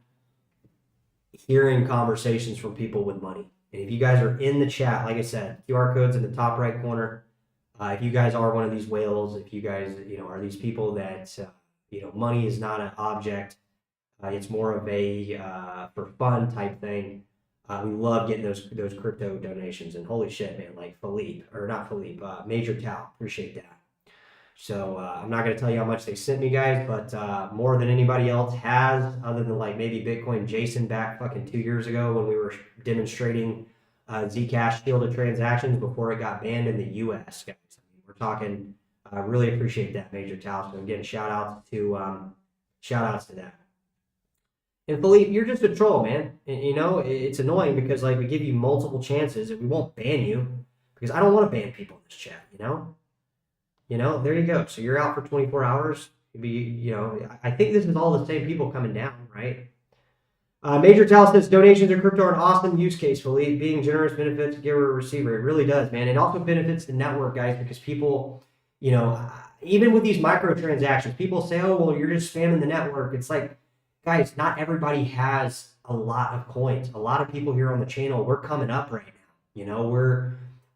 hearing conversations from people with money. And if you guys are in the chat, like I said, QR code's in the top right corner. If you guys are one of these whales, if you guys, are these people that, money is not an object, it's more of a for fun type thing. We love getting those crypto donations. And holy shit, man, like Major Tau, appreciate that. So I'm not going to tell you how much they sent me, guys, but more than anybody else has, other than like maybe Bitcoin Jason back fucking 2 years ago when we were demonstrating Zcash shielded transactions before it got banned in the U.S. Guys, we're talking. Really appreciate that, Major Tau. So again, shout outs to that. And Philippe, you're just a troll, man. And, it's annoying because like we give you multiple chances and we won't ban you because I don't want to ban people in this chat. There you go. So you're out for 24 hours. I think this is all the same people coming down, right? Major Tal says donations of crypto are an awesome use case, Philippe. Being generous benefits giver receiver. It really does, man. It also benefits the network, guys, because people, even with these microtransactions, people say, oh, well, you're just spamming the network. It's like, guys, not everybody has a lot of coins. A lot of people here on the channel, we're coming up right now.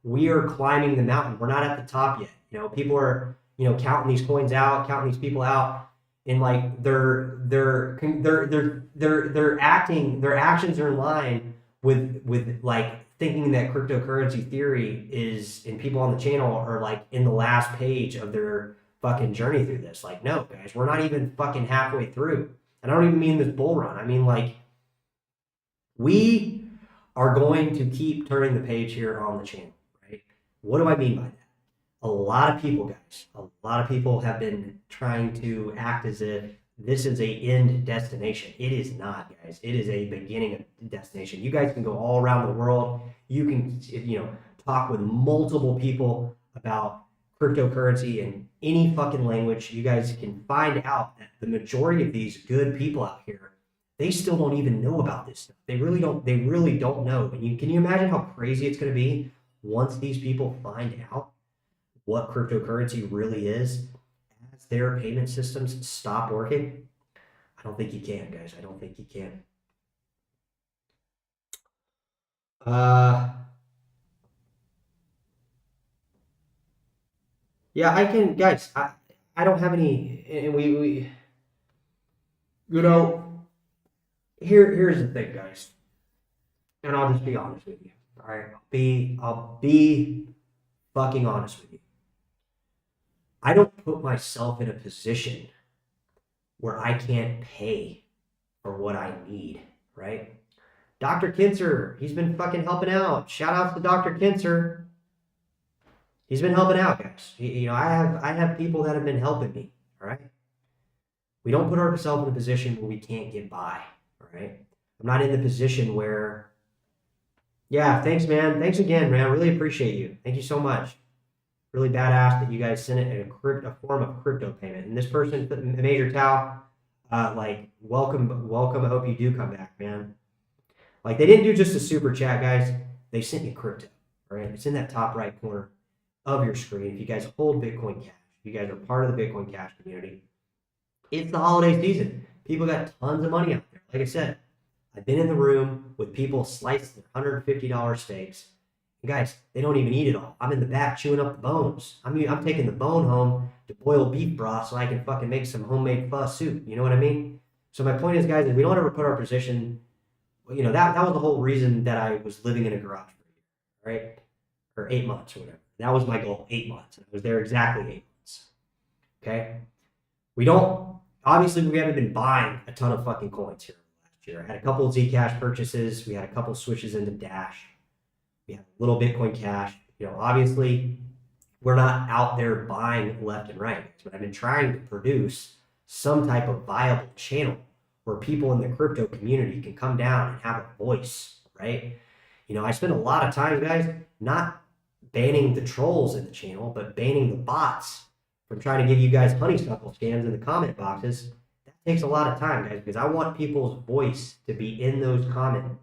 We are climbing the mountain. We're not at the top yet. People are, counting these coins out, counting these people out, and like their actions are in line with like thinking that cryptocurrency theory is, and people on the channel are like in the last page of their fucking journey through this. Like, no, guys, we're not even fucking halfway through. And I don't even mean this bull run. I mean, like, we are going to keep turning the page here on the channel, right? What do I mean by that? A lot of people, guys, have been trying to act as if this is a end destination. It is not, guys. It is a beginning of destination. You guys can go all around the world. You can, talk with multiple people about cryptocurrency in any fucking language. You guys can find out that the majority of these good people out here, they still don't even know about this stuff. They really don't know. And can you imagine how crazy it's going to be once these people find out what cryptocurrency really is as their payment systems stop working? I don't think you can, guys. I don't think you can. Yeah, I can, guys. I don't have any, and we here's the thing, guys, and I'll just be honest with you. All right, I'll be fucking honest with you. I don't put myself in a position where I can't pay for what I need, right? Dr. Kinzer, he's been fucking helping out. Shout out to Dr. Kinzer. He's been helping out, guys. I have people that have been helping me, all right? We don't put ourselves in a position where we can't get by, all right? I'm not in the position where, yeah, thanks, man. Thanks again, man. I really appreciate you. Thank you so much. Really badass that you guys sent it in a form of crypto payment. And this person, Major Tau, welcome. I hope you do come back, man. Like, they didn't do just a super chat, guys. They sent you crypto, all right? It's in that top right corner of your screen. If you guys hold Bitcoin Cash, if you guys are part of the Bitcoin Cash community, it's the holiday season. People got tons of money out there. Like I said, I've been in the room with people slicing their $150 steaks And guys, they don't even eat it all. I'm in the back chewing up the bones. I'm taking the bone home to boil beef broth so I can fucking make some homemade pho soup. You know what I mean? So my point is, guys, is we don't ever put our position. You know, that was the whole reason that I was living in a garage for a year, right? Or 8 months or whatever. That was my goal, 8 months. I was there exactly 8 months. Okay? We don't, obviously, we haven't been buying a ton of fucking coins here last year. I had a couple of Zcash purchases. We had a couple of switches into Dash. We had a little Bitcoin Cash. You know, obviously, we're not out there buying left and right. But I've been trying to produce some type of viable channel where people in the crypto community can come down and have a voice, right? You know, I spend a lot of time, guys, not banning the trolls in the channel, but banning the bots from trying to give you guys honeysuckle scams in the comment boxes. That takes a lot of time, guys, because I want people's voice to be in those comments.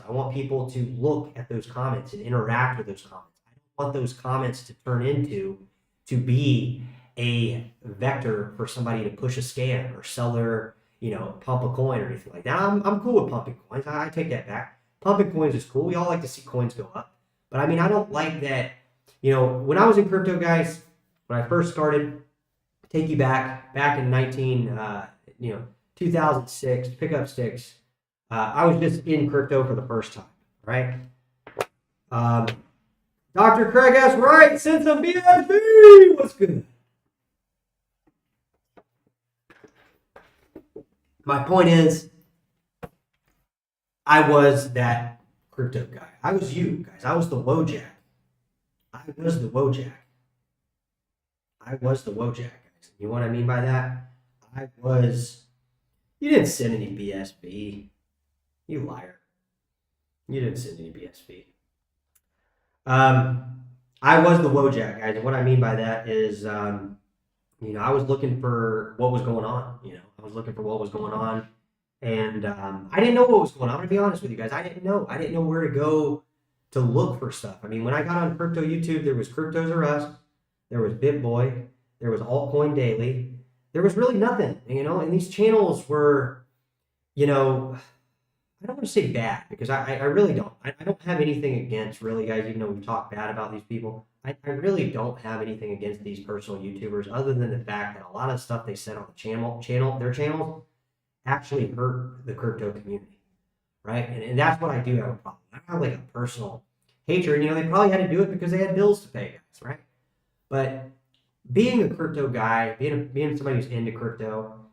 I want people to look at those comments and interact with those comments. I don't want those comments to turn into to be a vector for somebody to push a scam or sell their, you know, pump a coin or anything like that. I'm cool with pumping coins. I take that back. Pumping coins is cool. We all like to see coins go up. But I mean, I don't like that. You know, when I was in crypto, guys, when I first started, take you back in 2006, pick up sticks. I was just in crypto for the first time, right? Dr. Craig S. Wright, send some BSB. What's good? My point is, I was that crypto guy. I was you guys. I was the Wojak. I was the Wojak. Guys. You know what I mean by that? You didn't send any BSB. You liar. You didn't send any BSB. I was the Wojak, guys. And what I mean by that is, I was looking for what was going on. I was looking for what was going on. And I didn't know what was going on. I'm going to be honest with you guys. I didn't know. I didn't know where to go to look for stuff. I mean, when I got on Crypto YouTube, there was Cryptos R Us, there was BitBoy, there was Altcoin Daily. There was really nothing, and these channels were, I don't want to say bad because I really don't. I don't have anything against, really, guys, even though we've talked bad about these people. I really don't have anything against these personal YouTubers other than the fact that a lot of stuff they said on the their channels, actually hurt the crypto community, right? And that's what I do have a problem. I don't have like a personal hatred. They probably had to do it because they had bills to pay, guys, right? But being a crypto guy, being somebody who's into crypto,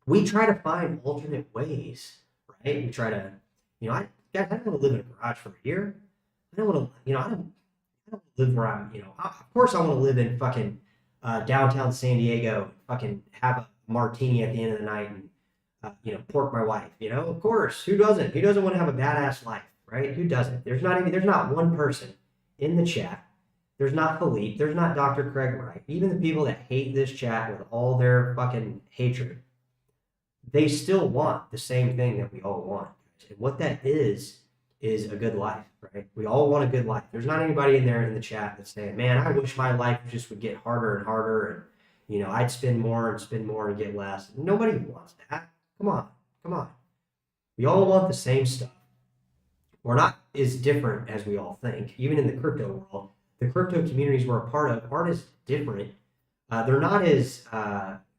we try to find alternate ways, right? We try to, guys, I don't want to live in a garage for a year. I don't want to, I don't live where I'm, of course I want to live in fucking downtown San Diego, fucking have a martini at the end of the night and pork my wife, of course, who doesn't want to have a badass life, right? Who doesn't? There's not one person in the chat. There's not Philippe. There's not Dr. Craig Wright. Even the people that hate this chat with all their fucking hatred, they still want the same thing that we all want. And what that is a good life, right? We all want a good life. There's not anybody in there in the chat that's saying, man, I wish my life just would get harder and harder and, I'd spend more and get less. Nobody wants that. Come on. We all want the same stuff. We're not as different as we all think. Even in the crypto world, the crypto communities we're a part of aren't as different. They're not as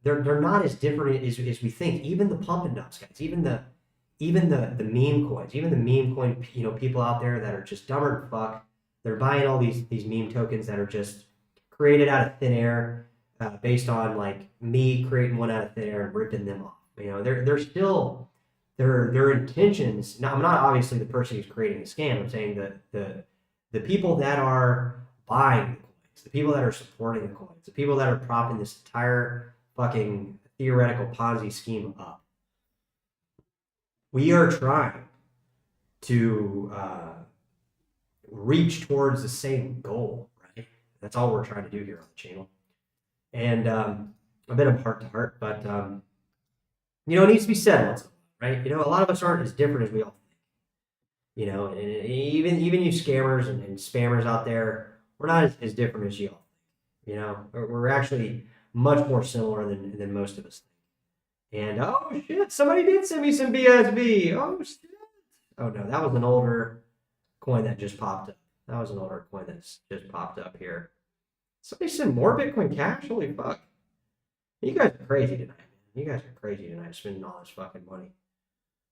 different as we think. Even the pump and dumps guys, even the meme coins, even the meme coin, people out there that are just dumber than fuck. They're buying all these meme tokens that are just created out of thin air, based on like me creating one out of thin air and ripping them off. They're still their intentions. Now, I'm not obviously the person who's creating the scam. I'm saying the people that are buying the coins, the people that are supporting the coins, the people that are propping this entire fucking theoretical Ponzi scheme up. We are trying to reach towards the same goal, right? That's all we're trying to do here on the channel. And a bit of heart to heart, but it needs to be said once in a while, right? A lot of us aren't as different as we all think. And even you scammers and spammers out there, we're not as different as you all think. We're actually much more similar than most of us think. And oh shit, somebody did send me some BSB. Oh shit. Oh no, that was an older coin that just popped up. That was an older coin that's just popped up here. Somebody send more Bitcoin Cash? Holy fuck. You guys are crazy tonight, man. You guys are crazy tonight spending all this fucking money.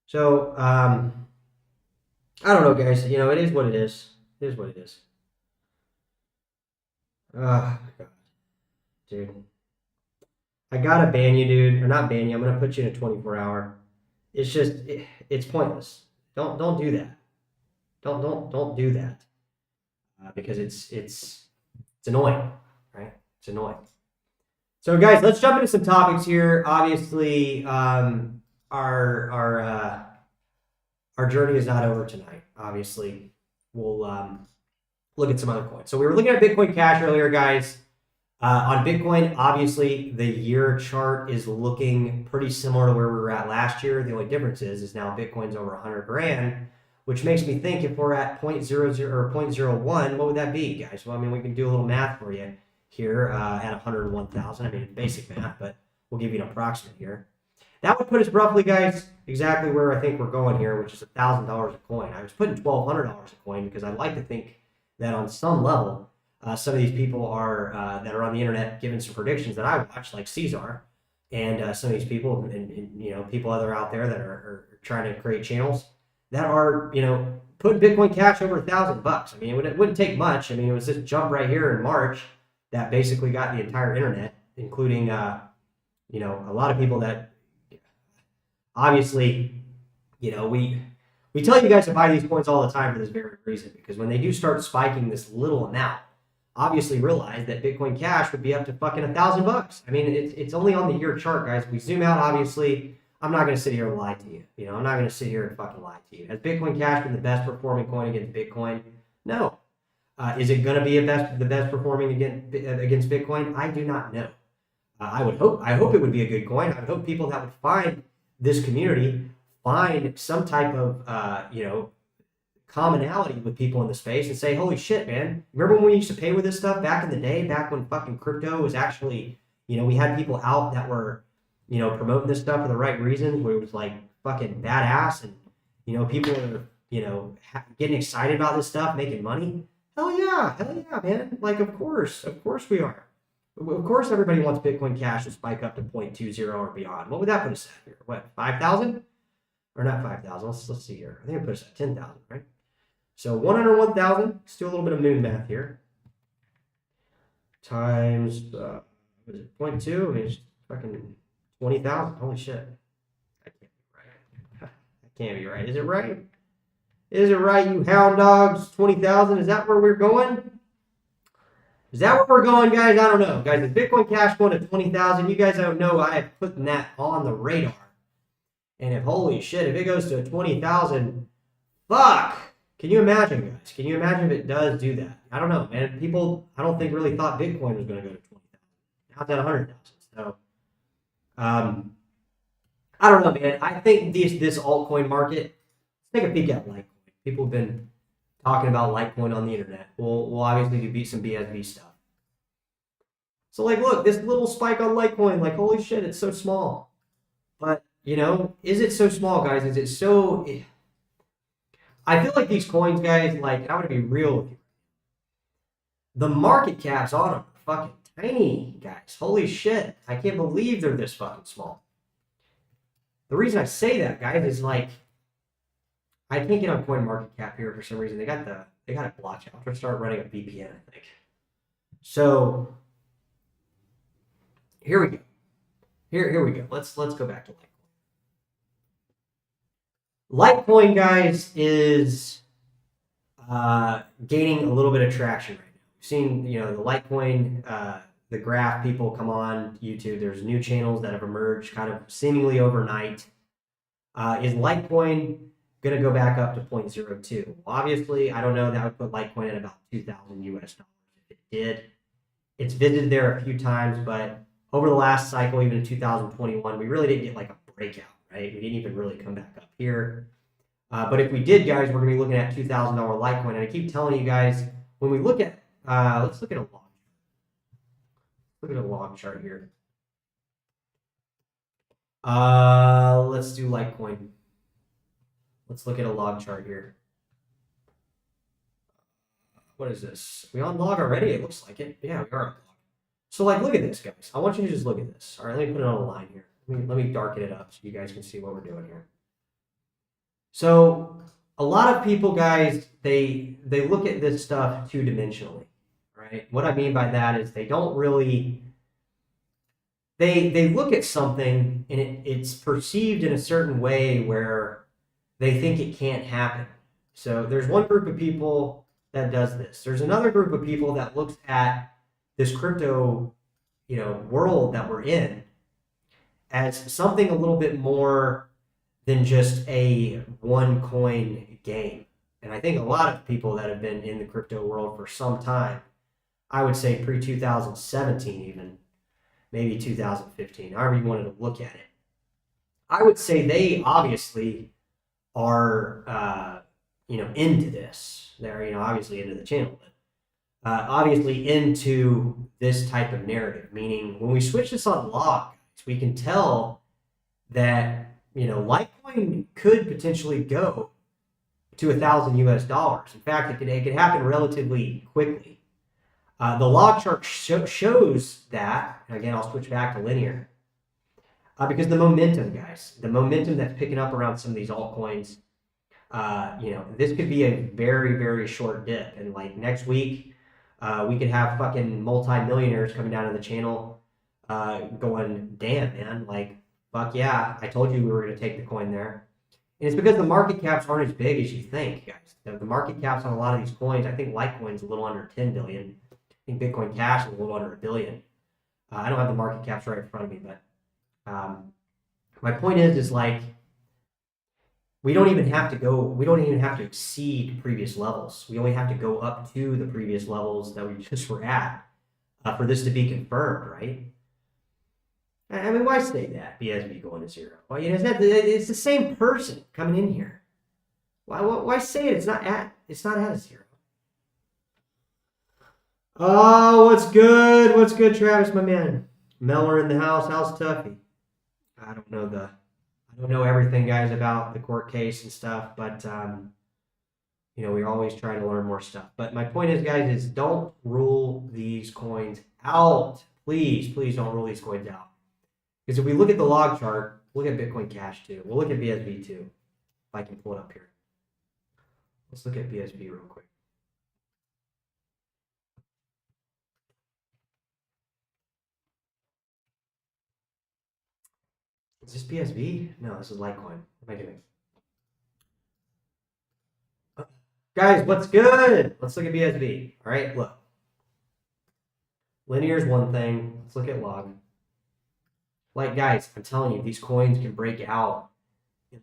So, I don't know, guys. You know, it is what it is. It is what it is. Oh, my God. Dude. I gotta ban you, dude. Or not ban you. I'm gonna put you in a 24-hour. It's just, it's pointless. Don't do that. Don't do that. Because it's annoying, right? It's annoying. So, guys, let's jump into some topics here. Obviously, our journey is not over tonight. Obviously, we'll look at some other coins. So we were looking at Bitcoin Cash earlier, guys. On Bitcoin, obviously, the year chart is looking pretty similar to where we were at last year. The only difference is now Bitcoin's over 100 grand, which makes me think if we're at 0.00 or 0.01, what would that be, guys? Well, I mean, we can do a little math for you here at 101,000. I mean, basic math, but we'll give you an approximate here. That would put us roughly, guys, exactly where I think we're going here, which is $1,000 a coin. I was putting $1,200 a coin because I'd like to think that on some level, some of these people are that are on the internet giving some predictions that I watch, like Caesar, and some of these people, and you know, people other out there that are trying to create channels that are, you know, putting Bitcoin Cash over $1,000. I mean, it wouldn't take much. I mean, it was this jump right here in March that basically got the entire internet, including, you know, a lot of people that obviously, you know, we tell you guys to buy these coins all the time for this very reason, because when they do start spiking this little amount, obviously realize that Bitcoin Cash would be up to fucking $1,000. I mean, it's only on the year chart, guys. We zoom out, obviously. I'm not going to sit here and lie to you. You know, I'm not going to sit here and fucking lie to you. Has Bitcoin Cash been the best performing coin against Bitcoin? No. Is it going to be the best performing against Bitcoin? I do not know. I hope it would be a good coin. I would hope people that would find this community find some type of, you know, commonality with people in the space and say, holy shit, man. Remember when we used to pay with this stuff back in the day, back when fucking crypto was actually, you know, we had people out that were, you know, promoting this stuff for the right reasons, where it was like fucking badass, and, you know, people are, you know, getting excited about this stuff, making money. Hell yeah, man. Like, of course we are. Of course, everybody wants Bitcoin Cash to spike up to 0.20 or beyond. What would that put us at here? What, 5,000? Or not 5,000. Let's see here. I think it put us at 10,000, right? So 101,000. Let's do a little bit of moon math here. Times, what is it, 0.2? I mean, it's fucking 20,000. Holy shit. That can't be right. That can't be right. Is it right? Is it right, you hound dogs? 20,000. Is that where we're going? Is that where we're going, guys? I don't know. Guys, if Bitcoin Cash going to 20,000, you guys don't know I have put that on the radar. And if, holy shit, if it goes to 20,000, fuck. Can you imagine, guys? Can you imagine if it does do that? I don't know, man. People, I don't think really thought Bitcoin was going to go to 20,000. Now it's at 100,000. So, I don't know, man. I think this altcoin market, let's take a peek at Litecoin. People have been talking about Litecoin on the internet. We'll obviously do some BSB stuff. So, like, look, this little spike on Litecoin, like, holy shit, it's so small. But, you know, is it so small, guys? Is it so... I feel like these coins, guys, like, I'm going to be real with you. The market caps on them are fucking tiny, guys. Holy shit. I can't believe they're this fucking small. The reason I say that, guys, is like, I can't get on CoinMarketCap here for some reason. They got it blocked out. I'm going to start running a VPN, I think. So, here we go. Here we go. Let's go back to Litecoin. Litecoin, guys, is gaining a little bit of traction right now. We've seen, you know, the Litecoin, the graph people come on YouTube. There's new channels that have emerged kind of seemingly overnight. Is Litecoin going to go back up to 0.02? Well, obviously, I don't know. That would put Litecoin at about $2,000 US. If it did, it's visited there a few times, but over the last cycle, even in 2021, we really didn't get like a breakout. Right? We didn't even really come back up here. But if we did, guys, we're going to be looking at $2,000 Litecoin. And I keep telling you guys, when we look at, let's look at a log. Look at a log chart here. Let's do Litecoin. Let's look at a log chart here. what is this? Are we on log already? It looks like it. Yeah, we are on log. So like, look at this, guys. I want you to just look at this. All right, let me put it on a line here. Let me darken it up so you guys can see what we're doing here. So a lot of people, guys, they look at this stuff two-dimensionally, right? What I mean by that is they don't really, they look at something and it's perceived in a certain way where they think it can't happen. So there's one group of people that does this. There's another group of people that looks at this crypto, world that we're in as something a little bit more than just a one coin game. And I think a lot of people that have been in the crypto world for some time, I would say pre-2017 even, maybe 2015, however you wanted to look at it, I would say they obviously are, into this. They're, obviously into the channel, but obviously into this type of narrative, meaning when we switch this on log, we can tell that Litecoin could potentially go to $1,000 US. In fact, it could happen relatively quickly. The log chart shows that. And again, I'll switch back to linear because the momentum, guys, the momentum that's picking up around some of these altcoins. This could be a very, very short dip, and like next week, we could have fucking multi-millionaires coming down to the channel, going, damn, man, like, fuck yeah, I told you we were going to take the coin there. And it's because the market caps aren't as big as you think, guys. The market caps on a lot of these coins, I think Litecoin's a little under 10 billion. I think Bitcoin Cash is a little under $1 billion. I don't have the market caps right in front of me, but my point is like, we don't even have to exceed previous levels. We only have to go up to the previous levels that we just were at for this to be confirmed, right? I mean, why say that? BSV going to zero. Well, it's the same person coming in here. Why say it? It's not at a zero. Oh, what's good? What's good, Travis, my man? Meller in the house. How's Tuffy? I don't know everything, guys, about the court case and stuff, but we're always trying to learn more stuff. But my point is, guys, is don't rule these coins out. Please don't rule these coins out. Because if we look at the log chart, look at Bitcoin Cash too. We'll look at BSV too. If I can pull it up here. Let's look at BSV real quick. Is this BSV? No, this is Litecoin. What am I doing? Guys, what's good? Let's look at BSV. All right, look. Linear is one thing. Let's look at log. Like, guys, I'm telling you, these coins can break out in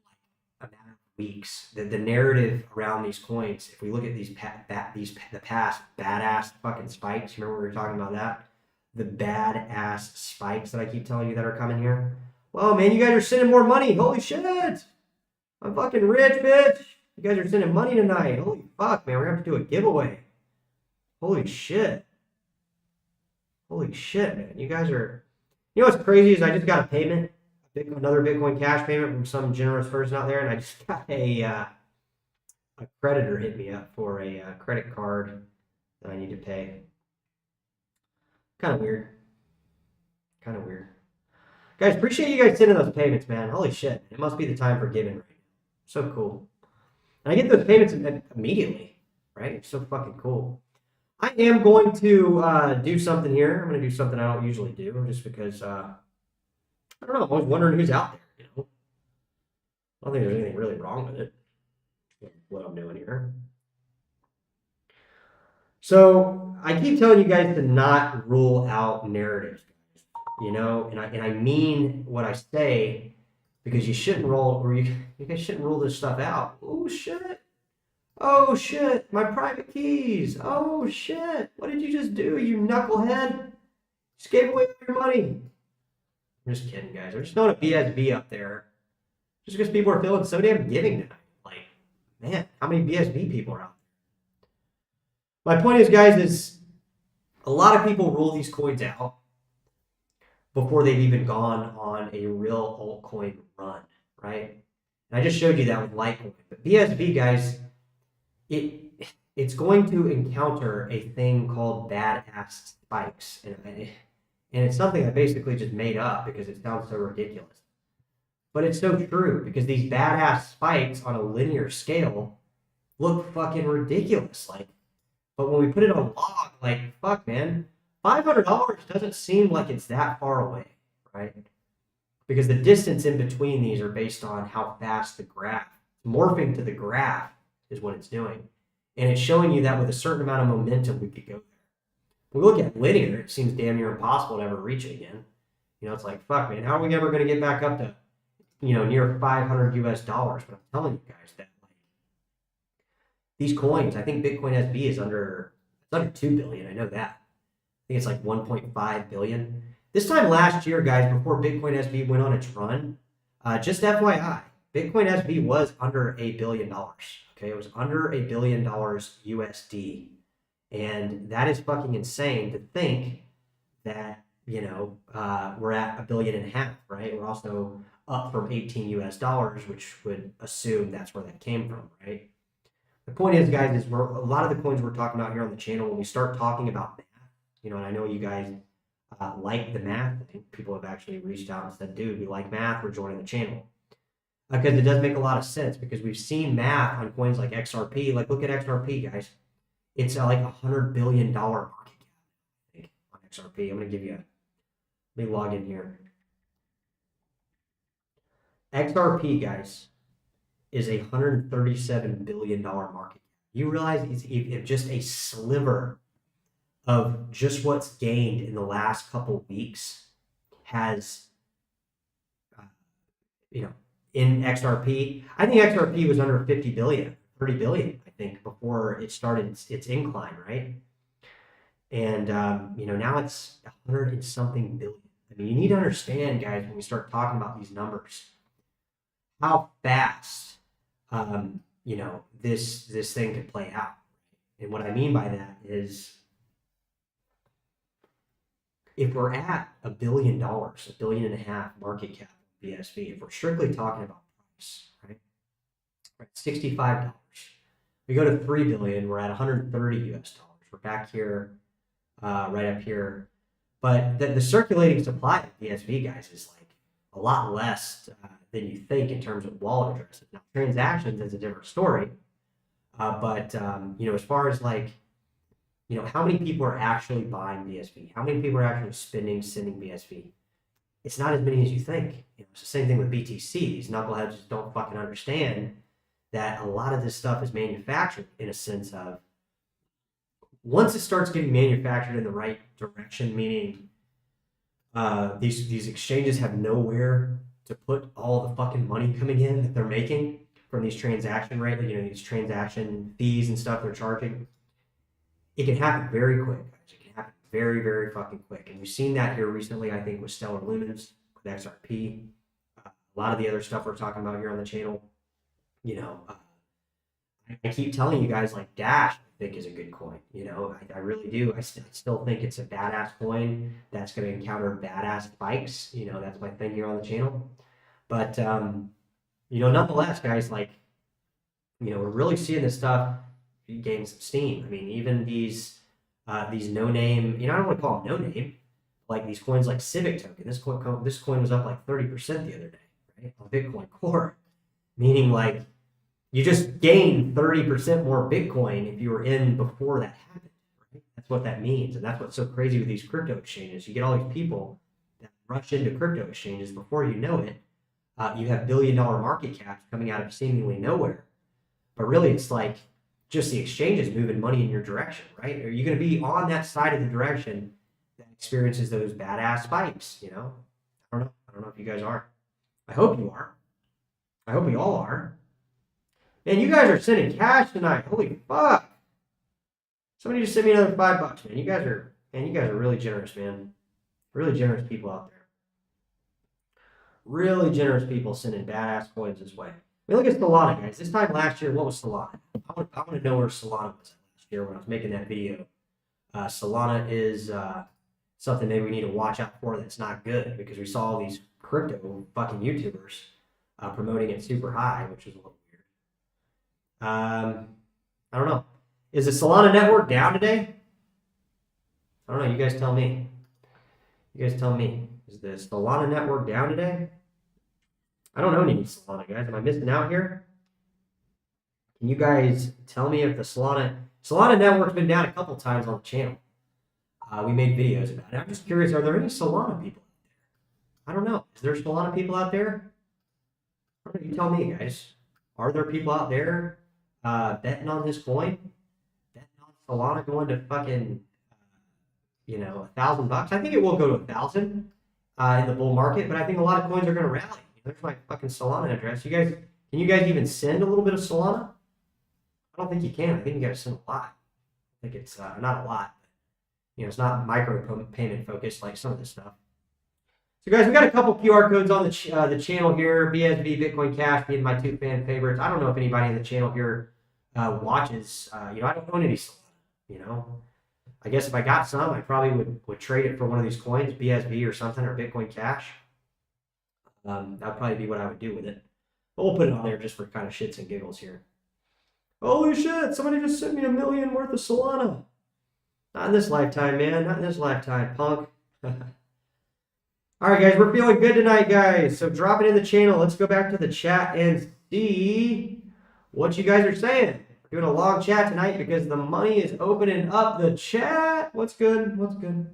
like a matter of weeks. The narrative around these coins, if we look at the past badass fucking spikes, remember we were talking about that? The badass spikes that I keep telling you that are coming here. Whoa, man, you guys are sending more money. Holy shit. I'm fucking rich, bitch. You guys are sending money tonight. Holy fuck, man. We're going to have to do a giveaway. Holy shit. Holy shit, man. You guys are... You know what's crazy is I just got a payment, another Bitcoin Cash payment from some generous person out there, and I just got a creditor hit me up for a credit card that I need to pay. Kind of weird. Guys, appreciate you guys sending those payments, man. Holy shit. It must be the time for giving right now. So cool. And I get those payments immediately, right? It's so fucking cool. I am going to do something here. I'm going to do something I don't usually do just because, I don't know. I'm always wondering who's out there, I don't think there's anything really wrong with it, what I'm doing here. So I keep telling you guys to not rule out narratives, and I mean what I say because you shouldn't you guys shouldn't rule this stuff out. Oh shit, my private keys. Oh shit, what did you just do, you knucklehead? Just gave away all your money. I'm just kidding, guys. I'm just throwing a BSV up there. Just because people are feeling so damn giving tonight. Like, man, how many BSV people are out there? My point is, guys, is a lot of people rule these coins out before they've even gone on a real altcoin run, right? And I just showed you that with Litecoin. But BSV, guys, it's going to encounter a thing called badass spikes. And it's something I basically just made up because it sounds so ridiculous. But it's so true because these badass spikes on a linear scale look fucking ridiculous. Like, but when we put it on log, like, fuck, man, $500 doesn't seem like it's that far away, right? Because the distance in between these are based on how fast the graph, morphing to the graph is what it's doing. And it's showing you that with a certain amount of momentum, we could go there. When we look at linear, it seems damn near impossible to ever reach it again. You know, it's like, fuck, man, how are we ever going to get back up to, you know, near 500 US dollars? But I'm telling you guys that, like, these coins, I think Bitcoin SB is under 2 billion. I know that. I think it's like 1.5 billion. This time last year, guys, before Bitcoin SB went on its run, just FYI, Bitcoin SB was under $1 billion. Okay, it was under $1 billion USD. And that is fucking insane to think that, you know, we're at $1.5 billion, right? We're also up from 18 US dollars, which would assume that's where that came from, right? The point is, guys, is we're a lot of the coins we're talking about here on the channel, when we start talking about math, you know, and I know you guys like the math. I think people have actually reached out and said, dude, we like math, we're joining the channel. Because it does make a lot of sense, because we've seen math on coins like XRP. Like, look at XRP, guys. It's like $100 billion market cap, I think, on XRP. I'm going to give you let me log in here. XRP, guys, is a $137 billion market cap. You realize it's if just a sliver of just what's gained in the last couple weeks has, you know, in XRP. I think XRP was under 50 billion, 30 billion, I think, before it started its incline, right? And, you know, now it's 100 and something billion. I mean, you need to understand, guys, when we start talking about these numbers, how fast, you know, this thing could play out. And what I mean by that is, if we're at $1 billion, $1.5 billion market cap BSV, if we're strictly talking about price, right? We're at $65. We go to 3 billion, we're at 130 US dollars. We're back here, right up here. But the circulating supply of BSV, guys, is like a lot less than you think in terms of wallet addresses. Now, transactions is a different story. But you know, as far as like, you know, how many people are actually buying BSV? How many people are actually sending BSV? It's not as many as you think. You know, it's the same thing with BTC. These knuckleheads just don't fucking understand that a lot of this stuff is manufactured in a sense of, once it starts getting manufactured in the right direction, meaning these exchanges have nowhere to put all the fucking money coming in that they're making from these transaction rates, you know, these transaction fees and stuff they're charging. It can happen very quick, guys. It can happen very, very fucking quick. And we've seen that here recently, I think, with Stellar Lumens, with XRP, a lot of the other stuff we're talking about here on the channel. You know, I keep telling you guys, like, Dash, I think, is a good coin. You know, I really do. I still think it's a badass coin that's going to encounter badass spikes. You know, that's my thing here on the channel. But, you know, nonetheless, guys, like, you know, we're really seeing this stuff gain some steam. I mean, even these no-name, you know, I don't want to call them no-name, like these coins like Civic Token. This coin was up like 30% the other day, right? On Bitcoin Core, meaning like you just gained 30% more Bitcoin if you were in before that happened, right? That's what that means, and that's what's so crazy with these crypto exchanges. You get all these people that rush into crypto exchanges before you know it. You have billion-dollar market caps coming out of seemingly nowhere, but really it's like just the exchanges moving money in your direction, right? Are you going to be on that side of the direction that experiences those badass spikes? You know, I don't know. I don't know if you guys are. I hope you are. I hope we all are. Man, you guys are sending cash tonight. Holy fuck! Somebody just sent me another $5, man. You guys are really generous, man. Really generous people out there. Really generous people sending badass coins this way. I mean, look at Solana, guys. This time last year, what was Solana? I want to know where Solana was last year when I was making that video. Solana is something maybe we need to watch out for that's not good, because we saw all these crypto fucking YouTubers promoting it super high, which is a little weird. I don't know. Is the Solana network down today? I don't know. You guys tell me. You guys tell me. Is the Solana network down today? I don't own any Solana, guys. Am I missing out here? Can you guys tell me if the Solana network's been down a couple times on the channel? We made videos about it. I'm just curious, are there any Solana people out there? I don't know. Is there Solana people out there? I don't know, you tell me, guys. Are there people out there betting on this coin? Betting on Solana going to fucking, $1,000? I think it will go to 1,000 in the bull market, but I think a lot of coins are going to rally. There's my fucking Solana address. Can you guys even send a little bit of Solana? I don't think you can. I think you got to send a lot. I think it's not a lot. It's not micro payment focused like some of this stuff. So guys, we got a couple QR codes on the channel here. BSV, Bitcoin Cash being my two fan favorites. I don't know if anybody in the channel here watches. I don't own any Solana. I guess if I got some, I probably would trade it for one of these coins, BSV or something, or Bitcoin Cash. That'd probably be what I would do with it. But we'll put it on there just for kind of shits and giggles here. Holy shit, somebody just sent me $1 million worth of Solana. Not in this lifetime, man. Not in this lifetime, punk. All right, guys, we're feeling good tonight, guys. So drop it in the channel. Let's go back to the chat and see what you guys are saying. We're doing a long chat tonight because the money is opening up the chat. What's good? What's good?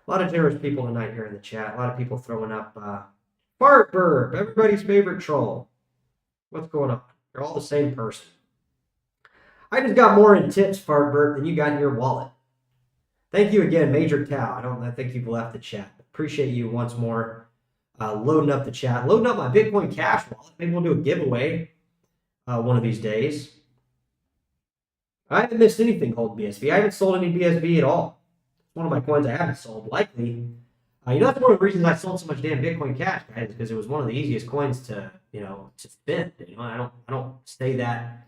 A lot of generous people tonight here in the chat. A lot of people throwing up Fart Burp, everybody's favorite troll. What's going on? You're all the same person. I just got more in tips, Fart Burp, than you got in your wallet. Thank you again, Major Tao. I think you've left the chat. Appreciate you once more loading up the chat. Loading up my Bitcoin Cash wallet. Maybe we'll do a giveaway one of these days. I haven't missed anything holding BSV. I haven't sold any BSV at all. It's one of my coins I haven't sold. Likely. That's one of the reasons I sold so much damn Bitcoin Cash, guys, because it was one of the easiest coins to spend. I don't say that,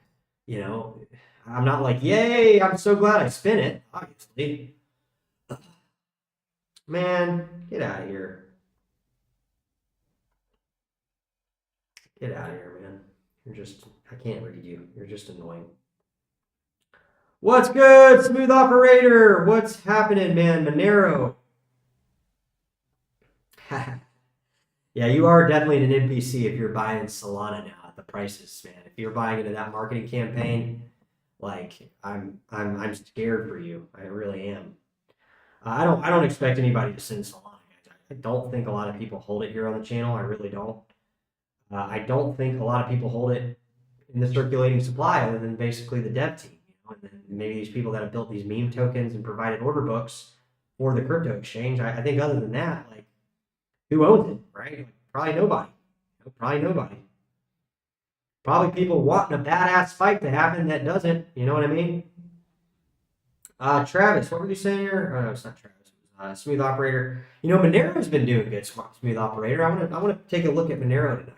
I'm not like, yay, I'm so glad I spent it, obviously. Man, get out of here. Get out of here, man. I can't read you. You're just annoying. What's good, Smooth Operator? What's happening, man? Monero. Yeah, you are definitely an NPC if you're buying Solana now at the prices, man. If you're buying into that marketing campaign, I'm scared for you. I really am. I don't expect anybody to send Solana. I don't think a lot of people hold it here on the channel. I really don't. I don't think a lot of people hold it in the circulating supply other than basically the dev team. And then maybe these people that have built these meme tokens and provided order books for the crypto exchange. I think other than that, who owns it, right? Probably nobody. Probably nobody. Probably people wanting a badass spike to happen that doesn't. You know what I mean? Travis, what were you saying here? Oh, no, it's not Travis. Smooth Operator. Monero's been doing good, Smooth Operator. I want to take a look at Monero tonight.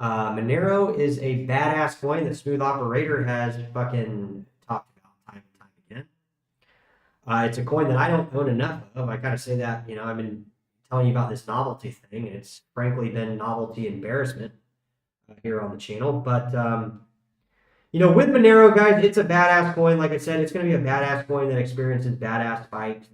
Monero is a badass coin that Smooth Operator has fucking talked about time and time again. It's a coin that I don't own enough of. I kind of say that, I've been telling you about this novelty thing. It's frankly been novelty embarrassment here on the channel. But, with Monero, guys, it's a badass coin. Like I said, it's going to be a badass coin that experiences badass spikes.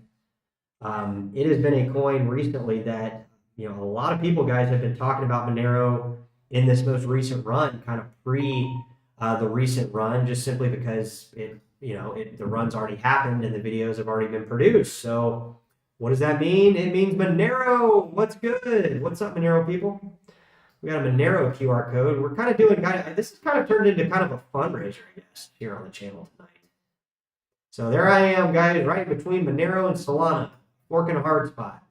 It has been a coin recently that, a lot of people, guys, have been talking about Monero in this most recent run, kind of pre the recent run, just simply because the run's already happened and the videos have already been produced. So what does that mean? It means Monero. What's good? What's up, Monero people? We got a Monero QR code. We're kind of doing this has kind of turned into kind of a fundraiser, I guess, here on the channel tonight. So there I am, guys, right between Monero and Solana, fork in a hard spot.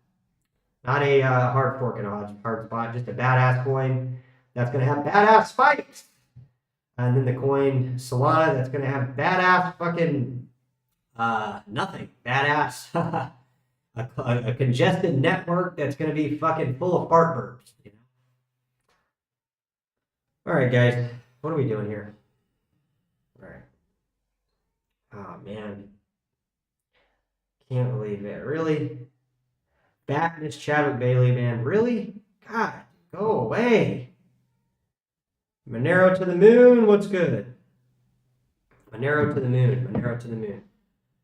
Not a hard fork in a hard spot, just a badass coin that's going to have badass spikes. And then the coin Solana that's going to have badass fucking nothing. Badass. a congested network that's going to be fucking full of fart burps. All right, guys. What are we doing here? All right. Oh, man. Can't believe it. Really? Back Miss Chadwick Bailey, man. Really? God, go away. Monero to the moon. What's good? Monero to the moon. Monero to the moon.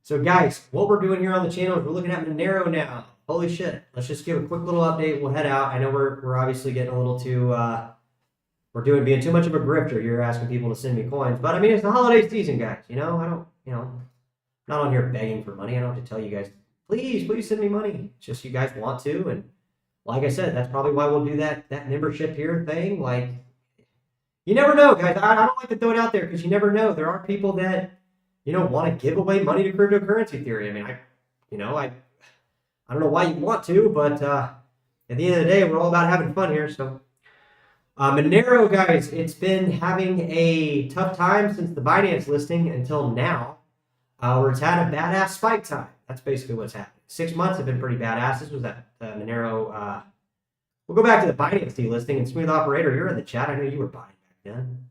So guys, what we're doing here on the channel is we're looking at Monero now. Holy shit. Let's just give a quick little update. We'll head out. I know we're obviously getting a little too being too much of a grifter here, asking people to send me coins. But I mean, it's the holiday season, guys. I don't, not on here begging for money. I don't have to tell you guys, please send me money. It's just you guys want to. And like I said, that's probably why we'll do that membership here thing. Like, you never know, guys. I don't like to throw it out there because you never know. There are people that, want to give away money to cryptocurrency theory. I mean, I don't know why you want to, but at the end of the day, we're all about having fun here. So, Monero, guys, it's been having a tough time since the Binance listing until now, where it's had a badass spike time. That's basically what's happened. 6 months have been pretty badass. This was that Monero. We'll go back to the Binance delisting. And Smooth Operator, you're in the chat. I know you were buying back then.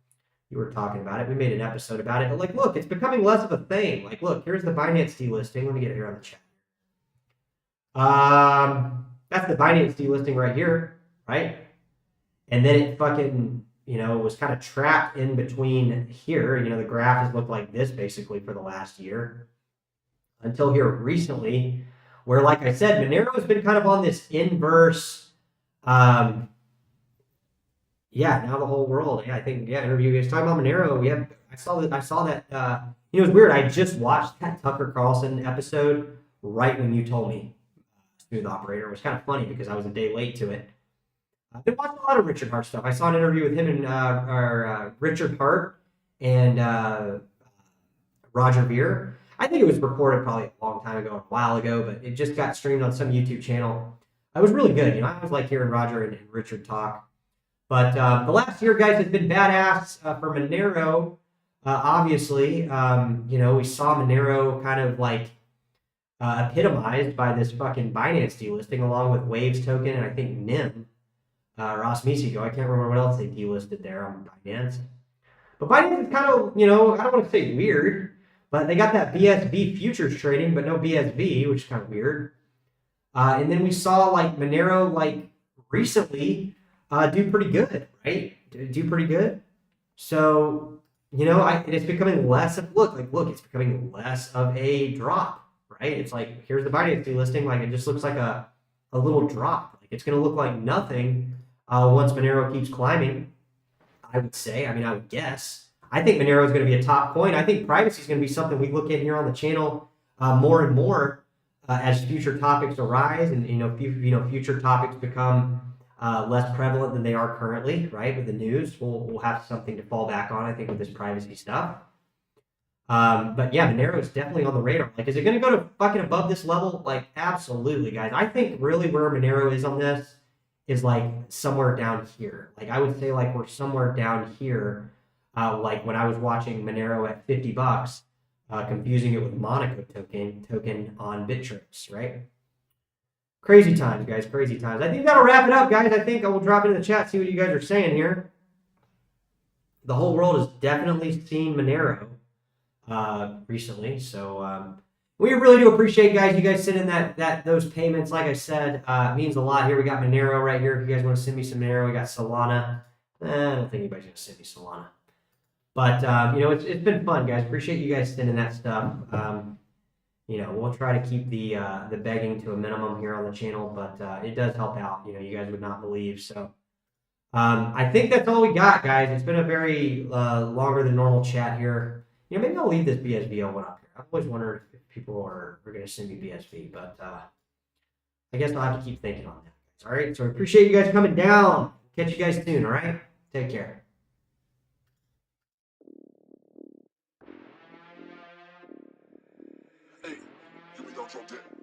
You were talking about it. We made an episode about it. But, like, look, it's becoming less of a thing. Like, look, here's the Binance delisting. Let me get it here on the chat. That's the Binance delisting right here, right? And then it fucking, was kind of trapped in between here. The graph has looked like this basically for the last year until here recently, where, like I said, Monero has been kind of on this inverse. Now the whole world. Yeah, I think, interview you guys talking about Monero. Yeah, I saw that. It was weird. I just watched that Tucker Carlson episode right when you told me Smooth Operator. It was kind of funny because I was a day late to it. I've been watching a lot of Richard Hart stuff. I saw an interview with him and Richard Hart and Roger Ver. I think it was recorded probably a long time ago, a while ago, but it just got streamed on some YouTube channel. It was really good. I always like hearing Roger and Richard talk. But the last year, guys, has been badass for Monero. Obviously, we saw Monero kind of like epitomized by this fucking Binance delisting along with Waves token and I think NIM. Ross Misigo. I can't remember what else they delisted there on Binance. But Binance is kind of, I don't want to say weird, but they got that BSV futures trading, but no BSV, which is kind of weird. And then we saw like Monero like recently do pretty good, right? Do pretty good. So, it's becoming less of it's becoming less of a drop, right? It's like here's the Binance delisting, like it just looks like a little drop. Like it's gonna look like nothing once Monero keeps climbing. I would say. I mean, I would guess. I think Monero is going to be a top coin. I think privacy is going to be something we look at here on the channel more and more as future topics arise, and future topics become less prevalent than they are currently. Right, with the news, we'll have something to fall back on. I think with this privacy stuff. But yeah, Monero is definitely on the radar. Like, is it going to go to fucking above this level? Like, absolutely, guys. I think really where Monero is on this is like somewhere down here. Like, I would say like we're somewhere down here. Like when I was watching Monero at $50, confusing it with Monaco token on Bittrex, right? Crazy times, guys. Crazy times. I think that'll wrap it up, guys. I think I will drop into the chat, see what you guys are saying here. The whole world has definitely seen Monero recently, so we really do appreciate, guys, you guys sending those payments. Like I said, it means a lot. Here we got Monero right here. If you guys want to send me some Monero, we got Solana. I don't think anybody's gonna send me Solana, but it's been fun, guys. Appreciate you guys sending that stuff. We'll try to keep the begging to a minimum here on the channel, but it does help out. You guys would not believe. So I think that's all we got, guys. It's been a very longer than normal chat here. Maybe I'll leave this BSV one up here. I've always wondered if people are going to send me BSV, but I guess I'll have to keep thinking on that. All right, so I appreciate you guys coming down. Catch you guys soon, all right? Take care. Hey, here we go, drop that.